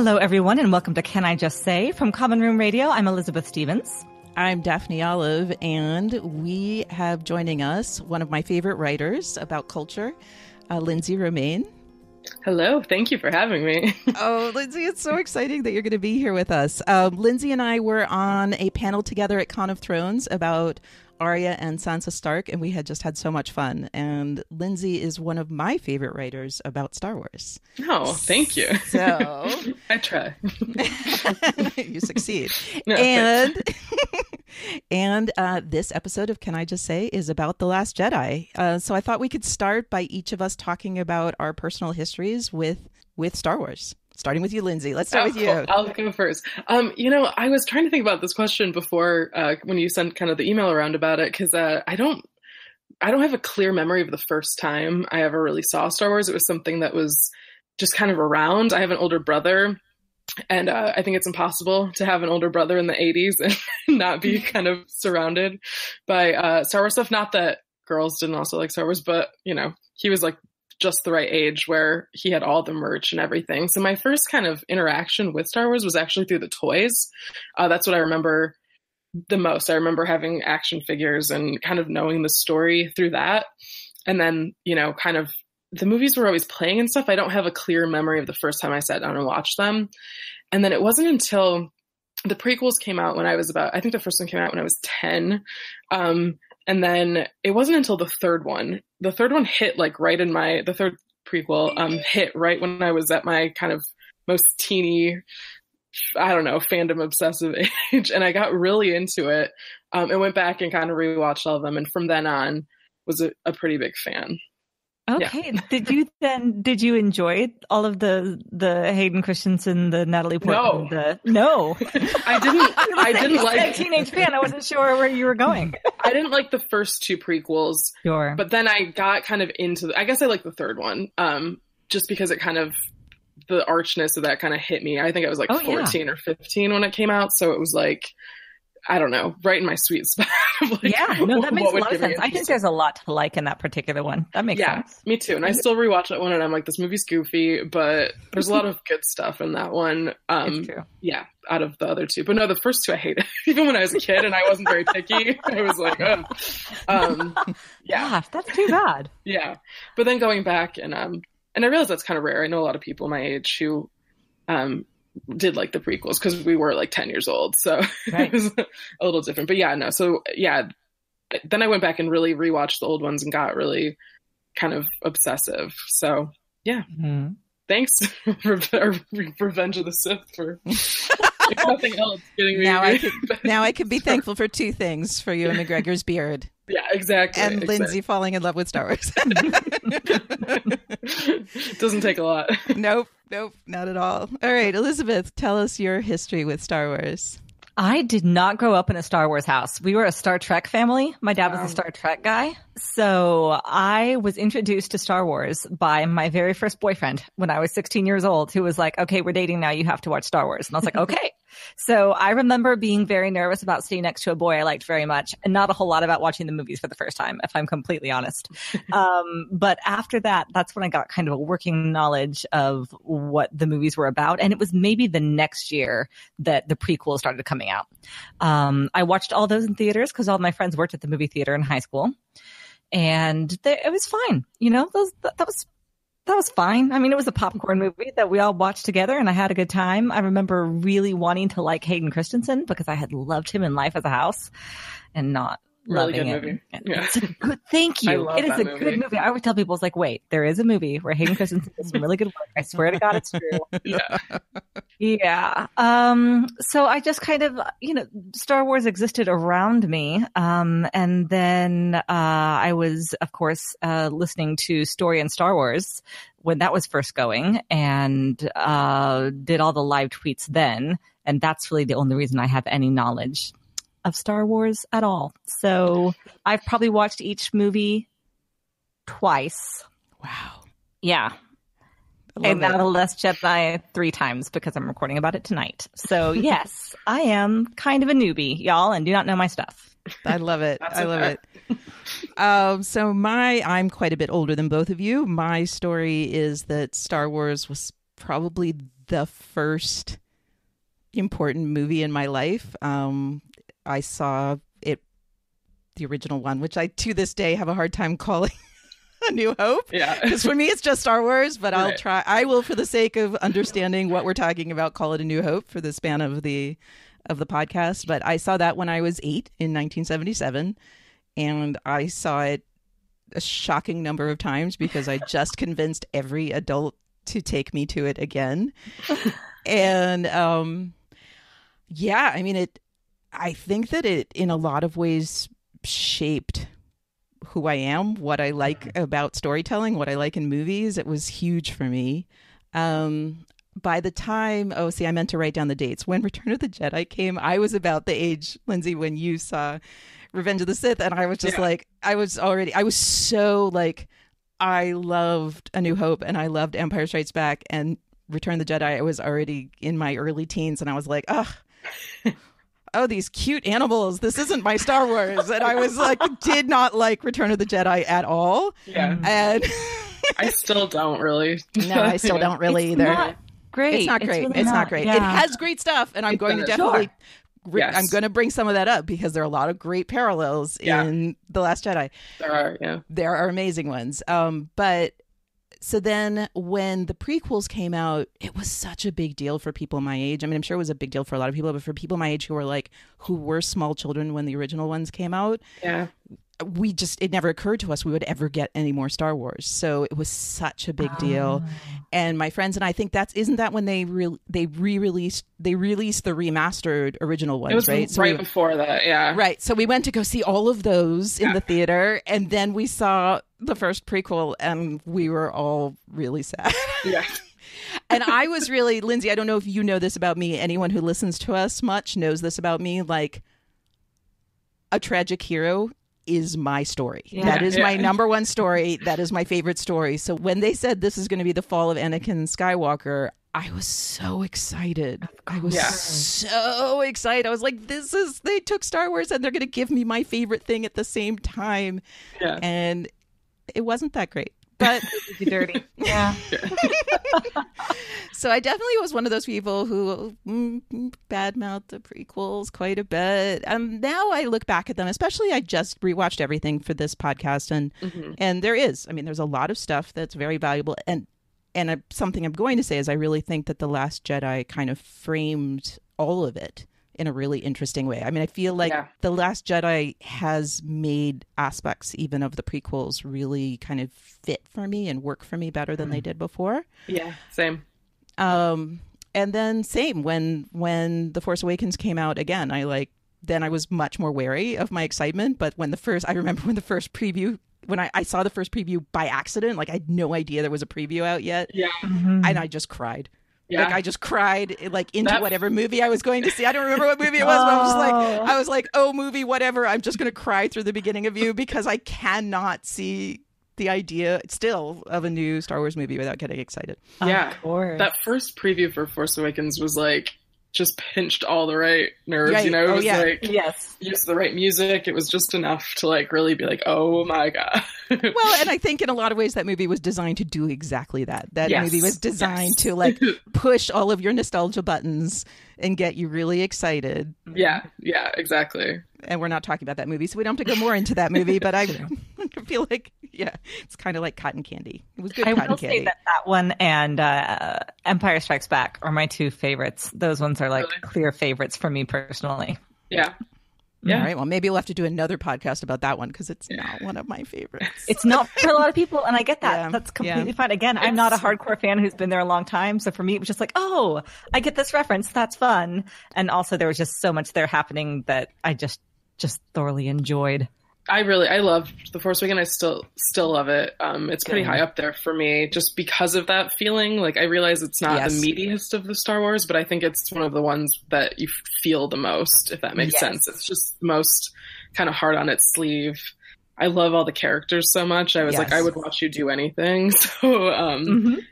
Hello, everyone, and welcome to Can I Just Say? From Common Room Radio, I'm Elizabeth Stevens. I'm Daphne Olive, and we have joining us one of my favorite writers about culture, Lindsey Romain. Hello, thank you for having me. Oh, Lindsey, it's so exciting that you're going to be here with us. Lindsey and I were on a panel together at Con of Thrones about Arya and Sansa Stark, and we had just had so much fun. And Lindsey is one of my favorite writers about Star Wars. Oh, thank you. So I try. You succeed. No, and this episode of Can I Just Say is about The Last Jedi. So I thought we could start by each of us talking about our personal histories with Star Wars. Starting with you, Lindsey. Let's start with you. Cool. I'll go first. I was trying to think about this question before when you sent kind of the email around about it, because I don't have a clear memory of the first time I ever really saw Star Wars. It was something that was just kind of around. I have an older brother, and I think it's impossible to have an older brother in the 80s and not be kind of surrounded by Star Wars stuff. Not that girls didn't also like Star Wars, but, he was like just the right age where he had all the merch and everything. So my first kind of interaction with Star Wars was actually through the toys. That's what I remember the most. I remember having action figures and kind of knowing the story through that. And then, kind of the movies were always playing and stuff. I don't have a clear memory of the first time I sat down and watched them. And then it wasn't until the prequels came out when I was I think the first one came out when I was 10. And then it wasn't until the third one hit the third prequel hit right when I was at my kind of most teeny, fandom obsessive age. And I got really into it and went back and kind of rewatched all of them. And from then on was a pretty big fan. Okay. Yeah. Did you enjoy all of the Hayden Christensen, the Natalie Portman? No. I didn't like a teenage fan. I wasn't sure where you were going. I didn't like the first two prequels. Sure. But then I got kind of into I guess I like the third one. Just because it kind of, the archness of that kind of hit me. I think I was 14 or 15 when it came out. So it was I don't know, right in my sweet spot. That makes a lot of sense. I think there's a lot to like in that particular one. That makes sense. Me too. And I still rewatch that one and I'm like, this movie's goofy, but there's a lot of good stuff in that one. It's true. Yeah, out of the other two. But no, the first two I hated. Even when I was a kid and I wasn't very picky, I was like, yeah. Gosh, that's too bad. Yeah. But then going back and I realize that's kind of rare. I know a lot of people my age who did like the prequels because we were 10 years old, so Right. It was a little different. But then I went back and really rewatched the old ones and got really kind of obsessive. So thanks for Revenge of the Sith for if nothing else getting me. Now I could be thankful for two things: for Ewan McGregor's beard. Yeah, exactly. And Lindsey falling in love with Star Wars. Doesn't take a lot. Nope, not at all. All right, Elizabeth, tell us your history with Star Wars. I did not grow up in a Star Wars house. We were a Star Trek family. My dad was a Star Trek guy. So I was introduced to Star Wars by my very first boyfriend when I was 16 years old, who was like, okay, we're dating now. You have to watch Star Wars. And I was like, okay. So I remember being very nervous about sitting next to a boy I liked very much, and not a whole lot about watching the movies for the first time, if I'm completely honest. But after that, that's when I got kind of a working knowledge of what the movies were about. And it was maybe the next year that the prequels started coming out. I watched all those in theaters because all my friends worked at the movie theater in high school. And it was fine. That was fine. I mean, it was a popcorn movie that we all watched together and I had a good time. I remember really wanting to like Hayden Christensen because I had loved him in Life as a House and not really loving good it. Movie. Yeah. It's a good, thank you. It is a good movie. I always tell people, it's like, wait, there is a movie where Hayden Christensen does some really good work. I swear to God, it's true. Yeah. So I just kind of, Star Wars existed around me. And then, I was, of course, listening to Story and Star Wars when that was first going and, did all the live tweets then. And that's really the only reason I have any knowledge of Star Wars at all. So I've probably watched each movie twice. Wow. Yeah. And now The Last Jedi 3 times because I'm recording about it tonight. So yes, I am kind of a newbie, y'all, and do not know my stuff. I love it. I love it. So I'm quite a bit older than both of you. My story is that Star Wars was probably the first important movie in my life. I saw it, the original one, which I to this day have a hard time calling A New Hope. Yeah. Because for me, it's just Star Wars, but Right. I will, for the sake of understanding what we're talking about, call it A New Hope for the span of the podcast. But I saw that when I was 8 in 1977, and I saw it a shocking number of times because I just convinced every adult to take me to it again. And yeah, I mean, I think that it in a lot of ways shaped who I am, what I like about storytelling, what I like in movies. It was huge for me. By the time, I meant to write down the dates. When Return of the Jedi came, I was about the age, Lindsey, when you saw Revenge of the Sith, and I was just like, I was so like, I loved A New Hope and I loved Empire Strikes Back, and Return of the Jedi, I was already in my early teens, and I was like, oh, these cute animals. This isn't my Star Wars. And I was like, did not like Return of the Jedi at all. Yeah. And I still don't really. no, I still don't really either. Not great. It's not great. Really it's not great. Yeah. It has great stuff, and I'm going to does. definitely. Yes. I'm going to bring some of that up because there are a lot of great parallels in The Last Jedi. There are, yeah. There are amazing ones. But so then when the prequels came out, it was such a big deal for people my age. I mean, I'm sure it was a big deal for a lot of people, but for people my age who were small children when the original ones came out, Yeah. it never occurred to us we would ever get any more Star Wars. So it was such a big deal. And my friends and I think isn't that when they released the remastered original ones, It was right? So right before that, yeah. Right. So we went to go see all of those in the theater, and then we saw the first prequel, and we were all really sad. Yeah. And I was really, Lindsey, I don't know if you know this about me. Anyone who listens to us much knows this about me. Like, a tragic hero is my story. Yeah. That is my number one story. That is my favorite story. So when they said this is going to be the fall of Anakin Skywalker, I was so excited. I was so excited. I was like, they took Star Wars and they're going to give me my favorite thing at the same time. Yeah. And it wasn't that great. But You dirty. Yeah. so I definitely was one of those people who badmouthed the prequels quite a bit. Now I look back at them, especially I just rewatched everything for this podcast, and there's a lot of stuff that's very valuable. And something I'm going to say is I really think that The Last Jedi kind of framed all of it in a really interesting way. I mean, I feel like The Last Jedi has made aspects even of the prequels really kind of fit for me and work for me better than they did before. Yeah, same. And then same when The Force Awakens came out again, then I was much more wary of my excitement. But when I remember when I saw the first preview by accident, like I had no idea there was a preview out yet. Yeah. And I just cried. Yeah. Like I just cried into whatever movie I was going to see. I don't remember what movie it was, but I was like, oh, movie, whatever. I'm just going to cry through the beginning of you because I cannot see the idea still of a new Star Wars movie without getting excited. Yeah. Of course. That first preview for Force Awakens was like just pinched all the right nerves, Right. you know? It was like yes. used the right music. It was just enough to like really be like, oh my God. Well, and I think in a lot of ways that movie was designed to do exactly that. That movie was designed to like push all of your nostalgia buttons and get you really excited. Yeah, exactly. And we're not talking about that movie, so we don't have to go more into that movie, but I feel like, it's kind of like cotton candy. It was good cotton candy. I will say that one and Empire Strikes Back are my two favorites. Those ones are like clear favorites for me personally. Yeah. All right. Well, maybe we'll have to do another podcast about that one because it's not one of my favorites. It's not for a lot of people, and I get that. Yeah. That's completely fine. Again, I'm not a hardcore fan who's been there a long time, so for me, it was just like, oh, I get this reference. That's fun. And also, there was just so much there happening that I just thoroughly enjoyed. I loved The Force Awakens. I still love it. It's pretty high up there for me just because of that feeling. Like I realize it's not the meatiest of the Star Wars, but I think it's one of the ones that you feel the most, if that makes sense. It's just the most kind of hard on its sleeve. I love all the characters so much. I was like, I would watch you do anything. So, and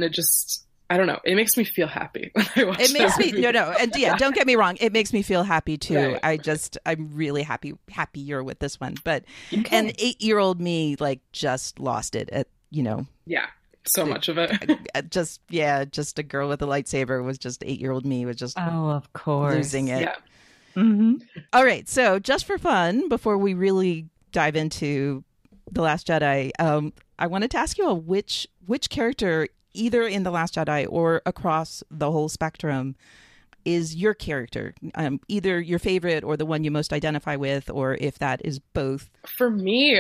it just, I don't know. It makes me feel happy when I watch it. It makes me and don't get me wrong. It makes me feel happy too. Right. I'm really happier with this one. But an 8-year-old me like just lost it at. Yeah, So much of it. Just a girl with a lightsaber was just 8-year-old me was just of course losing it. Yeah. Mm-hmm. All right, so just for fun, before we really dive into The Last Jedi, I wanted to ask you which character, either in The Last Jedi or across the whole spectrum, is your character, either your favorite or the one you most identify with, or if that is both. For me,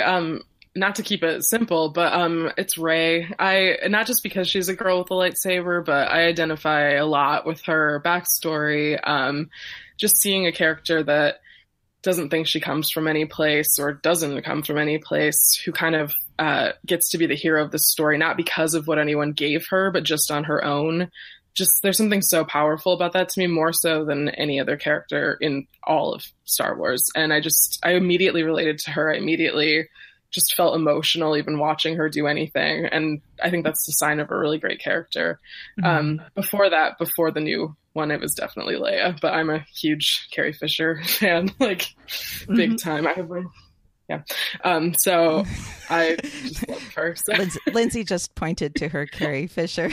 not to keep it simple, but it's Rey. Not just because she's a girl with a lightsaber, but I identify a lot with her backstory. Just seeing a character that doesn't think she comes from any place or doesn't come from any place, who kind of gets to be the hero of the story, not because of what anyone gave her, but just on her own. Just there's something so powerful about that to me, more so than any other character in all of Star Wars. And I immediately related to her. I immediately just felt emotional even watching her do anything. And I think that's the sign of a really great character. Mm-hmm. Before the new one, it was definitely Leia, but I'm a huge Carrie Fisher fan, like big time. I have so I just love her. So. Lindsey just pointed to her Carrie Fisher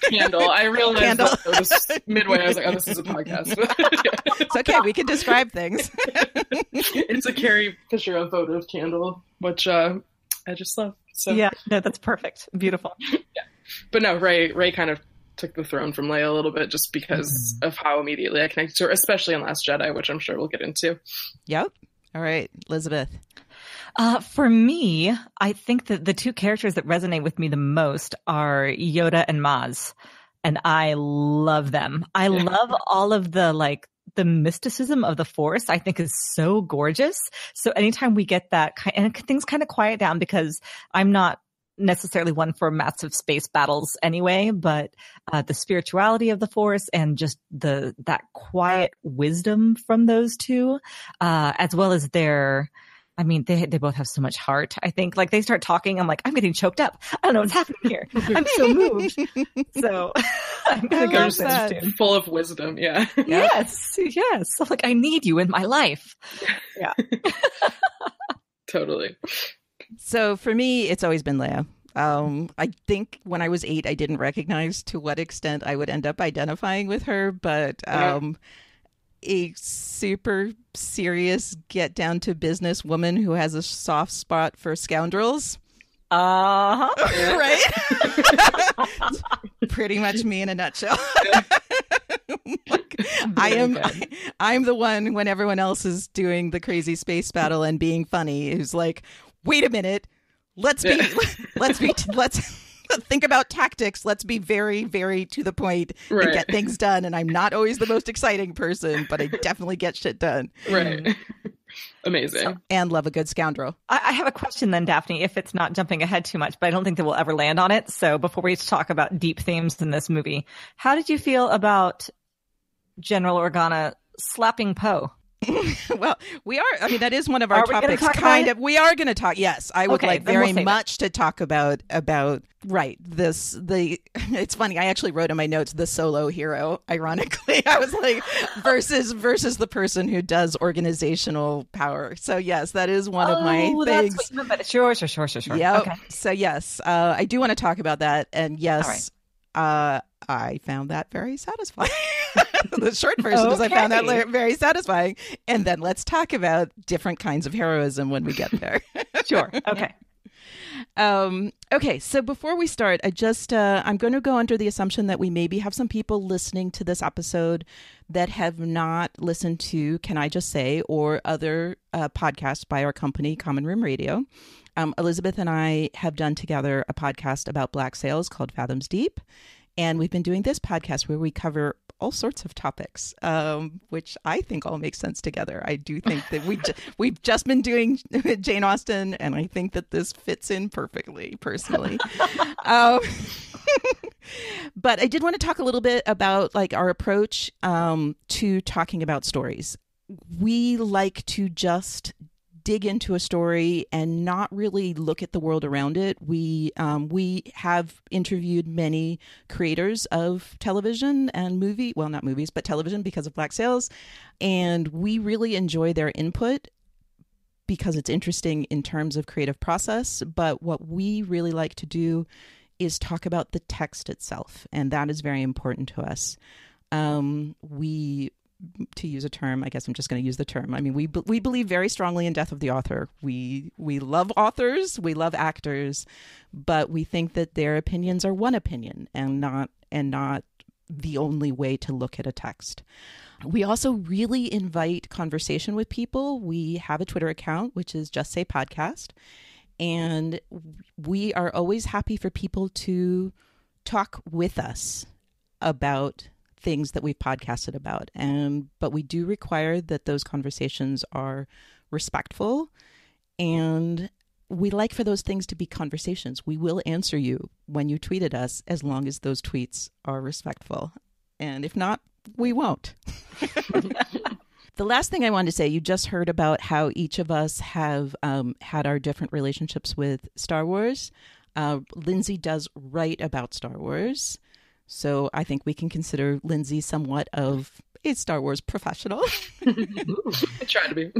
candle. I realized that it was midway. I was like, oh, this is a podcast. It's okay. We can describe things. It's a Carrie Fisher unphoto candle, which I just love. So yeah, no, that's perfect. Beautiful. Yeah. But no, Rey kind of took the throne from Leia a little bit just because of how immediately I connected to her, especially in Last Jedi, which I'm sure we'll get into. Yep. All right, Elizabeth. For me, I think that the two characters that resonate with me the most are Yoda and Maz, and I love them. I love all of the mysticism of the Force. I think is so gorgeous. So anytime we get that and things kind of quiet down, because I'm not necessarily one for massive space battles anyway, but the spirituality of the Force and just that quiet wisdom from those two, as well as they both have so much heart. I think they start talking, I'm like, I'm getting choked up. I don't know what's happening here. I'm so moved. So I'm going to go with that. Full of wisdom. Yeah. Yes. I'm like, I need you in my life. Yeah. Totally. So for me, it's always been Leia. I think when I was 8, I didn't recognize to what extent I would end up identifying with her, but a super serious, get down to business woman who has a soft spot for scoundrels. Right? Pretty much me in a nutshell. I'm the one when everyone else is doing the crazy space battle and being funny who's like, wait a minute, let's think about tactics. Let's be very, very to the point and get things done. And I'm not always the most exciting person, but I definitely get shit done. Right. Amazing. And love a good scoundrel. I have a question then, Daphne, if it's not jumping ahead too much, but I don't think that we'll ever land on it. So before we talk about deep themes in this movie, how did you feel about General Organa slapping Poe? Well, that is one of our topics. We are going to talk. Yes, I would like very much to talk about it's funny. I actually wrote in my notes the solo hero. Ironically, I was like versus the person who does organizational power. So yes, that is one of my things. That's what you meant by the, sure. Yeah. Okay. So yes, I do want to talk about that. And yes, I found that very satisfying. The short version is I found that very satisfying. And then let's talk about different kinds of heroism when we get there. Sure. Okay. Okay. So before we start, I'm going to go under the assumption that we maybe have some people listening to this episode that have not listened to Can I Just Say or other podcasts by our company, Common Room Radio. Elizabeth and I have done together a podcast about Black sails called Fathoms Deep. And we've been doing this podcast where we cover all sorts of topics, which I think all make sense together. I do think that we've just been doing Jane Austen, and I think that this fits in perfectly, personally. But I did want to talk a little bit about our approach to talking about stories. We like to just dig into a story and not really look at the world around it. We have interviewed many creators of television and not movies, but television because of Black Sails. And we really enjoy their input because it's interesting in terms of creative process. But what we really like to do is talk about the text itself, and that is very important to us. We, to use a term, I guess I'm just going to use the term. I mean, we believe very strongly in death of the author. We love authors, we love actors, but we think that their opinions are one opinion and not the only way to look at a text. We also really invite conversation with people. We have a Twitter account, which is Just Say Podcast, and we are always happy for people to talk with us about things that we've podcasted about. But we do require that those conversations are respectful, and we like for those things to be conversations. We will answer you when you tweet at us, as long as those tweets are respectful. And if not, we won't. The last thing I wanted to say, you just heard about how each of us have had our different relationships with Star Wars. Lindsey does write about Star Wars. So I think we can consider Lindsey somewhat of a Star Wars professional. I try to be.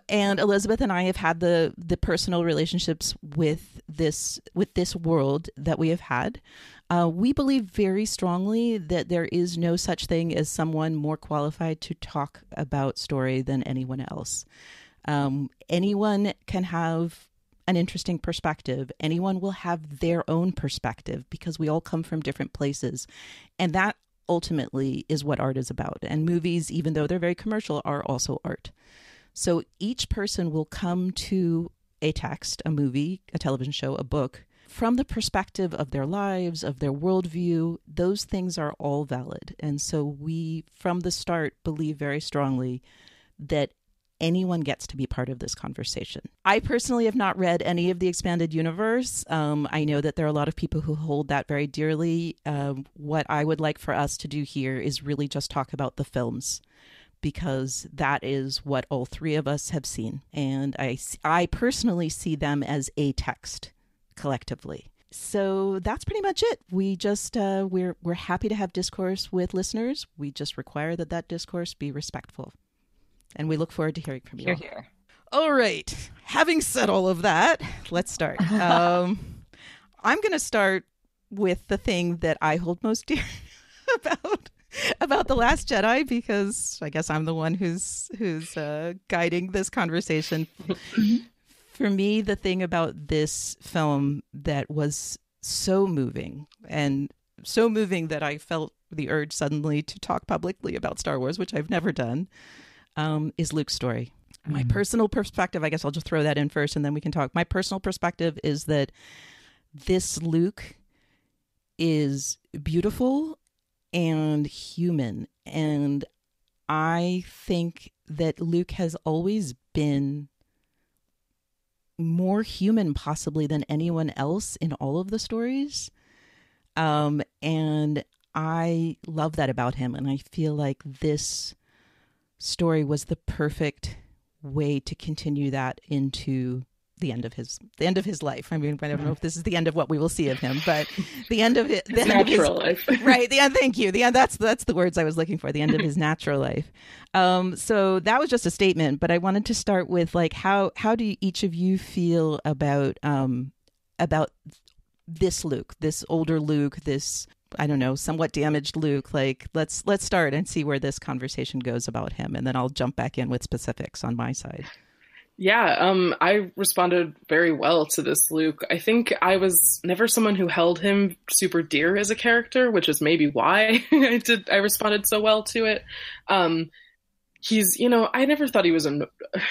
And Elizabeth and I have had the personal relationships with this world that we have had. We believe very strongly that there is no such thing as someone more qualified to talk about story than anyone else. Anyone can have an interesting perspective. Anyone will have their own perspective because we all come from different places. And that ultimately is what art is about. And movies, even though they're very commercial, are also art. So each person will come to a text, a movie, a television show, a book, from the perspective of their lives, of their worldview. Those things are all valid. And so we, from the start, believe very strongly that anyone gets to be part of this conversation. I personally have not read any of the expanded universe. I know that there are a lot of people who hold that very dearly. What I would like for us to do here is really just talk about the films, because that is what all three of us have seen. And I personally see them as a text collectively. So that's pretty much it. We just, we're happy to have discourse with listeners. We just require that discourse be respectful. And we look forward to hearing from you. Hear, hear. All right. Having said all of that, let's start. I'm going to start with the thing that I hold most dear about The Last Jedi, because I guess I'm the one who's guiding this conversation. For me, the thing about this film that was so moving, and so moving that I felt the urge suddenly to talk publicly about Star Wars, which I've never done, is Luke's story. My personal perspective, I guess I'll just throw that in first and then we can talk. My personal perspective is that this Luke is beautiful and human. And I think that Luke has always been more human possibly than anyone else in all of the stories. And I love that about him. And I feel like this story was the perfect way to continue that into the end of his life. I mean, I don't know if this is the end of what we will see of him, but the end of it, his natural life. Right. The end. Thank you. The end. That's the words I was looking for. The end of his natural life. So that was just a statement, but I wanted to start with like, how do each of you feel about this Luke, this older Luke, this, I don't know, somewhat damaged Luke? Like, let's start and see where this conversation goes about him. And then I'll jump back in with specifics on my side. Yeah, I responded very well to this Luke. I think I was never someone who held him super dear as a character, which is maybe why I responded so well to it. He's, I never thought he was,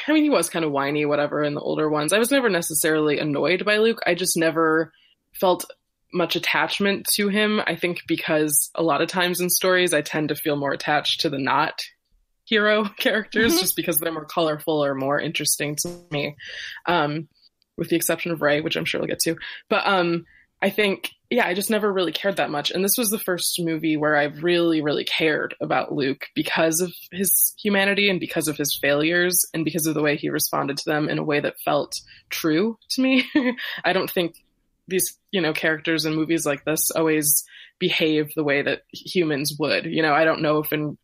he was kind of whiny, whatever, in the older ones. I was never necessarily annoyed by Luke. I just never felt much attachment to him. I think because a lot of times in stories, I tend to feel more attached to the not hero characters just because they're more colorful or more interesting to me, with the exception of Rey, which I'm sure we'll get to. But I think, I just never really cared that much. And this was the first movie where I really, really cared about Luke because of his humanity and because of his failures and because of the way he responded to them in a way that felt true to me. I don't think these, characters in movies like this always behave the way that humans would. I don't know if in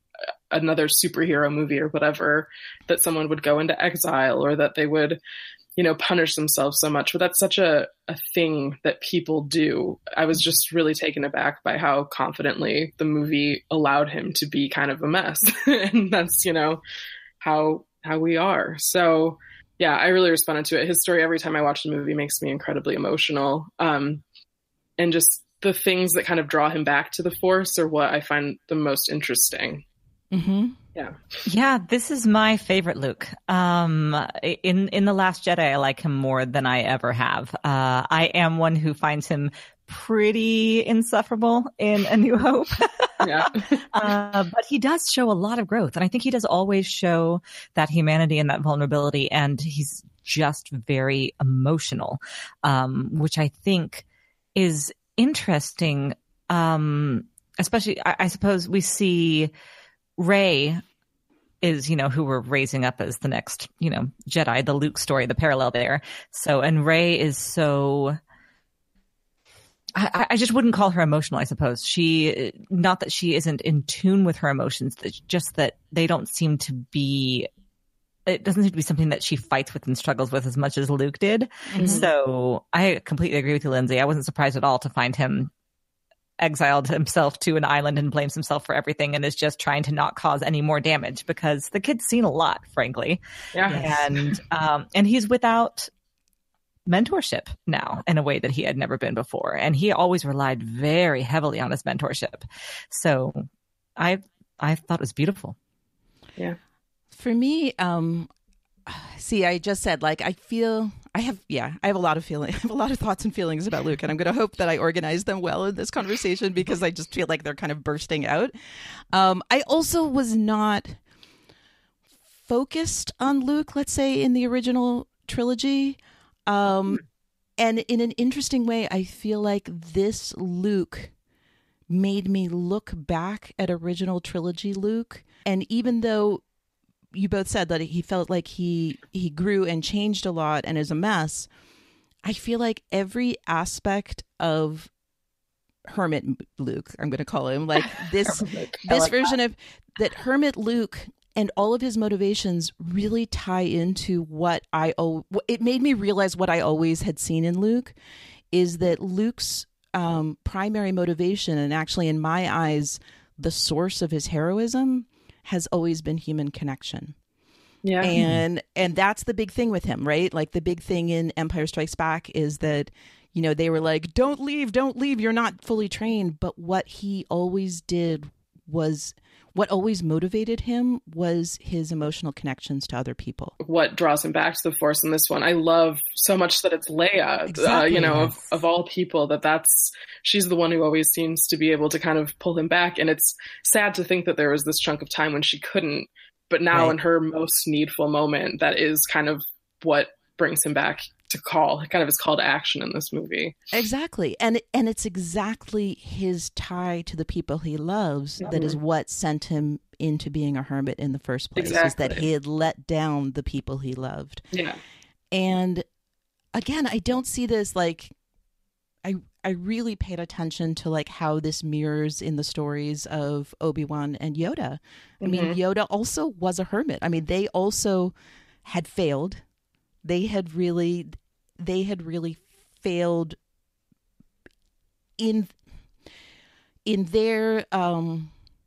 another superhero movie or whatever that someone would go into exile or that they would, punish themselves so much. But that's such a thing that people do. I was just really taken aback by how confidently the movie allowed him to be kind of a mess. And that's, how we are. So yeah, I really responded to it. His story, every time I watch the movie, makes me incredibly emotional. And just the things that kind of draw him back to the Force are what I find the most interesting. Mm-hmm. Yeah, this is my favorite Luke. In The Last Jedi, I like him more than I ever have. I am one who finds him pretty insufferable in A New Hope. Yeah. But he does show a lot of growth. And I think he does always show that humanity and that vulnerability. And he's just very emotional, which I think is interesting. Especially, I suppose we see Rey is, who we're raising up as the next, Jedi, the Luke story, the parallel there. So, and Rey is so, I just wouldn't call her emotional, I suppose. Not that she isn't in tune with her emotions, just that they don't seem to be, it doesn't seem to be something that she fights with and struggles with as much as Luke did. Mm-hmm. So I completely agree with you, Lindsay. I wasn't surprised at all to find him exiled himself to an island and blames himself for everything and is just trying to not cause any more damage because the kid's seen a lot, frankly. Yeah. And he's without mentorship now in a way that he had never been before. And he always relied very heavily on his mentorship. So I thought it was beautiful. Yeah. For me, see, I just said, like, I have a lot of feelings. I have a lot of thoughts and feelings about Luke, and I'm going to hope that I organize them well in this conversation because I just feel like they're kind of bursting out. I also was not focused on Luke, let's say, in the original trilogy. And in an interesting way, I feel like this Luke made me look back at original trilogy Luke. And even though you both said that he felt like he grew and changed a lot and is a mess, I feel like every aspect of Hermit Luke, I'm going to call him, like this version of that Hermit Luke and all of his motivations really tie into it made me realize what I always had seen in Luke is that Luke's primary motivation, and actually in my eyes, the source of his heroism, has always been human connection. Yeah. And that's the big thing with him, right? Like the big thing in Empire Strikes Back is that, they were like, don't leave, you're not fully trained. But what he always did was, what always motivated him was his emotional connections to other people. What draws him back to the Force in this one, I love so much that it's Leia, exactly, of all people, she's the one who always seems to be able to kind of pull him back. And it's sad to think that there was this chunk of time when she couldn't, but now in her most needful moment, that is kind of what brings him back to kind of his call to action in this movie. Exactly. And it's exactly his tie to the people he loves that is what sent him into being a hermit in the first place. Exactly. Is that he had let down the people he loved. Yeah. And again, I don't see this like, I really paid attention to like how this mirrors in the stories of Obi-Wan and Yoda. I mean, Yoda also was a hermit. I mean, they also had failed. They had really failed in their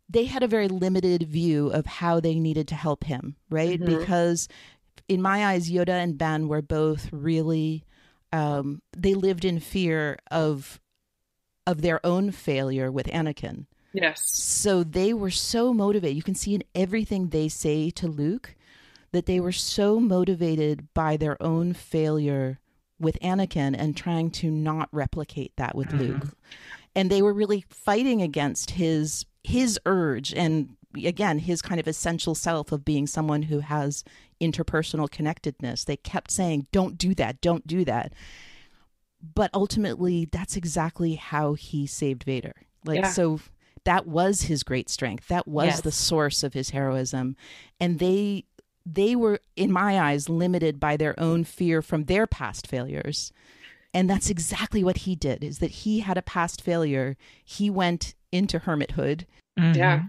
they had a very limited view of how they needed to help him, right? Because in my eyes, Yoda and Ben were both really they lived in fear of their own failure with Anakin. Yes. So they were so motivated. You can see in everything they say to Luke that they were so motivated by their own failure with Anakin and trying to not replicate that with Luke. And they were really fighting against his urge and, again, his kind of essential self of being someone who has interpersonal connectedness. They kept saying, don't do that, don't do that. But ultimately, that's exactly how he saved Vader. So that was his great strength. That was the source of his heroism. And they were, in my eyes, limited by their own fear from their past failures. And that's exactly what he did, is that he had a past failure. He went into hermithood. Yeah.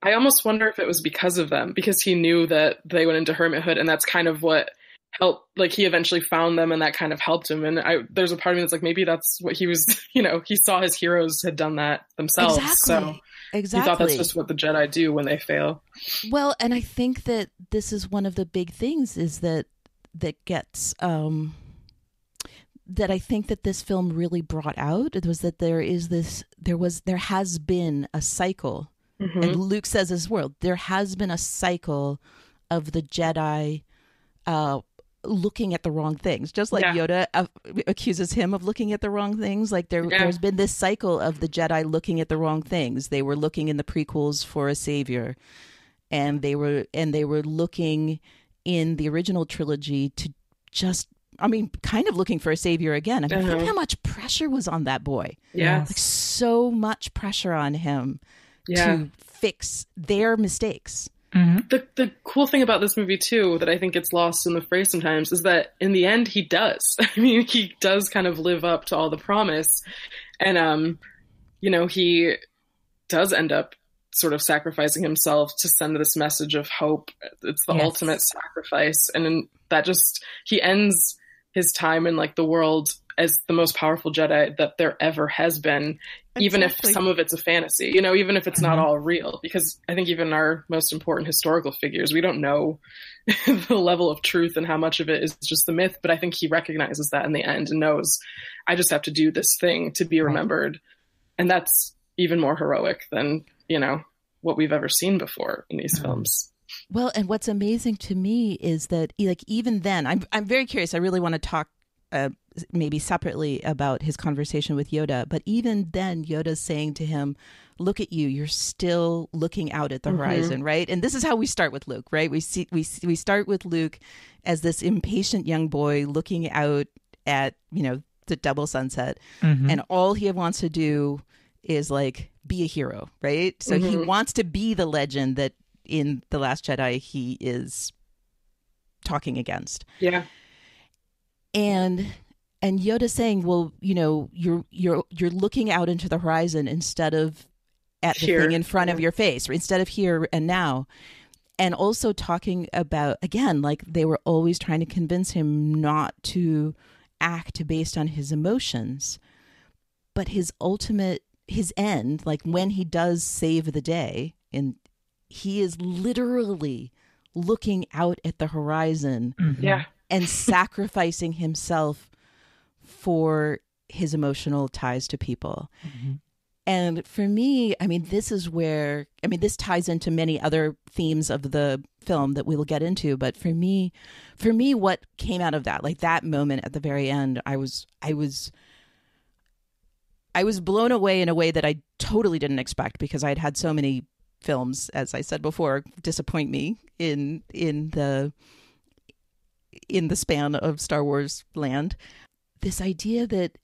I almost wonder if it was because of them, because he knew that they went into hermithood, and that's kind of what help, like he eventually found them and that kind of helped him. And there's a part of me that's like, maybe that's what he was, he saw his heroes had done that themselves. Exactly. So he thought that's just what the Jedi do when they fail. Well, and I think that this is one of the big things is that gets, that I think that this film really brought out. It was that there has been a cycle, and Luke says as well, there has been a cycle of the Jedi looking at the wrong things, just like Yoda accuses him of looking at the wrong things. Like there's been this cycle of the Jedi looking at the wrong things. They were looking in the prequels for a savior, and they were looking in the original trilogy to just, kind of looking for a savior again. Think how much pressure was on that boy. Yeah, like so much pressure on him to fix their mistakes. The cool thing about this movie too, that I think gets lost in the fray sometimes, is that in the end he does. He does kind of live up to all the promise, and he does end up sort of sacrificing himself to send this message of hope. It's the ultimate sacrifice, and that just, he ends his time in like the world as the most powerful Jedi that there ever has been, even if some of it's a fantasy, even if it's not all real, because I think even our most important historical figures, we don't know the level of truth and how much of it is just the myth. But I think he recognizes that in the end and knows, I just have to do this thing to be remembered. And that's even more heroic than, what we've ever seen before in these films. Well, and what's amazing to me is that, like, even then, I'm very curious. I really want to talk maybe separately about his conversation with Yoda, but even then Yoda's saying to him, look at you, you're still looking out at the horizon, right? And this is how we start with Luke, right? We start with Luke as this impatient young boy looking out at, the double sunset, and all he wants to do is like be a hero, right? So he wants to be the legend that in The Last Jedi he is talking against. Yeah. And Yoda saying, well, you're looking out into the horizon instead of at the thing in front of your face, or instead of here and now. And also talking about, again, like they were always trying to convince him not to act based on his emotions, but his end, like when he does save the day, and he is literally looking out at the horizon and sacrificing himself for his emotional ties to people. And for me, this is where, this ties into many other themes of the film that we will get into. But for me, what came out of that, like that moment at the very end, I was blown away in a way that I totally didn't expect, because I'd had so many films, as I said before, disappoint me in the span of Star Wars land. This idea that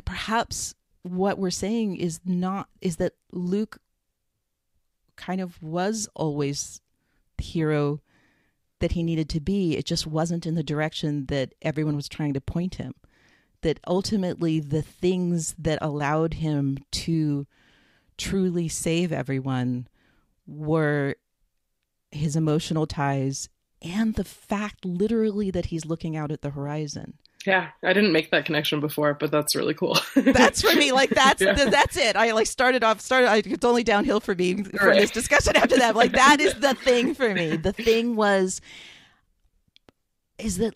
perhaps what we're saying is that Luke kind of was always the hero that he needed to be. It just wasn't in the direction that everyone was trying to point him. That ultimately the things that allowed him to truly save everyone were his emotional ties and the fact literally that he's looking out at the horizon. Yeah, I didn't make that connection before, but that's really cool. That's for me, like that's it. I like started. It's only downhill for me from this discussion after that. Like that is the thing for me. The thing is that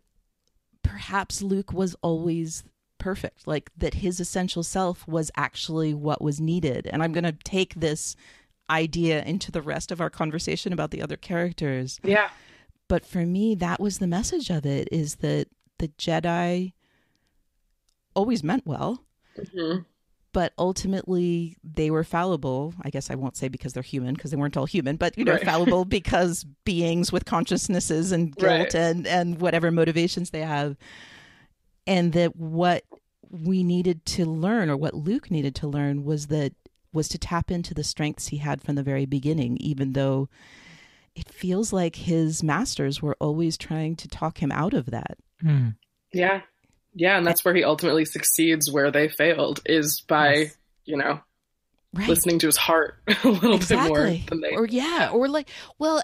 perhaps Luke was always perfect, like that his essential self was actually what was needed. And I'm going to take this idea into the rest of our conversation about the other characters. Yeah. But for me, that was the message of it, is that the Jedi always meant well, but ultimately they were fallible. I guess I won't say because they're human, because they weren't all human, but fallible because beings with consciousnesses and guilt and whatever motivations they have. And that what we needed to learn, or what Luke needed to learn, was to tap into the strengths he had from the very beginning, even though it feels like his masters were always trying to talk him out of that. Yeah. Yeah. And that's where he ultimately succeeds, where they failed, is by, listening to his heart a little bit more than they.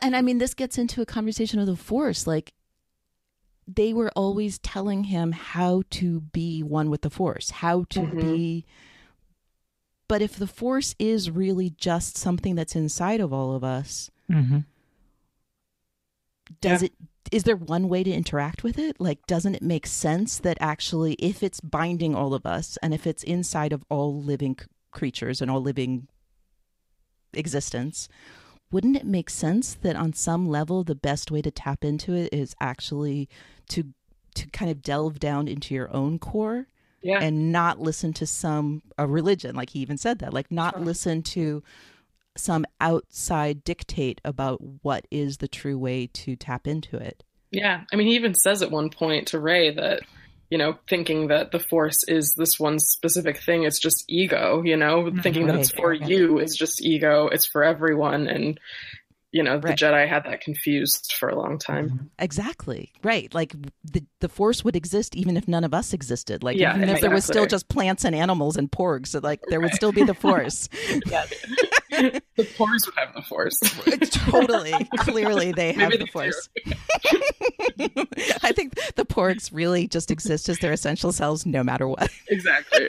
And this gets into a conversation of the Force. Like, they were always telling him how to be one with the Force, how to be. But if the Force is really just something that's inside of all of us, is there one way to interact with it? Like, doesn't it make sense that actually, if it's binding all of us and if it's inside of all living creatures and all living existence, wouldn't it make sense that on some level, the best way to tap into it is actually to kind of delve down into your own core? Yeah. And not listen to a religion, like he even said that, like not listen to some outside dictate about what is the true way to tap into it. Yeah. I mean, he even says at one point to Rey that, thinking that the Force is this one specific thing, it's just ego, thinking that it's for you is just ego. It's for everyone. And, the Jedi had that confused for a long time. Exactly. Right. Like the Force would exist even if none of us existed. Like even if there was still just plants and animals and porgs, so like there would still be the Force. The Porgs would have the Force. Totally. Clearly they have the Force. I think the porgs really just exist as their essential selves no matter what. Exactly.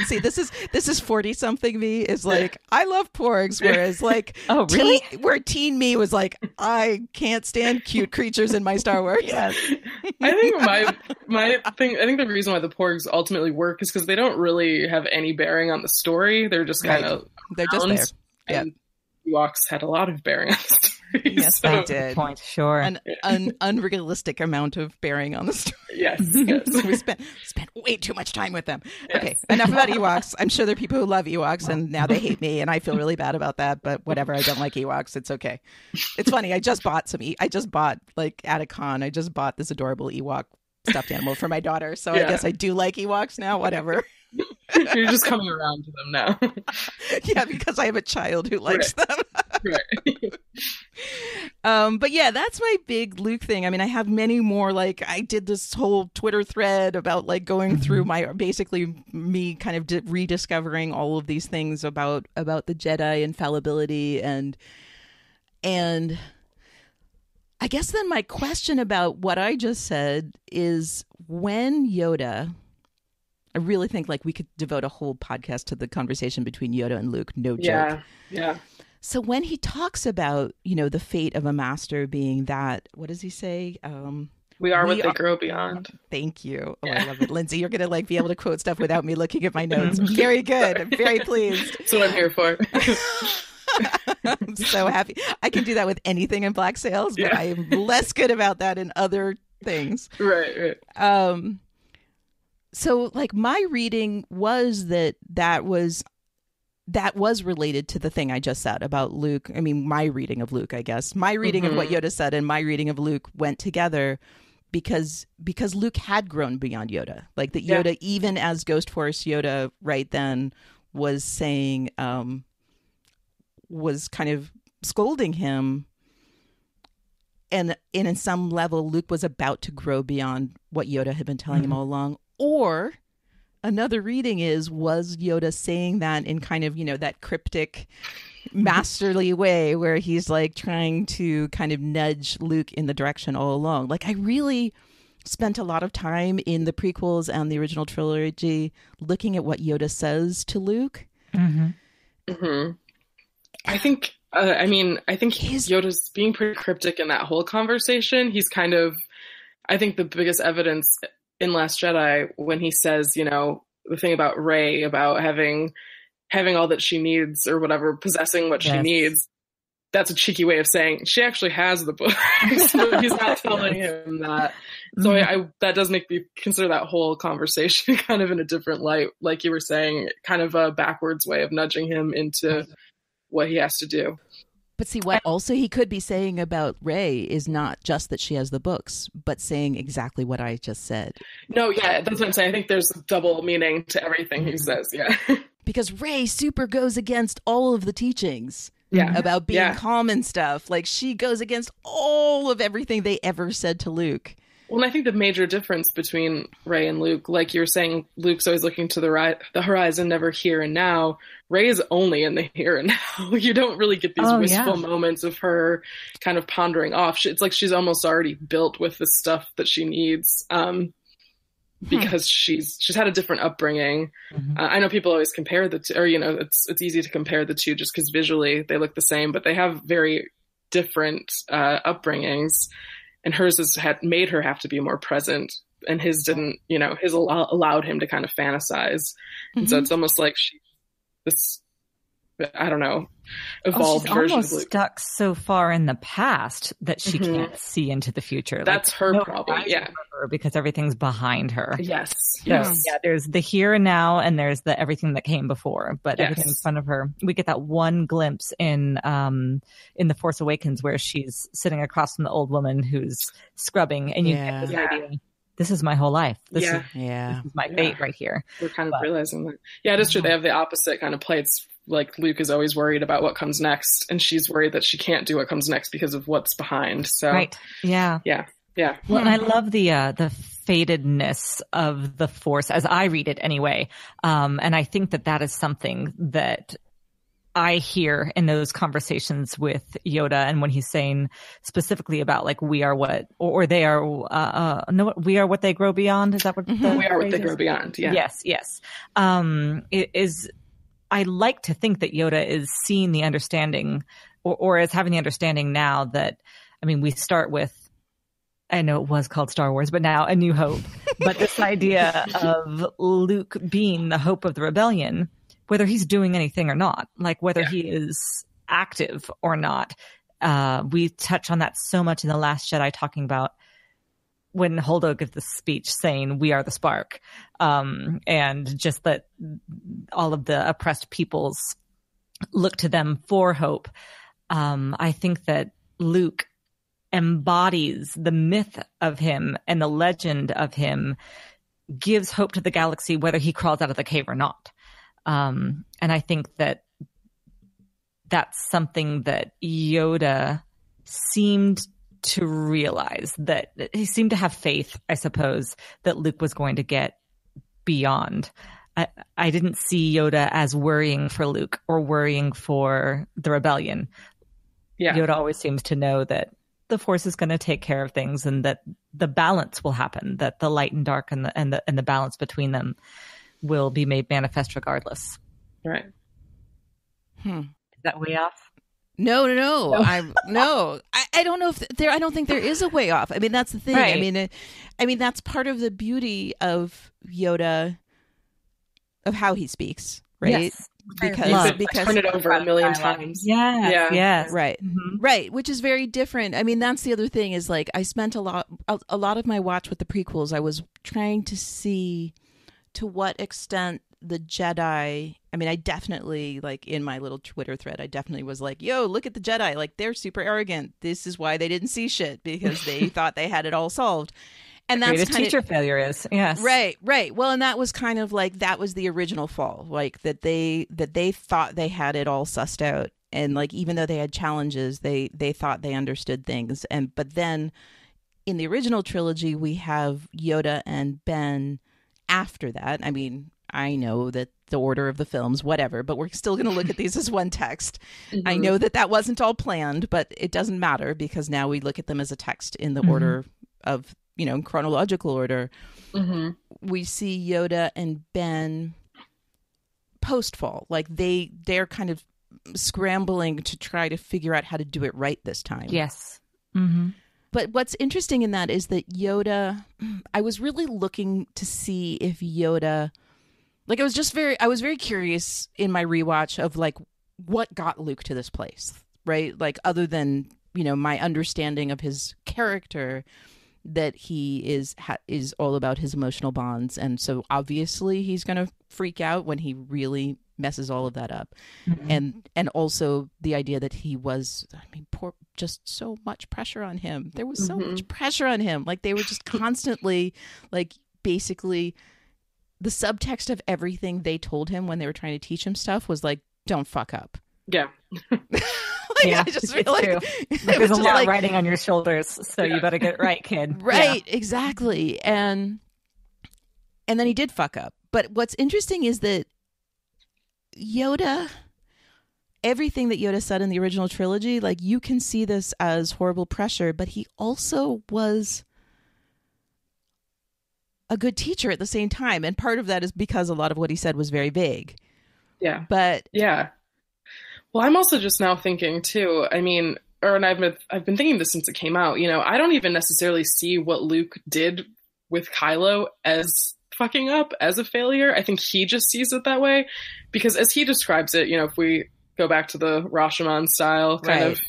See, this is 40-something me is like, I love porgs, whereas like oh really? Where teen me was like, I can't stand cute creatures in my Star Wars. Yes. I think my thing, I think the reason why the porgs ultimately work is because they don't really have any bearing on the story. They're just kind of they're just there. Yeah. And Ewoks had a lot of bearing on the story. Yes, they did. Point, sure. An unrealistic amount of bearing on the story. Yes. We spent way too much time with them. Yes. Okay, enough about Ewoks. I'm sure there are people who love Ewoks, and now they hate me, and I feel really bad about that. But whatever, I don't like Ewoks. It's okay. It's funny. I just bought like at a con. I just bought this adorable Ewok stuffed animal for my daughter. So I guess I do like Ewoks now. Whatever. You're just coming around to them now. Yeah, because I have a child who likes them. Right. But yeah, that's my big Luke thing. I mean, I have many more. Like, I did this whole Twitter thread about like going through basically me kind of rediscovering all of these things about the Jedi infallibility and I guess then my question about what I just said is when Yoda. I really think like we could devote a whole podcast to the conversation between Yoda and Luke. No joke. Yeah. So when he talks about, the fate of a master being that, what does he say? We are what they grow beyond. Thank you. Oh, I love it. Lindsey, you're going to like be able to quote stuff without me looking at my notes. Very good. I'm very pleased. That's what I'm here for. I'm so happy. I can do that with anything in Black Sails, but I am less good about that in other things. Right. So like my reading was that was related to the thing I just said about Luke. I mean, my reading of Luke, I guess. My reading of what Yoda said and my reading of Luke went together because Luke had grown beyond Yoda. Like that Yoda, even as Ghost Force Yoda right then was saying, was kind of scolding him. And in some level, Luke was about to grow beyond what Yoda had been telling him all along. Or another reading was Yoda saying that in kind of, that cryptic, masterly way where he's like trying to kind of nudge Luke in the direction all along. Like I really spent a lot of time in the prequels and the original trilogy looking at what Yoda says to Luke. I think Yoda's being pretty cryptic in that whole conversation. He's kind of, I think the biggest evidence in Last Jedi when he says, the thing about Rey, about having all that she needs or whatever, possessing what she needs. That's a cheeky way of saying she actually has the book. So he's not telling him that. So that does make me consider that whole conversation kind of in a different light. Like you were saying, kind of a backwards way of nudging him into what he has to do. But see, what also he could be saying about Rey is not just that she has the books, but saying exactly what I just said. No, yeah, that's what I'm saying. I think there's a double meaning to everything he says, yeah. Because Rey super goes against all of the teachings about being calm and stuff. Like, she goes against all of everything they ever said to Luke. Well, and I think the major difference between Rey and Luke, like you were saying, Luke's always looking to the horizon, never here and now. Rey is only in the here and now. You don't really get these wistful moments of her kind of pondering off. It's like she's almost already built with the stuff that she needs, because she's had a different upbringing. I know people always compare the two, or it's easy to compare the two just because visually they look the same, but they have very different upbringings. And hers had made her have to be more present, and his didn't. His allowed him to kind of fantasize, and so it's almost like this, I don't know, evolved she's version almost of Luke. Stuck so far in the past that she can't see into the future. That's her problem. Yeah, because everything's behind her. Yes. Yeah, there's the here and now, and there's the everything that came before, but everything in front of her. We get that one glimpse in The Force Awakens where she's sitting across from the old woman who's scrubbing, and you get this idea. This is my whole life. This is my fate right here. We're kind of realizing that. Yeah, it is true. They have the opposite kind of play. It's like Luke is always worried about what comes next, and she's worried that she can't do what comes next because of what's behind. So right. Yeah. Well, and I love the fatedness of the Force as I read it anyway. And I think that is something that I hear in those conversations with Yoda, and when he's saying specifically about like we are what, or they are, we are what they grow beyond. Is that what we are? What they grow beyond. Yeah. Yes. It is. I like to think that Yoda is seeing the understanding, or is having the understanding now that, I mean, we start with, I know it was called Star Wars, but now A New Hope. But this idea of Luke being the hope of the rebellion, whether he's doing anything or not, like whether he is active or not. We touch on that so much in The Last Jedi, talking about when Holdo gives the speech saying, "We are the spark." And just that all of the oppressed peoples look to them for hope. I think that Luke embodies the myth of him and the legend of him, gives hope to the galaxy, whether he crawls out of the cave or not. And I think that that's something that Yoda seemed to realize, that he seemed to have faith, I suppose, that Luke was going to get beyond. I didn't see Yoda as worrying for Luke or worrying for the rebellion. Yoda always seems to know that the Force is going to take care of things, and that the balance will happen, that the light and dark and the balance between them will be made manifest regardless. Right. Is that way off? No. I don't know if there. I don't think there is a way off. I mean, that's the thing. Right. I mean, that's part of the beauty of Yoda, of how he speaks, right? Yes. Because turn it over a million times. Yes. Right. Right. Which is very different. I mean, that's the other thing, is like, I spent a lot of my watch with the prequels. I was trying to see to what extent the Jedi, I mean, I definitely, like, in my little Twitter thread, I definitely was like, yo, look at the Jedi. Like, they're super arrogant. This is why they didn't see shit, because they thought they had it all solved. And that's kind of teacher failure is. Yes. Right. Well, and that was kind of like, that was the original fall, like that they thought they had it all sussed out. And like, even though they had challenges, they thought they understood things. But then in the original trilogy, we have Yoda and Ben after that. I mean, I know that the order of the films, whatever, but we're still going to look at these as one text. I know that wasn't all planned, but it doesn't matter, because now we look at them as a text in the order of, in chronological order. We see Yoda and Ben post-fall. Like they're kind of scrambling to try to figure out how to do it right this time. Yes. But what's interesting in that is that Yoda, I was really looking to see if Yoda, like, I was very curious in my rewatch of like, what got Luke to this place, right? Like, other than, my understanding of his character, that he is all about his emotional bonds. And so obviously he's going to freak out when he really messes all of that up. And also the idea that he was, just so much pressure on him. There was so much pressure on him. Like, they were just constantly, like, basically the subtext of everything they told him when they were trying to teach him stuff was like, don't fuck up. Yeah. Yeah, I just feel like true. There's a lot riding on your shoulders, so you better get it right, kid. Right, exactly. And then he did fuck up. But what's interesting is that Yoda, everything that Yoda said in the original trilogy, like, you can see this as horrible pressure, but he also was a good teacher at the same time. And part of that is because a lot of what he said was very vague. Yeah. But yeah. Well, I'm also just now thinking too, I mean, and I've been thinking this since it came out, you know, I don't even necessarily see what Luke did with Kylo as fucking up, as a failure. I think he just sees it that way, because as he describes it, you know, if we go back to the Rashomon style kind of,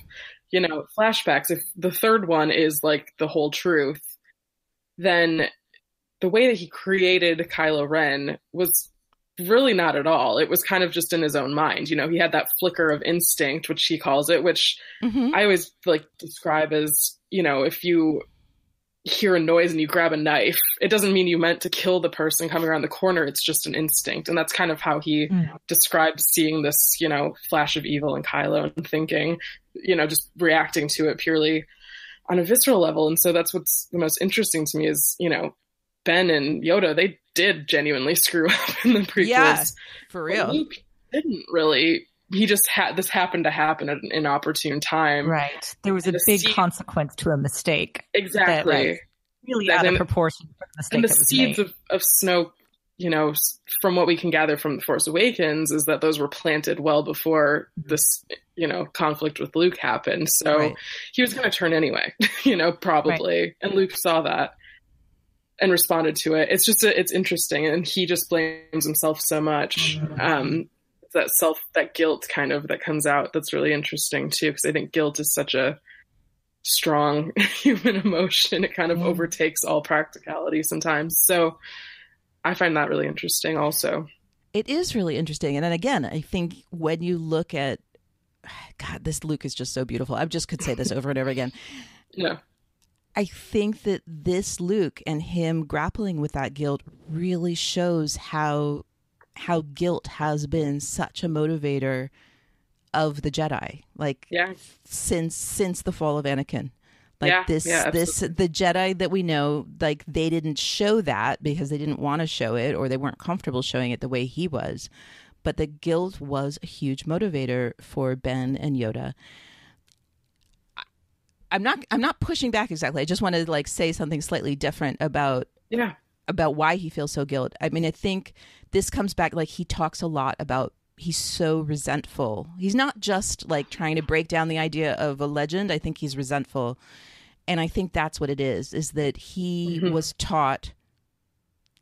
you know, flashbacks, if the third one is like the whole truth, then the way that he created Kylo Ren was really not at all. It was kind of just in his own mind. You know, he had that flicker of instinct, which he calls it, which I always like describe as, you know, if you hear a noise and you grab a knife, it doesn't mean you meant to kill the person coming around the corner. It's just an instinct. And that's kind of how he describes seeing this, you know, flash of evil in Kylo and thinking, you know, just reacting to it purely on a visceral level. And so that's what's the most interesting to me is, you know, Ben and Yoda, they did genuinely screw up in the prequels. Yeah, for real. But Luke didn't really. He just had this happened to happen at an inopportune time. Right. There was a big consequence to a mistake. Exactly. That, like, really out of proportion for the mistake. And the that was seeds made. of Snoke, you know, from what we can gather from The Force Awakens, is that those were planted well before this, you know, conflict with Luke happened. So he was going to turn anyway, you know, probably. Right. And Luke saw that and responded to it. It's just, it's interesting. And he just blames himself so much. That guilt kind of that comes out. That's really interesting too. Because I think guilt is such a strong human emotion. It kind of overtakes all practicality sometimes. So I find that really interesting also. It is really interesting. And then again, I think when you look at, God, this Luke is just so beautiful. I just could say this over and over again. Yeah. I think that this Luke and him grappling with that guilt really shows how guilt has been such a motivator of the Jedi, like since the fall of Anakin. Like the Jedi that we know, like they didn't show that because they didn't want to show it or they weren't comfortable showing it the way he was. But the guilt was a huge motivator for Ben and Yoda. I'm not pushing back exactly. I just want to like say something slightly different about why he feels so guilt. I mean, I think this comes back, like he talks a lot about he's so resentful. He's not just like trying to break down the idea of a legend. I think he's resentful. And I think that's what it is that he was taught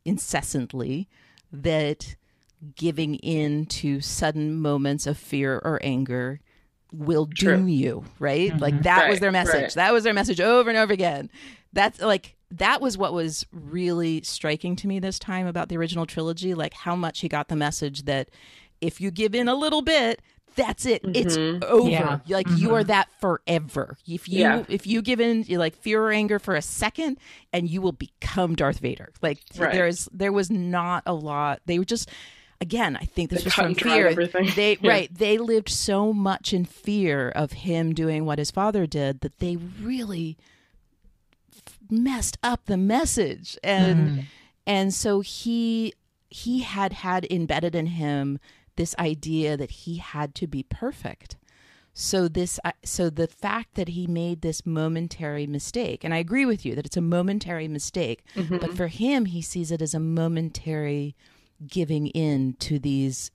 incessantly that giving in to sudden moments of fear or anger will doom you, right? Like that was their message. Right. That was their message over and over again. That's like, that was what was really striking to me this time about the original trilogy, like how much he got the message that if you give in a little bit, that's it. It's over. Yeah. Like you are that forever. If you give in like fear or anger for a second and you will become Darth Vader. Like there was not a lot. They were just, again, I think this was from fear. They lived so much in fear of him doing what his father did that they really messed up the message. And so he had embedded in him this idea that he had to be perfect. So the fact that he made this momentary mistake, and I agree with you that it's a momentary mistake, but for him, he sees it as a momentary giving in to these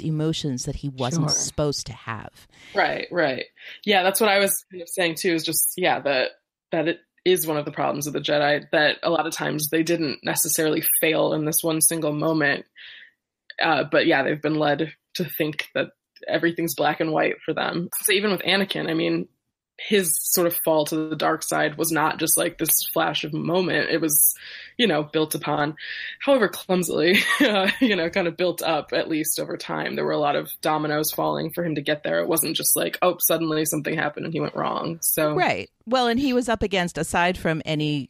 emotions that he wasn't supposed to have. Right. Yeah, that's what I was kind of saying too, is just, that it is one of the problems of the Jedi, that a lot of times they didn't necessarily fail in this one single moment. But they've been led to think that everything's black and white for them. So even with Anakin, I mean, his sort of fall to the dark side was not just like this flash of moment. It was, built upon, however clumsily, kind of built up at least over time. There were a lot of dominoes falling for him to get there. It wasn't just like, oh, suddenly something happened and he went wrong. So right. Well, and he was up against, aside from any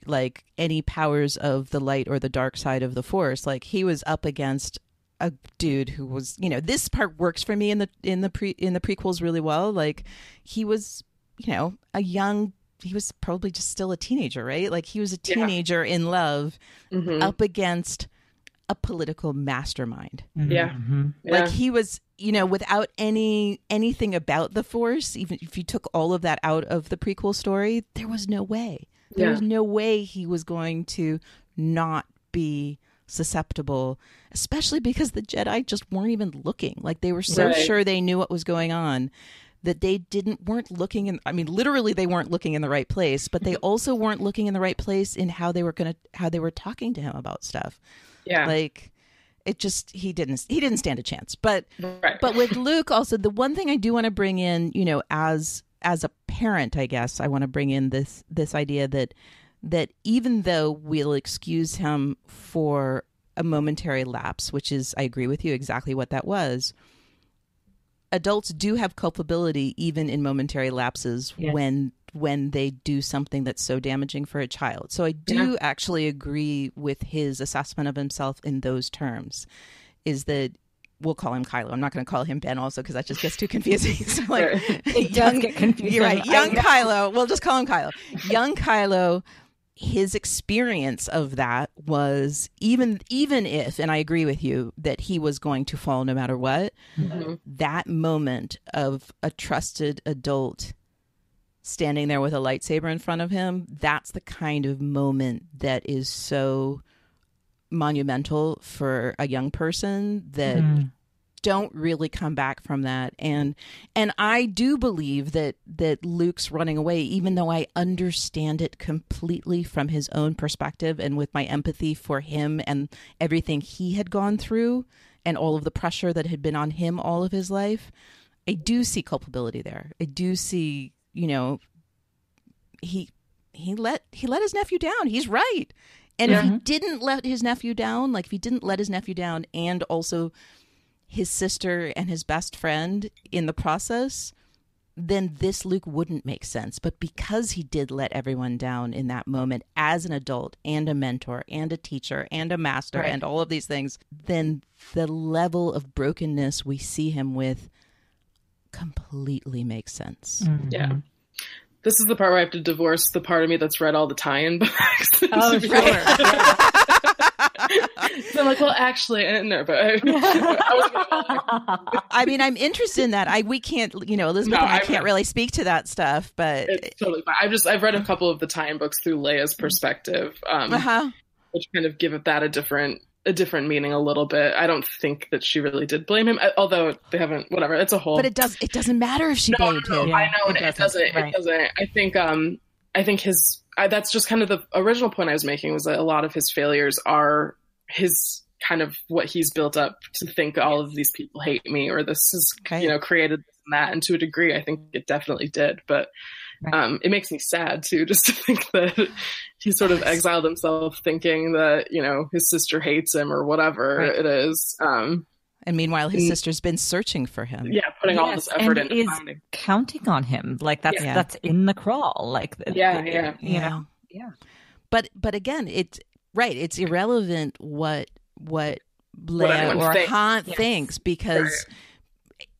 powers of the light or the dark side of the Force, like he was up against a dude who was, this part works for me in the prequels really well. Like, he was, he was probably just still a teenager, right? Like, he was a teenager in love up against a political mastermind. Yeah. Like, he was, without anything about the Force, even if you took all of that out of the prequel story, there was no way. There was no way he was going to not be susceptible, especially because the Jedi just weren't even looking. Like, they were so sure they knew what was going on that they weren't looking in, literally they weren't looking in the right place, but they also weren't looking in the right place in how they were talking to him about stuff. Yeah. Like, it just, he didn't stand a chance. But with Luke also, the one thing I do want to bring in, as a parent, I guess I want to bring in this idea that even though we'll excuse him for a momentary lapse, which is, I agree with you, exactly what that was, adults do have culpability even in momentary lapses when they do something that's so damaging for a child. So I do actually agree with his assessment of himself in those terms, is that we'll call him Kylo. I'm not going to call him Ben also because that just gets too confusing. So It does get confusing. You're right. Young Kylo. We'll just call him Kylo. Young Kylo, his experience of that was even if, and I agree with you, that he was going to fall no matter what, that moment of a trusted adult standing there with a lightsaber in front of him, that's the kind of moment that is so monumental for a young person that don't really come back from that. And I do believe that Luke's running away, even though I understand it completely from his own perspective and with my empathy for him and everything he had gone through and all of the pressure that had been on him all of his life. I do see culpability there. I do see, he let his nephew down. He's right. And if he didn't let his nephew down, and also his sister and his best friend in the process, then this Luke wouldn't make sense. But because he did let everyone down in that moment as an adult and a mentor and a teacher and a master and all of these things, then the level of brokenness we see him with completely makes sense. Yeah. This is the part where I have to divorce the part of me that's read all the tie-in books. Oh, sure. So I'm like, well, actually, no, but I was I'm interested in that. We can't, Elizabeth and I can't really speak to that stuff, but it's totally fine. I've read a couple of the tie-in books through Leia's perspective, which kind of give that a different meaning a little bit. I don't think that she really did blame him, although they haven't, whatever, it's a whole. But it doesn't matter if she blamed him. I know it doesn't. Right. It doesn't. I think that's just kind of the original point I was making, was that a lot of his failures are his kind of what he's built up to think all of these people hate me, or this is, created this and that. And to a degree, I think it definitely did. But it makes me sad too, just to think that he sort of exiled himself thinking that, his sister hates him or whatever it is. And meanwhile, his sister's been searching for him. Yeah, putting all this effort into is finding. Counting on him. Like that's in the crawl. Like Yeah. But again, it's irrelevant what Leia or Han thinks, because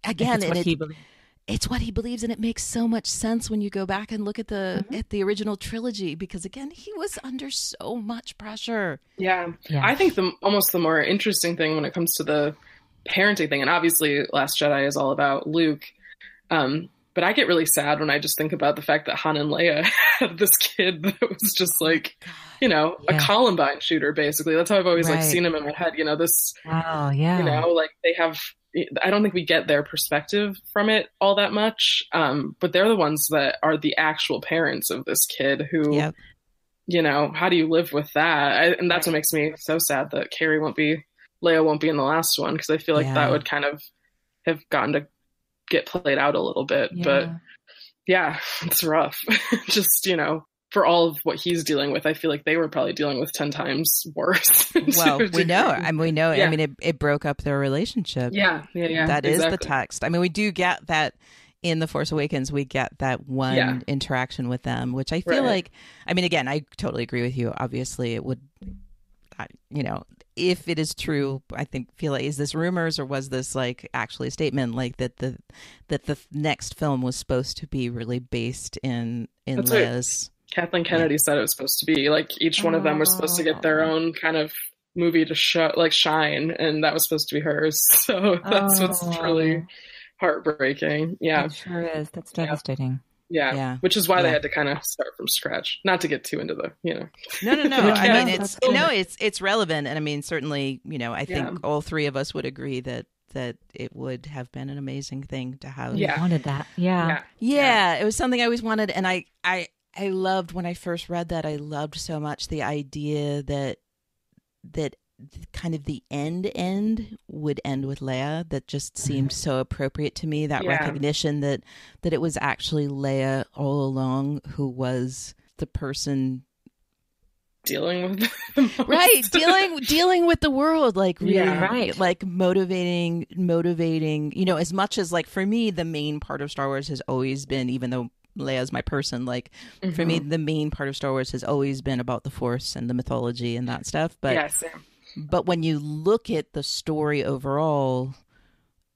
again, it's what he believes, and it makes so much sense when you go back and look at the original trilogy, because again, he was under so much pressure. Yeah. I think the more interesting thing when it comes to the parenting thing, and obviously Last Jedi is all about Luke, but I get really sad when I just think about the fact that Han and Leia had this kid that was just like, a Columbine shooter, basically. That's how I've always seen him in my head. They have, I don't think we get their perspective from it all that much. But they're the ones that are the actual parents of this kid who, how do you live with that? And that's what makes me so sad that Leia won't be in the last one, because I feel like that would kind of have gotten to get played out a little bit. But it's rough. Just, for all of what he's dealing with, I feel like they were probably dealing with 10 times worse. Well, we know. I mean, it broke up their relationship. Yeah. That is the text. I mean, we do get that in The Force Awakens. We get that one interaction with them, which I feel like, I mean, again, I totally agree with you. Obviously, it would, if it is true, I feel like, is this rumors or was this like actually a statement, like that the next film was supposed to be really based in That's Leia's. Kathleen Kennedy said it was supposed to be like each one of them was supposed to get their own kind of movie to show, like shine, and that was supposed to be hers. So that's what's truly heartbreaking. Yeah, it sure is. That's devastating. Yeah. Which is why they had to kind of start from scratch. Not to get too into the, No. I mean, it's relevant, and I mean, certainly, I think all three of us would agree that it would have been an amazing thing to have. Yeah, wanted that. Yeah, it was something I always wanted, and I loved when I first read that. I loved so much the idea that kind of the end would end with Leia. That just seemed so appropriate to me, that recognition that it was actually Leia all along who was the person dealing with the most. dealing with the world, like really like motivating, as much as, like, for me the main part of Star Wars has always been, even though Leia's my person, like, for me the main part of Star Wars has always been about the Force and the mythology and that stuff, but when you look at the story overall,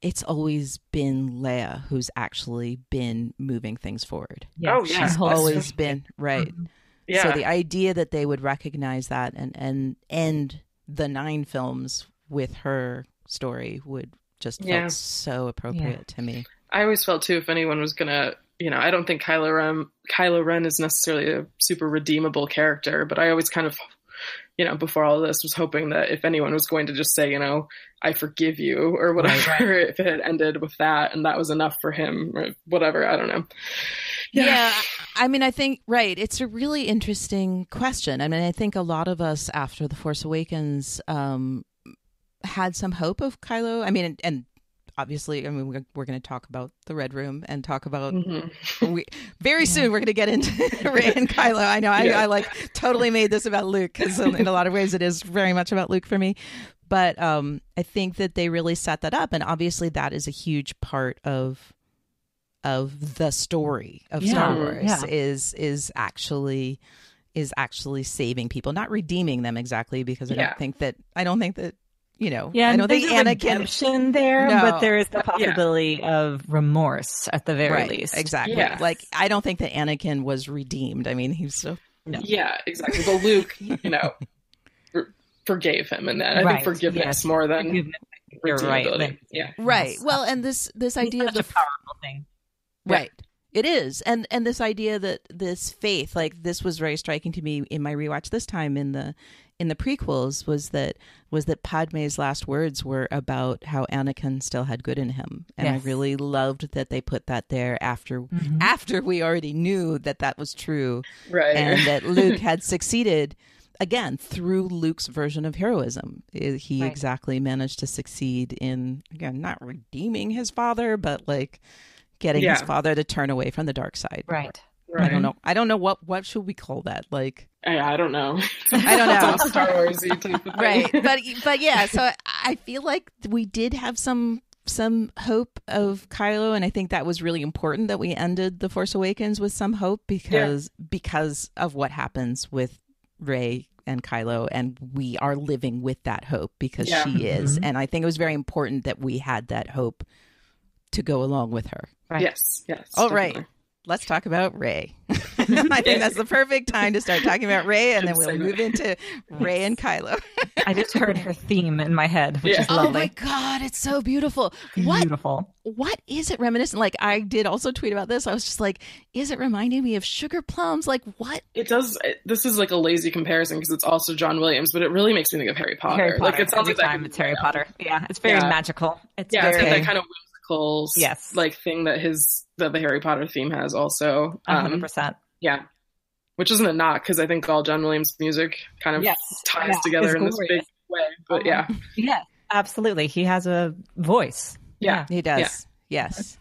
it's always been Leia who's actually been moving things forward. She's always been so the idea that they would recognize that and end the 9 films with her story would just felt so appropriate to me. I always felt too, if anyone was gonna, I don't think Kylo Ren is necessarily a super redeemable character, but I always kind of, before all of this, was hoping that if anyone was going to just say, I forgive you or whatever, if it had ended with that and that was enough for him or whatever, I don't know. Yeah. I mean, I think, it's a really interesting question. I mean, I think a lot of us after The Force Awakens had some hope of Kylo. I mean, and obviously, we're going to talk about the Red Room and talk about very soon. We're going to get into Rey and Kylo. I know I like totally made this about Luke, because in a lot of ways it is very much about Luke for me. But I think that they really set that up, and obviously that is a huge part of the story of Star Wars is actually saving people, not redeeming them exactly, because I don't think that. I don't think there's a redemption there, but there is the possibility of remorse at the very least. Exactly. Yeah. Like, I don't think that Anakin was redeemed. I mean, he's so... No. Yeah, exactly. But Luke, forgave him, and that I think forgiveness more than redeemability. Right. Well, and this idea of such a powerful thing. Right. It is. And this idea that this faith, like, this was very striking to me in my rewatch this time in the prequels, was that Padme's last words were about how Anakin still had good in him. And I really loved that they put that there after we already knew that was true. Right. And that Luke had succeeded, again, through Luke's version of heroism. He exactly managed to succeed in, again, not redeeming his father, but like getting his father to turn away from the dark side. Right. I don't know what should we call that? Like, I don't know. I don't know. It's Star Wars-y type of thing. Right. But yeah, so I feel like we did have some hope of Kylo, and I think that was really important that we ended The Force Awakens with some hope because of what happens with Rey and Kylo, and we are living with that hope because she is. And I think it was very important that we had that hope to go along with her. Right. Yes. All definitely. Right. Let's talk about Rey. I think that's the perfect time to start talking about Rey, and then we'll move into Rey and Kylo. I just heard her theme in my head, which is lovely. Oh my God, it's so beautiful. Beautiful. What is it reminiscent? Like, I did also tweet about this. I was just like, is it reminding me of Sugar Plums? Like, what? It does. This is like a lazy comparison because it's also John Williams, but it really makes me think of Harry Potter. Like, it sounds like time it's Harry Potter. Yeah, it's very magical. It's it's got that kind of whimsical like thing that the Harry Potter theme has also. 100%. Yeah. Which isn't a knock, because I think all John Williams music kind of ties together in this big way. But yeah, absolutely. He has a voice. Yeah, he does. Yeah. Yes.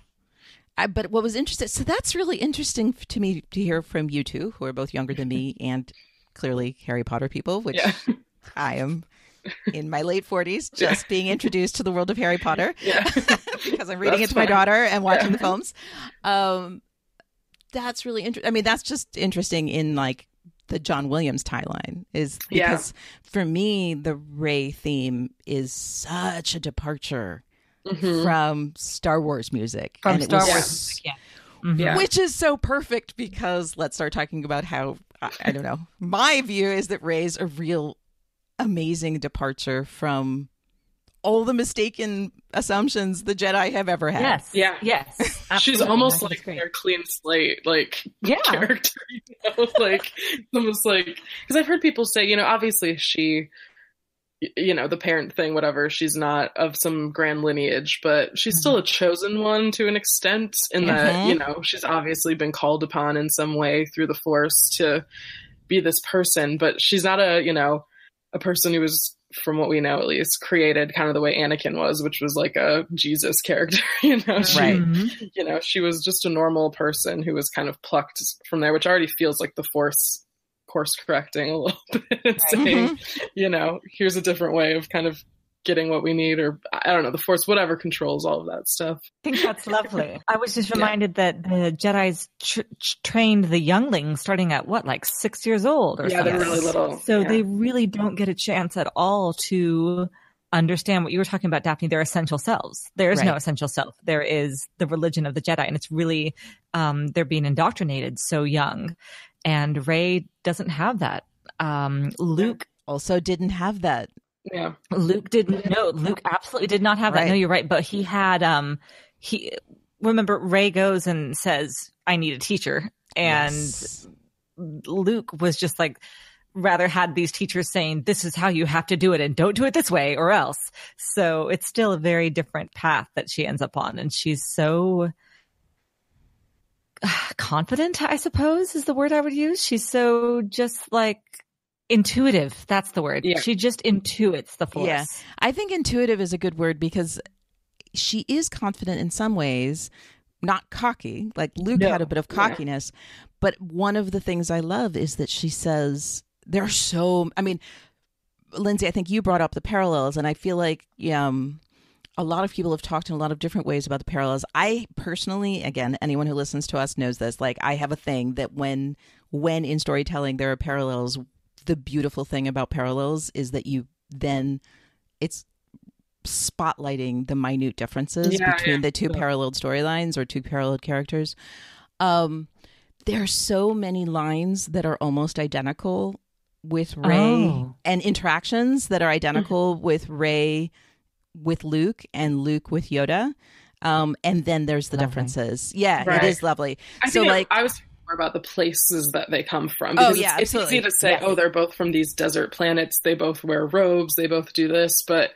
But what was interesting, so that's really interesting to me to hear from you two, who are both younger than me and clearly Harry Potter people, which I am in my late 40s, just being introduced to the world of Harry Potter because I'm reading it to my daughter and watching the films. That's really interesting. I mean, that's just interesting in like the John Williams tie line, is because for me, the Rey theme is such a departure from Star Wars music. From Star Wars music, which is so perfect, because let's start talking about how, I don't know, my view is that Rey's a real amazing departure from all the mistaken assumptions the Jedi have ever had. Yes. Yeah. Yes. Absolutely. She's almost like their clean slate, like character, like it's almost like, because I've heard people say, obviously she, the parent thing, whatever, she's not of some grand lineage, but she's still a chosen one to an extent, in that, she's obviously been called upon in some way through the Force to be this person, but she's not a person who was, from what we know at least, created kind of the way Anakin was, which was like a Jesus character. She was just a normal person who was kind of plucked from there, which already feels like the Force course correcting a little bit and saying, here's a different way of kind of getting what we need, or I don't know, the Force, whatever controls all of that stuff. I think that's lovely. I was just reminded that the Jedi's trained the younglings starting at like 6 years old or something. They're really little. So they really don't get a chance at all to understand what you were talking about, Daphne, their essential selves. There is no essential self. There is the religion of the Jedi, and it's really, they're being indoctrinated so young. And Rey doesn't have that. Luke also didn't have that. Yeah. Luke didn't. No, Luke absolutely did not have that. No, you're right. But he had, remember, Rey goes and says, I need a teacher. And Luke was just like, rather had these teachers saying, this is how you have to do it, and don't do it this way or else. So it's still a very different path that she ends up on. And she's so confident, I suppose, is the word I would use. She's so just like intuitive. That's the word. Yeah. She just intuits the Force. Yeah. I think intuitive is a good word, because she is confident in some ways, not cocky. Like Luke had a bit of cockiness. But one of the things I love is that she says, there are Lindsey, I think you brought up the parallels, and I feel like a lot of people have talked in a lot of different ways about the parallels. I personally, again, anyone who listens to us knows this, like I have a thing that when in storytelling there are parallels, the beautiful thing about parallels is that it's spotlighting the minute differences between the two paralleled storylines or two paralleled characters. There are so many lines that are almost identical with Rey, and interactions that are identical with Rey with Luke and Luke with Yoda. And then there's the differences. Yeah, it is lovely. I was thinking more about the places that they come from. It's easy to say, they're both from these desert planets. They both wear robes. They both do this. But,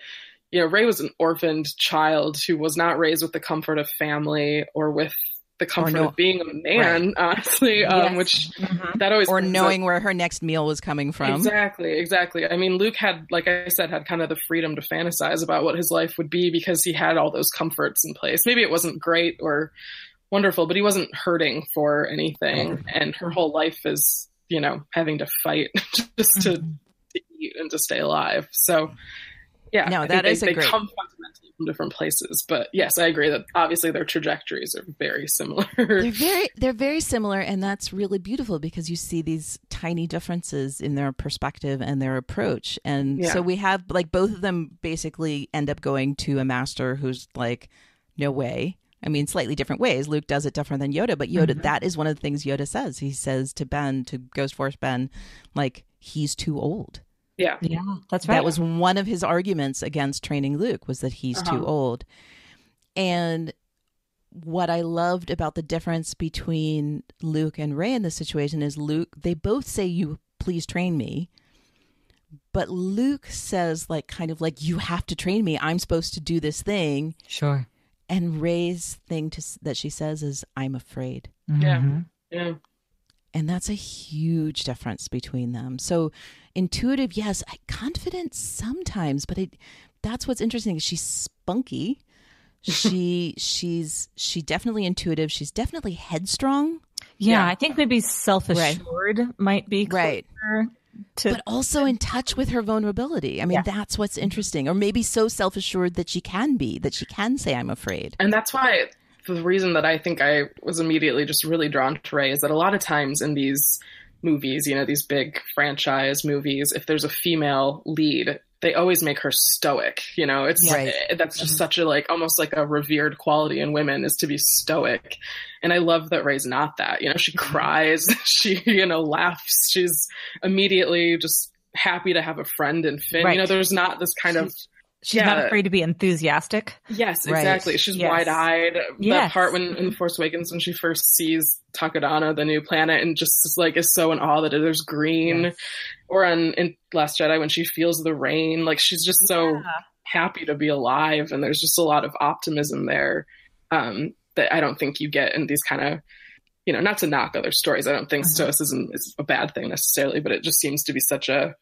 Rey was an orphaned child who was not raised with the comfort of family or with the comfort of being a man, honestly, which that always... Or knowing where her next meal was coming from. Exactly. I mean, Luke had, like I said, had kind of the freedom to fantasize about what his life would be because he had all those comforts in place. Maybe it wasn't great or wonderful, but he wasn't hurting for anything. And her whole life is, having to fight just to eat and to stay alive. So... yeah, no, they come fundamentally from different places, but yes, I agree that obviously their trajectories are very similar. They're very similar, and that's really beautiful because you see these tiny differences in their perspective and their approach. And so we have like both of them basically end up going to a master who's like, no way. I mean, slightly different ways. Luke does it different than Yoda, but Yoda, that is one of the things Yoda says. He says to Ben, to Ghost Force Ben, like, he's too old. Yeah, that's right. That was one of his arguments against training Luke, was that he's too old. And what I loved about the difference between Luke and Rey in this situation is Luke, they both say, you please train me. But Luke says, like, kind of like, you have to train me. I'm supposed to do this thing. Sure. And Rey's thing that she says is, I'm afraid. Yeah. And that's a huge difference between them. So intuitive, yes. Confident sometimes, but that's what's interesting. She's spunky. She's definitely intuitive. She's definitely headstrong. Yeah, I think maybe self-assured might be closer but also in touch with her vulnerability. I mean, that's what's interesting. Or maybe so self-assured that she can say, I'm afraid. And that's why... the reason that I think I was immediately just really drawn to Rey is that a lot of times in these movies, you know, these big franchise movies, if there's a female lead, they always make her stoic, you know, it's that's just such a like almost like a revered quality in women is to be stoic. And I love that Rey's not that, you know, she cries, she, you know, laughs, she's immediately just happy to have a friend in Finn. You know, there's not this kind of she's not afraid to be enthusiastic. Yes, exactly. She's wide-eyed. That part when in Force Awakens when she first sees Takodana, the new planet, and just like is so in awe that there's green. Or in Last Jedi when she feels the rain, like she's just so happy to be alive, and there's just a lot of optimism there that I don't think you get in these kind of, you know, not to knock other stories. I don't think stoicism is a bad thing necessarily, but it just seems to be such a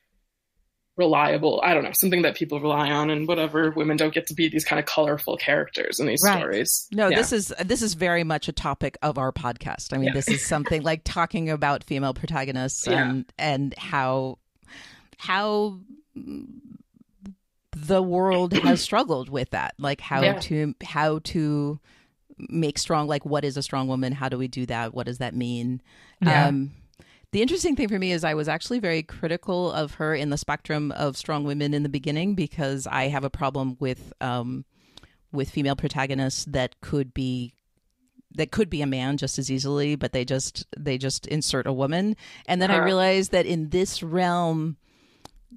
reliable, I don't know, something that people rely on, and whatever, women don't get to be these kind of colorful characters in these stories. No, this is very much a topic of our podcast. I mean, this is something like talking about female protagonists and how the world has struggled with that, like how to make strong, like what is a strong woman? How do we do that? What does that mean? The interesting thing for me is I was actually very critical of her in the spectrum of strong women in the beginning, because I have a problem with female protagonists that could be a man just as easily, but they just insert a woman. And then I realized that in this realm,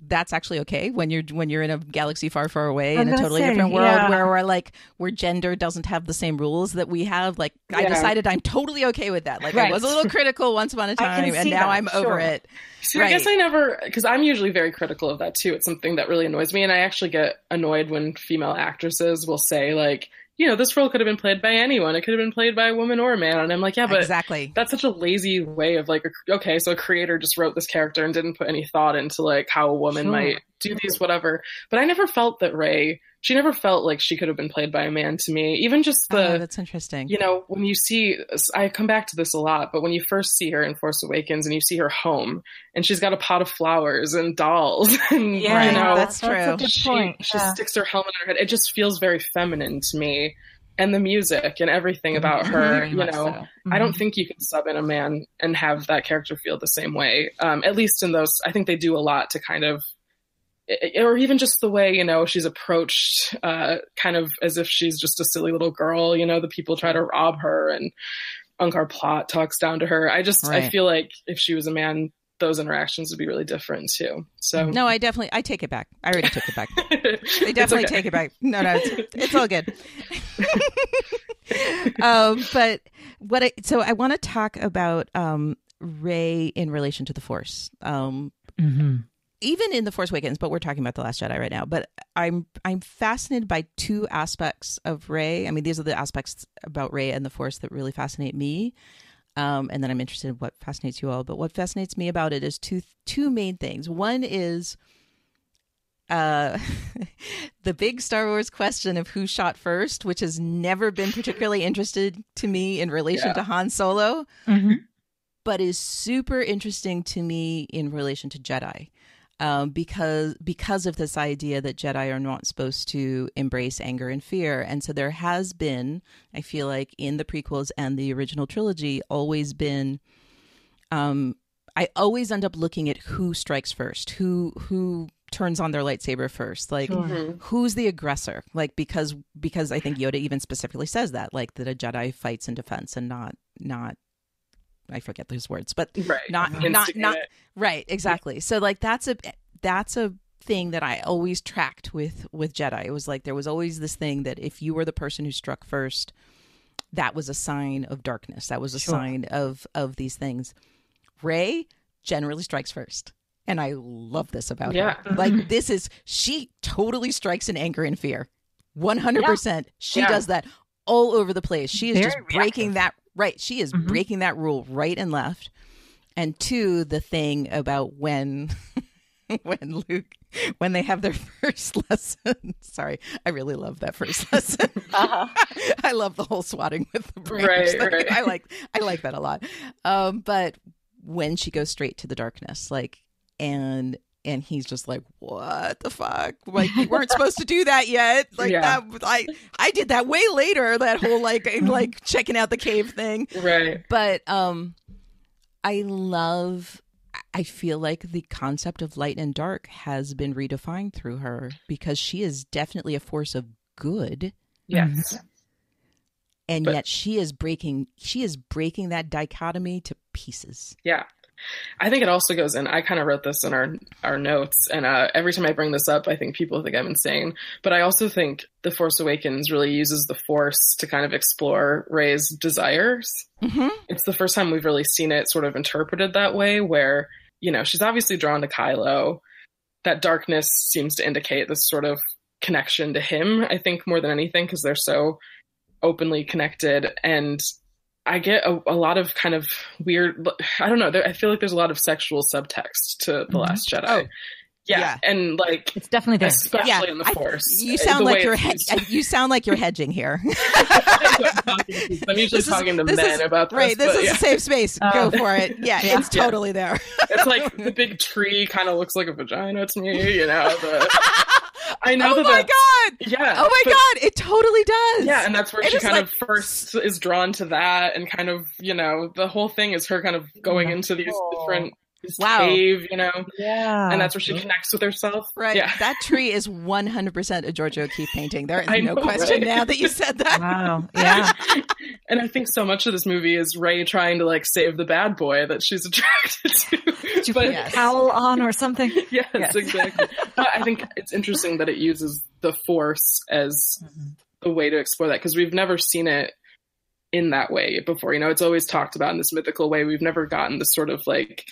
that's actually okay when you're in a galaxy far, far away in a totally different world where gender doesn't have the same rules that we have. Like I decided I'm totally okay with that. Like I was a little critical once upon a time, and now I'm over it. So I guess I never, because I'm usually very critical of that too. It's something that really annoys me, and I actually get annoyed when female actresses will say like, you know, this role could have been played by anyone. It could have been played by a woman or a man. And I'm like, yeah, but exactly. That's such a lazy way of like, okay, so a creator just wrote this character and didn't put any thought into like how a woman might do these, whatever. But I never felt that she never felt like she could have been played by a man to me. Even just that's interesting. You know, when you see, I come back to this a lot, but when you first see her in Force Awakens and you see her home and she's got a pot of flowers and dolls and, you know, that's true. That's a good point. She sticks her helmet in her head. It just feels very feminine to me. And the music and everything about her, you know, I don't think you can sub in a man and have that character feel the same way. At least in those, I think they do a lot to kind of, or even just the way, you know, she's approached kind of as if she's just a silly little girl, you know, the people try to rob her and Unkar Plot talks down to her. I feel like if she was a man, those interactions would be really different too. So no, I take it back. I already took it back. I definitely take it back. No, it's all good. But so I want to talk about Rey in relation to the Force. Even in the Force Awakens, but we're talking about The Last Jedi right now. But I'm fascinated by two aspects of Rey. I mean, these are the aspects about Rey and the Force that really fascinate me. And then I'm interested in what fascinates you all. But what fascinates me about it is two main things. One is the big Star Wars question of who shot first, which has never been particularly interested to me in relation to Han Solo, but is super interesting to me in relation to Jedi. Because of this idea that Jedi are not supposed to embrace anger and fear. And so there has been, I feel like in the prequels and the original trilogy, always been, I always end up looking at who strikes first, who turns on their lightsaber first, like who's the aggressor, like because I think Yoda even specifically says that, like that a Jedi fights in defense and not I forget those words, but not right. Exactly. So like, that's a thing that I always tracked with Jedi. It was like, there was always this thing that if you were the person who struck first, that was a sign of darkness. That was a sign of these things. Rey generally strikes first. And I love this about her. Like she totally strikes in anger and fear. 100%. She does that all over the place. She is just breaking that. Right. She is breaking that rule right and left. And two, the thing about when they have their first lesson. Sorry, I really love that first lesson. I love the whole swatting with the branch. Right. I like that a lot. But when she goes straight to the darkness, like, and he's just like, what the fuck? Like, you weren't supposed to do that yet. Like that, I did that way later, that whole like checking out the cave thing. Right. But I love I feel like the concept of light and dark has been redefined through her, because she is definitely a force of good. Yes. And yet she is breaking that dichotomy to pieces. Yeah. I think it also goes in, I kind of wrote this in our notes, and every time I bring this up, I think people think I'm insane. But I also think The Force Awakens really uses the Force to kind of explore Rey's desires. Mm-hmm. It's the first time we've really seen it sort of interpreted that way, where, you know, she's obviously drawn to Kylo. That darkness seems to indicate this sort of connection to him, I think, more than anything, because they're so openly connected. And I get a lot of kind of weird, I don't know, I feel like there's a lot of sexual subtext to The Last Jedi. Oh, yeah. And like, it's definitely there. Especially in the Force. You sound like you sound like you're hedging here. I'm usually talking to men about this. Right, this is a safe space. Go for it. Yeah, it's totally there. It's like the big tree kind of looks like a vagina to me, you know. I know oh my God! Yeah. Oh my God! It totally does. Yeah, and that's where she kind of first is drawn to that, and kind of, you know, the whole thing is her kind of going into these different cave, you know. Yeah. And that's where she connects with herself. Right. Yeah. That tree is 100% a George O'Keeffe painting. There is no question right? now that you said that. Wow. Yeah. And I think so much of this movie is Rey trying to like save the bad boy that she's attracted to. Did you put a towel on or something? Yes, exactly. But I think it's interesting that it uses the Force as a way to explore that, because we've never seen it in that way before. You know, it's always talked about in this mythical way. We've never gotten this sort of like,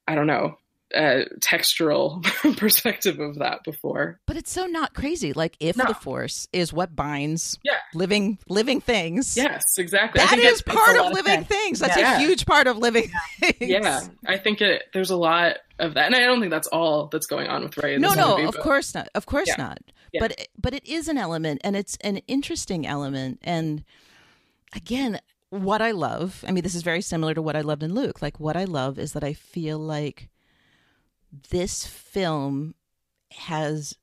I don't know, textural perspective of that before. But it's so not crazy. Like, if the Force is what binds living things. Yes, exactly. That is part of living things. That's a huge part of living things. Yeah, I think there's a lot of that. And I don't think that's all that's going on with Rey in this movie. No, of course not. Of course not. Yeah. But it is an element, and it's an interesting element. And again, what I love, I mean, this is very similar to what I loved in Luke. Like, what I love is that I feel like this film has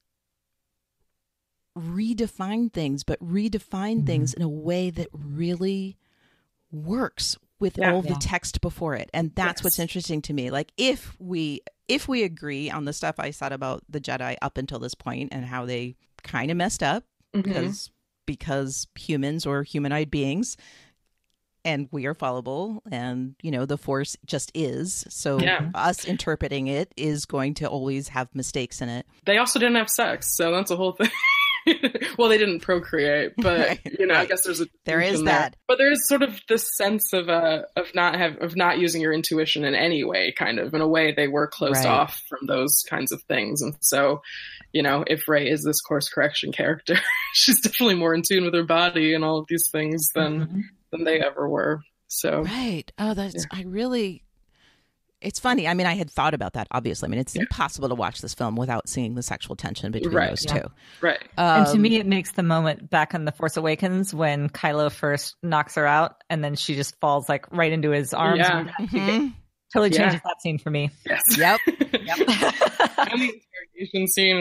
redefined things, but redefined things in a way that really works with all the text before it. And that's what's interesting to me. Like, if we agree on the stuff I said about the Jedi up until this point and how they kind of messed up because humans or humanoid beings, and we are fallible, and, you know, the Force just is. So us interpreting it is going to always have mistakes in it. They also didn't have sex, so that's a whole thing. Well, they didn't procreate, but you know, I guess there is that. But there is sort of this sense of not using your intuition in any way, kind of in a way they were closed off from those kinds of things. And so, you know, if Rey is this course correction character, she's definitely more in tune with her body and all of these things than they ever were. So it's funny. I mean, I had thought about that, obviously. I mean, it's impossible to watch this film without seeing the sexual tension between those two. Right. And to me, it makes the moment back on The Force Awakens when Kylo first knocks her out and then she just falls like right into his arms. Yeah. Totally changes that scene for me. Yes. Yep. And the interrogation scene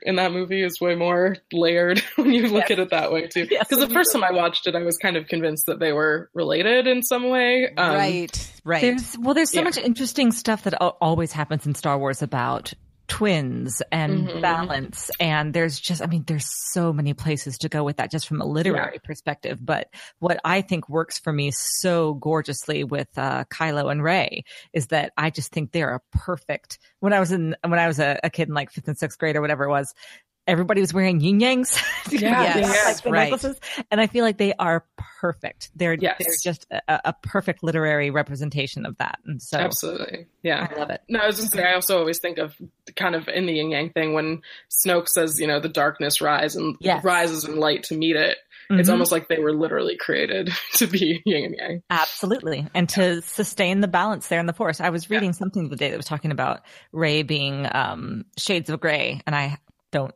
in that movie is way more layered when you look at it that way too. Because the first time I watched it, I was kind of convinced that they were related in some way. Right. There's so much interesting stuff that always happens in Star Wars about twins and balance, and there's so many places to go with that just from a literary perspective. But what I think works for me so gorgeously with Kylo and Rey is that I just think they're a perfect. When I was a kid in like 5th and 6th grade or whatever it was, everybody was wearing yin yangs, necklaces, and I feel like they are perfect. They're just a perfect literary representation of that, and so absolutely, I love it. No, I was just saying, I also always think of kind of in the yin yang thing when Snoke says, you know, the darkness rises in light to meet it. It's almost like they were literally created to be yin and yang. Absolutely. And to sustain the balance there in the Force. I was reading something the day that was talking about Rey being shades of gray, and I don't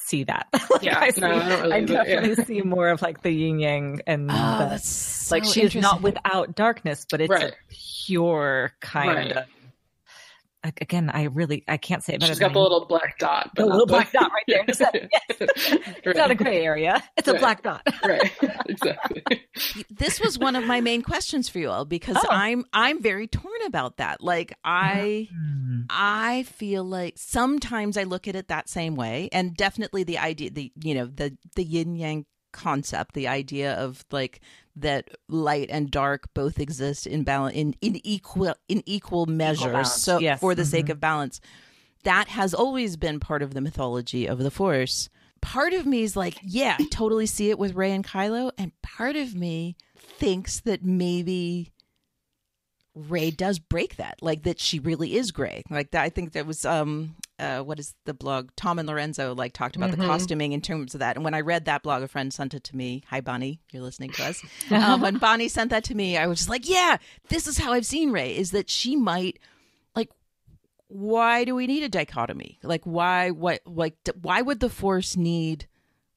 see that. I definitely see more of like the yin yang, and that's so like she is not without darkness, but it's a pure kind of again, I can't say it better. She's got the little black dot. The little black dot right there. Yes. It's not a gray area. It's a black dot. Right. Exactly. This was one of my main questions for you all, because I'm very torn about that. Like I feel like sometimes I look at it that same way, and definitely the idea, the yin yang concept, the idea of like that light and dark both exist in balance, in equal measure. So yes. For the sake of balance, that has always been part of the mythology of the Force. Part of me is like, yeah, I totally see it with Rey and Kylo, and part of me thinks that maybe Rey does break that, like that she really is gray. Like that, I think that was what is the blog? Tom and Lorenzo like talked about the costuming in terms of that. And when I read that blog, a friend sent it to me. Hi, Bonnie, if you're listening to us. When Bonnie sent that to me, I was just like, yeah, this is how I've seen Rey. Is that she might like? Why do we need a dichotomy? Like why would the Force need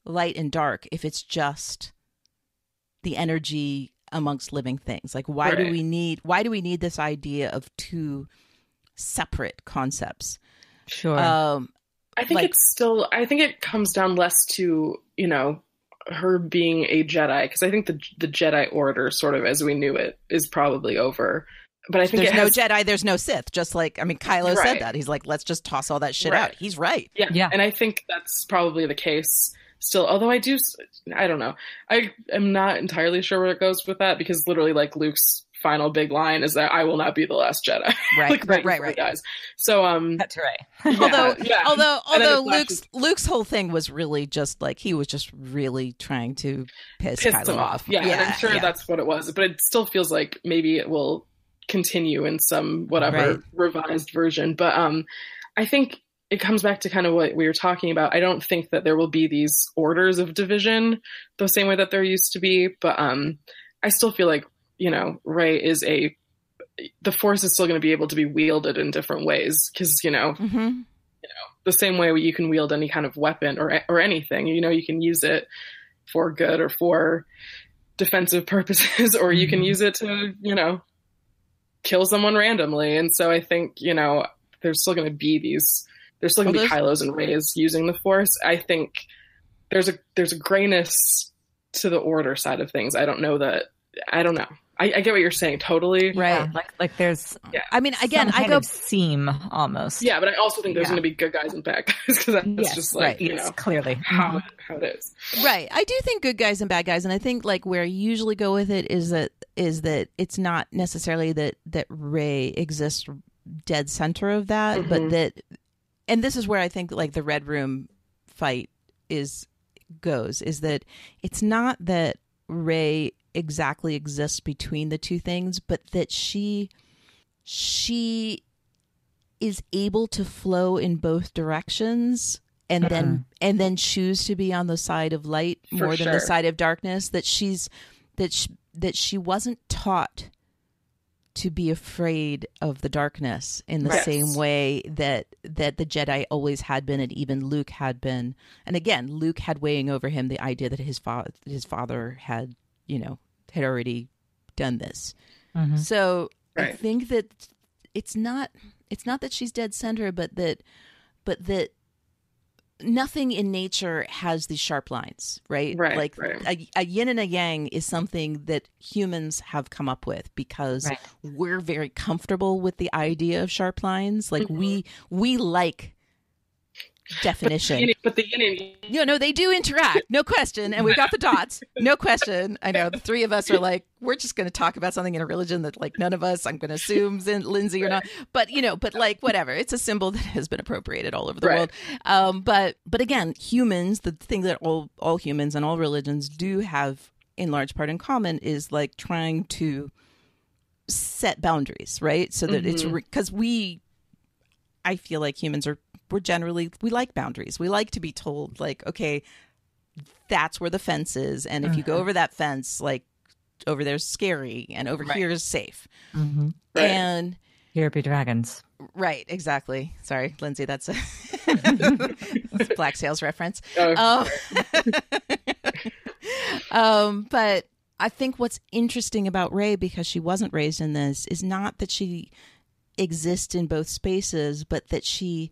light and dark if it's just the energy amongst living things? Like why do we need this idea of two separate concepts? Sure. I think it comes down less to, her being a Jedi, because I think the Jedi Order, sort of as we knew it, is probably over. But I think there's no Jedi, there's no Sith. Just like, Kylo said that. He's like, let's just toss all that shit out. He's right. Yeah. And I think that's probably the case still. Although I don't know. I am not entirely sure where it goes with that, because literally like Luke's final big line is that I will not be the last Jedi. Right. Right. Guys. So that's right. Although Luke's whole thing was really just like he was just really trying to piss Kylo off. Yeah, and I'm sure that's what it was. But it still feels like maybe it will continue in some revised version. But I think it comes back to kind of what we were talking about. I don't think that there will be these orders of division the same way that there used to be. But I still feel like, Rey is the Force is still going to be able to be wielded in different ways, because, the same way you can wield any kind of weapon or anything, you can use it for good or for defensive purposes, or you can use it to, kill someone randomly. And so I think, there's still going to be Kylos and Reys using the Force. I think there's a grayness to the Order side of things. I don't know. I get what you're saying totally. Right. Like there's, again, I go seam almost. Yeah. But I also think there's going to be good guys and bad guys, because that's just like, clearly how it is. Right. I do think good guys and bad guys. And I think like where I usually go with it is that it's not necessarily that Rey exists dead center of that, but that, and this is where I think like the Red Room fight goes, is that it's not that Rey exactly exists between the two things, but that she is able to flow in both directions and then choose to be on the side of light more than the side of darkness. That she wasn't taught to be afraid of the darkness in the same way that the Jedi always had been, and even Luke had been. And again, Luke had weighing over him the idea that his father had already done this. So I think that it's not that she's dead center, but that nothing in nature has these sharp lines, right? Like a yin and a yang is something that humans have come up with because we're very comfortable with the idea of sharp lines. Like we like definition. But the yin and they do interact, no question. And we got the dots, no question. I know the three of us are like, we're just going to talk about something in a religion that like none of us, I'm going to assume Lindsey or not, but but like whatever, it's a symbol that has been appropriated all over the world. But again, humans, the thing that all humans and all religions do have in large part in common is like trying to set boundaries, right? So that it's because I feel like humans we like boundaries. We like to be told like, okay, that's where the fence is. And if you go over that fence, like over there's scary and over here is safe. And here be dragons. Right. Exactly. Sorry, Lindsey, that's a Black Sails reference. But I think what's interesting about Rey, because she wasn't raised in this, is not that she exist in both spaces, but that she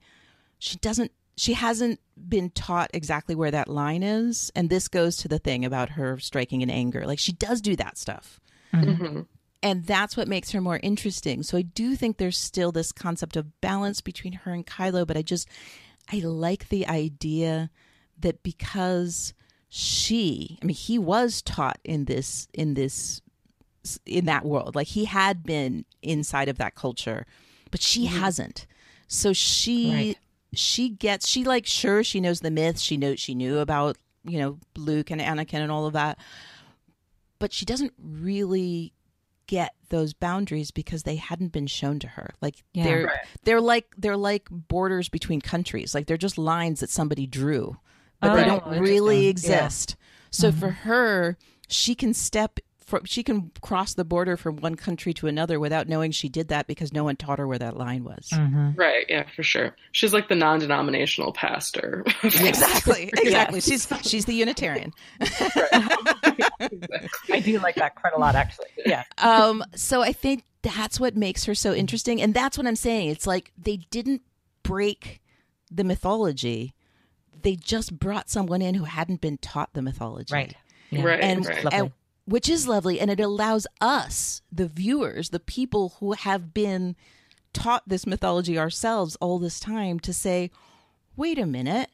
hasn't been taught exactly where that line is. And this goes to the thing about her striking in anger. Like, she does do that stuff. Mm-hmm. And that's what makes her more interesting. So I do think there's still this concept of balance between her and Kylo, but I like the idea that because he was taught in that world, like he had been inside of that culture, but she hasn't. So she knows the myths. She knew about, Luke and Anakin and all of that, but she doesn't really get those boundaries because they hadn't been shown to her. Like they're like borders between countries. Like they're just lines that somebody drew, but they don't really exist. Yeah. So for her, she can cross the border from one country to another without knowing she did that because no one taught her where that line was. Mm-hmm. Right. Yeah, for sure. She's like the non-denominational pastor. Exactly. Yes. She's the Unitarian. Exactly. I do like that quite a lot, actually. Yeah. So I think that's what makes her so interesting. And that's what I'm saying. It's like they didn't break the mythology. They just brought someone in who hadn't been taught the mythology. Right. Yeah. Right. And which is lovely. And it allows us, the viewers, the people who have been taught this mythology ourselves all this time, to say, wait a minute,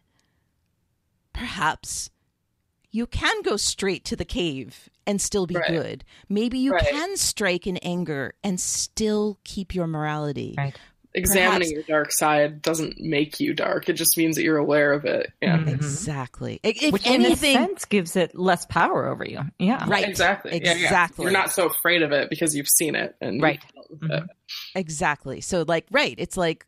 perhaps you can go straight to the cave and still be good. Maybe you can strike in anger and still keep your morality. Right. Examining your dark side doesn't make you dark. It just means that you're aware of it. Yeah. Mm-hmm. Exactly. If Which anything, in a sense gives it less power over you. Yeah. Right. Exactly. Exactly. You're not so afraid of it because you've seen it. And right. Exactly. So it's like,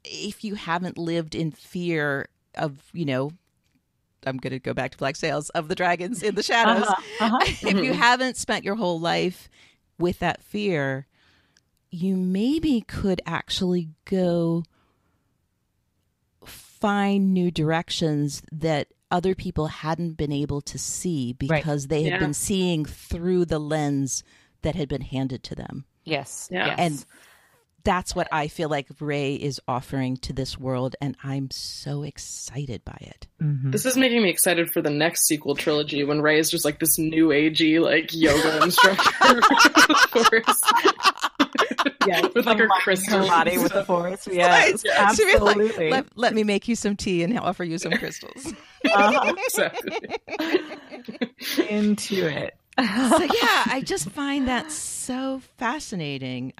if you haven't lived in fear of, I'm going to go back to Black Sails, of the dragons in the shadows. If you haven't spent your whole life with that fear, you maybe could actually go find new directions that other people hadn't been able to see because they had been seeing through the lens that had been handed to them. Yes. Yeah. Yes. And that's what I feel like Rey is offering to this world, and I'm so excited by it. Mm-hmm. This is making me excited for the next sequel trilogy when Rey is just like this new agey like yoga instructor with like her crystal body with the force. Yes, absolutely. Like, let me make you some tea and offer you some crystals. Exactly. Into it. So yeah, I just find that so fascinating.